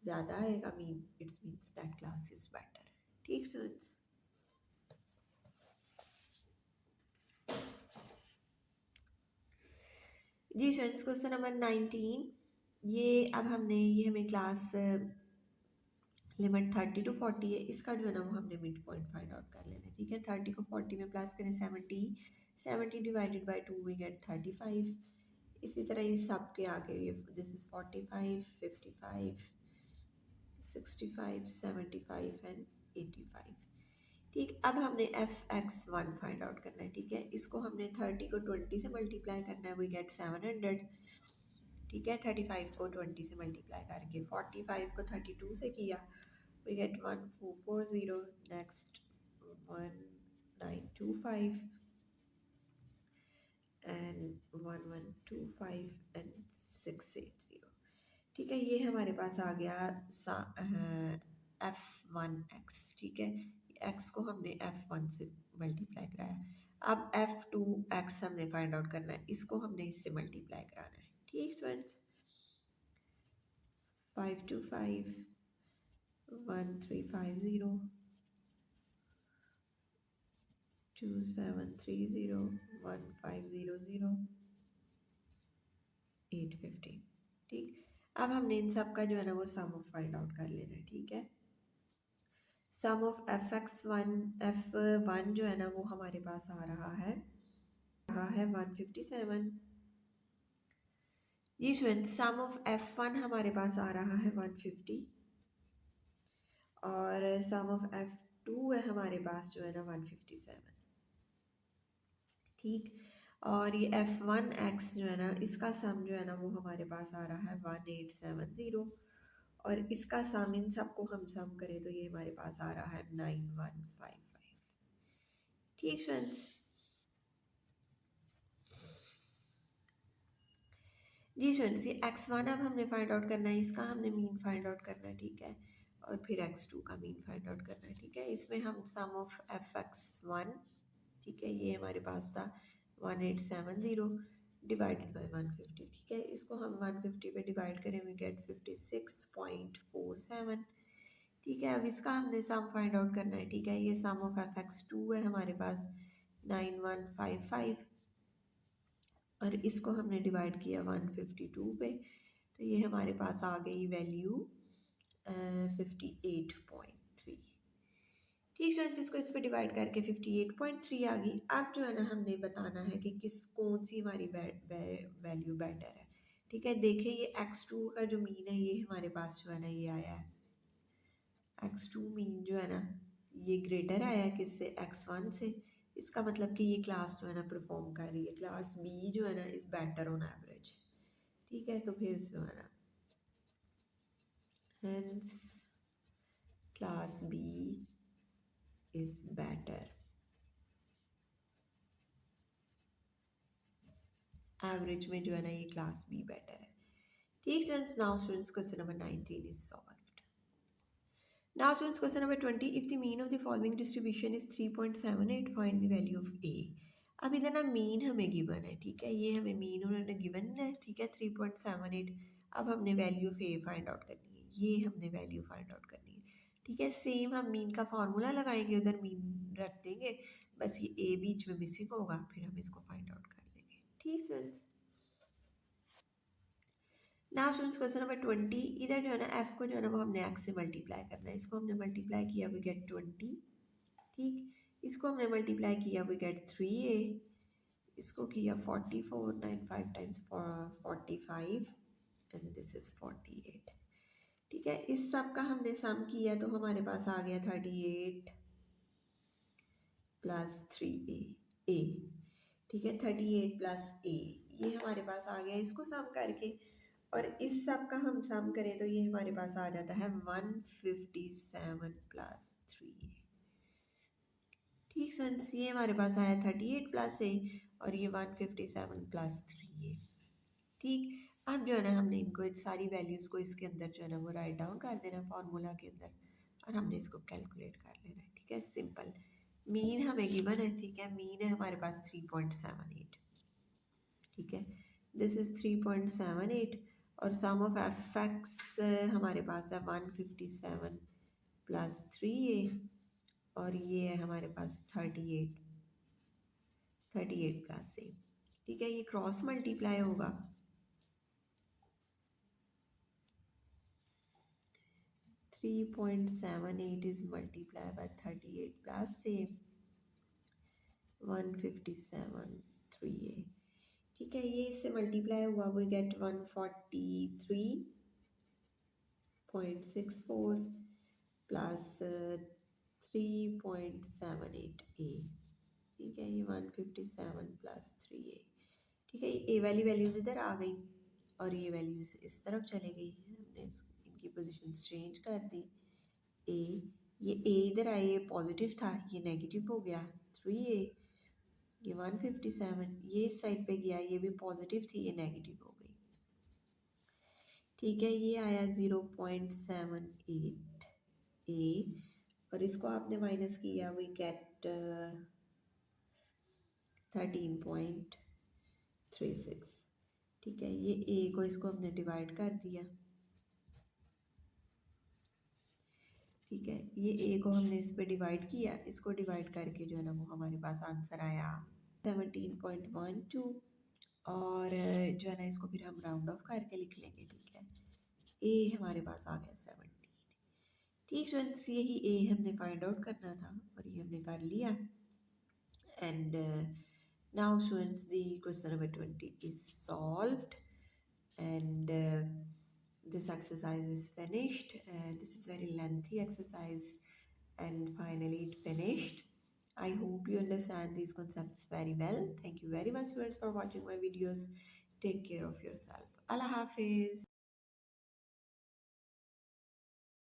ज़्यादा आएगा mean, it's means that class is better. ठीक स्टूडेंट्स, जी स्टूडेंट्स, क्वेश्चन नंबर 19, ये अब हमने, ये हमें क्लास लिमिट 30 to 40 है, इसका जो है ना वो हमने मिड पॉइंट फाइंड आउट कर लेना है। ठीक है, 30 को 40 में प्लस करें 70, 70 डिवाइडेड बाई 2 वी गेट 35। इसी तरह ये सब के आगे, ये दिस इज 45, 55, 65, 75 एंड 85। ठीक, अब हमने F x one find out करना है। ठीक है, इसको हमने 30 को 20 से मल्टीप्लाई करना है, वी गेट 700। ठीक है, 35 को 20 से मल्टीप्लाई करके 45 को 32 से किया, we get 1440। Next 1925 and 1125 and 680। ठीक है, ये हमारे पास आ गया F1x। ठीक है, x को हमने F1 से मल्टीप्लाई कराया। अब F2x हमने फाइंड आउट करना है, इसको हमने इससे मल्टीप्लाई कराना है। ठीक फ्रेंड्स, 525 1350 2730 1500 850। ठीक, अब हमने इन सब का जो है ना वो सम ऑफ फाइंड आउट कर लेना है। ठीक है, सम ऑफ F1 जो है ना वो हमारे पास आ रहा है 157। जी स्टूडेंट, सम ऑफ F1 हमारे पास आ रहा है 150 और सम ऑफ F2 है हमारे पास जो है ना 157। ठीक, और ये F1x जो है ना इसका सम जो है ना वो हमारे पास आ रहा है 1870 और इसका सम, इन सबको हम सम करें तो ये हमारे पास आ रहा है 9155। ठीक फ्रेंड्स, जी स्टूडेंट्स, ये x1 अब हमने फाइंड आउट करना है, इसका हमने मीन फाइंड आउट करना है। ठीक है, और फिर x2 का मीन फाइंड आउट करना है। ठीक है, इसमें हम सम ऑफ Fx1, ठीक है, ये हमारे पास था 1870 डिवाइडेड बाय 150। ठीक है, इसको हम 150 पे डिवाइड करें, वी गेट 56.47। ठीक है, अब इसका हमने सम फाइंड आउट करना है। ठीक है, ये सम ऑफ Fx2 है हमारे पास 9155 और इसको हमने डिवाइड किया 152 पे, तो ये हमारे पास आ गई वैल्यू 58.3। ठीक फ्रेंड्स, इसको इस पर डिवाइड करके 58.3 आ गई। अब जो है ना हमने बताना है कि कौन सी हमारी वैल्यू बेटर है। ठीक है, देखिए ये x2 का जो मीन है ये हमारे पास जो है ना ये आया है, x2 मीन जो है ना ये ग्रेटर आया है किससे, x1 से। इसका मतलब कि ये क्लास जो है ना परफॉर्म कर रही है, क्लास बी जो है ना इज़ बेटर ऑन एवरेज। ठीक है, तो फिर जो है ना hence class b is better, average में जो है ना ये क्लास बी बेटर है। ठीक friends, now students question number 19 is solved. Now students, question number 20, if the mean of the following distribution is 3.78, find the value of A। अब इधर ना मीन हमें गिवन है। ठीक है, ये हमें मीन उन्होंने गिवन है। ठीक है, 3.78। अब हमने value of A find out करनी है, ये हमने वैल्यू फाइंड आउट करनी है। ठीक है, सेम हम मीन का फार्मूला लगाएंगे, उधर मीन रख देंगे, बस ये ए बीच में मिसिंग होगा, फिर हम इसको फाइंड आउट कर लेंगे। ठीक friends, now students question number 20, इधर जो है ना एफ को जो है ना वो हमने एक्स से मल्टीप्लाई करना है, इसको हमने मल्टीप्लाई किया, वी गेट 20। ठीक, इसको हमने मल्टीप्लाई किया, वी गेट 3a। इसको किया 44, 9 5 टाइम्स 45 एंड दिस इज 48। ठीक है, इस सब का हमने सम किया तो हमारे पास आ गया 38 प्लस 3a। ठीक है, 38 प्लस ए, ये हमारे पास आ गया इसको सम करके, और इस सब का हम सम करें तो ये हमारे पास आ जाता है 157 प्लस 3। ठीक फ्रेंड्स, ये हमारे पास आया 38 प्लस ए और ये 157 प्लस 3 ए। ठीक, अब जो है ना हमने इनको सारी वैल्यूज़ को इसके अंदर जो है ना वो राइट डाउन कर देना फार्मूला के अंदर, और हमने इसको कैलकुलेट कर लेना है। ठीक है, सिंपल मीन हमें गिवन है। ठीक है, मीन है हमारे पास 3.78। ठीक है, दिस इज 3.78 और सम ऑफ एफ एक्स हमारे पास है 157 प्लस 3a और ये है हमारे पास 38 प्लस ए। ठीक है, ये क्रॉस मल्टीप्लाई होगा, 3.78 is multiply by 38 plus A 157 3a। ठीक है, ये इससे मल्टीप्लाई हुआ, वी गेट 143.5 0.64 प्लस 3.78 ए। ठीक है, ये 157 प्लस 3 ए। ठीक है, ए वाली वैल्यूज़ इधर आ गई और ये वैल्यूज़ इस तरफ चले गई। हमने इनकी पोजीशन चेंज कर दी। ए, ये ए इधर आए, ये पॉजिटिव था, ये नेगेटिव हो गया 3 ए। ये 157, ये इस साइड पे गया, ये भी पॉजिटिव थी, ये नेगेटिव हो गई। ठीक है, ये आया 0.78 ए और इसको आपने माइनस किया, वी गेट 13.36। ठीक है, ये ए को इसको हमने डिवाइड कर दिया। ठीक है, ये ए को हमने इस पे डिवाइड किया, इसको डिवाइड करके जो है ना वो हमारे पास आंसर आया 17.12 और जो है ना इसको फिर हम राउंड ऑफ करके लिख लेंगे। ठीक है, ए हमारे पास आ गया 17। ठीक फ्रेंड्स, यही ए हमने फाइंड आउट करना था और ये हमने कर लिया। And now students, the question number 20 is solved, and this exercise is finished. This is very lengthy exercise, and finally it finished. I hope you understand these concepts very well. Thank you very much, students, for watching my videos. Take care of yourself. Allah Hafiz.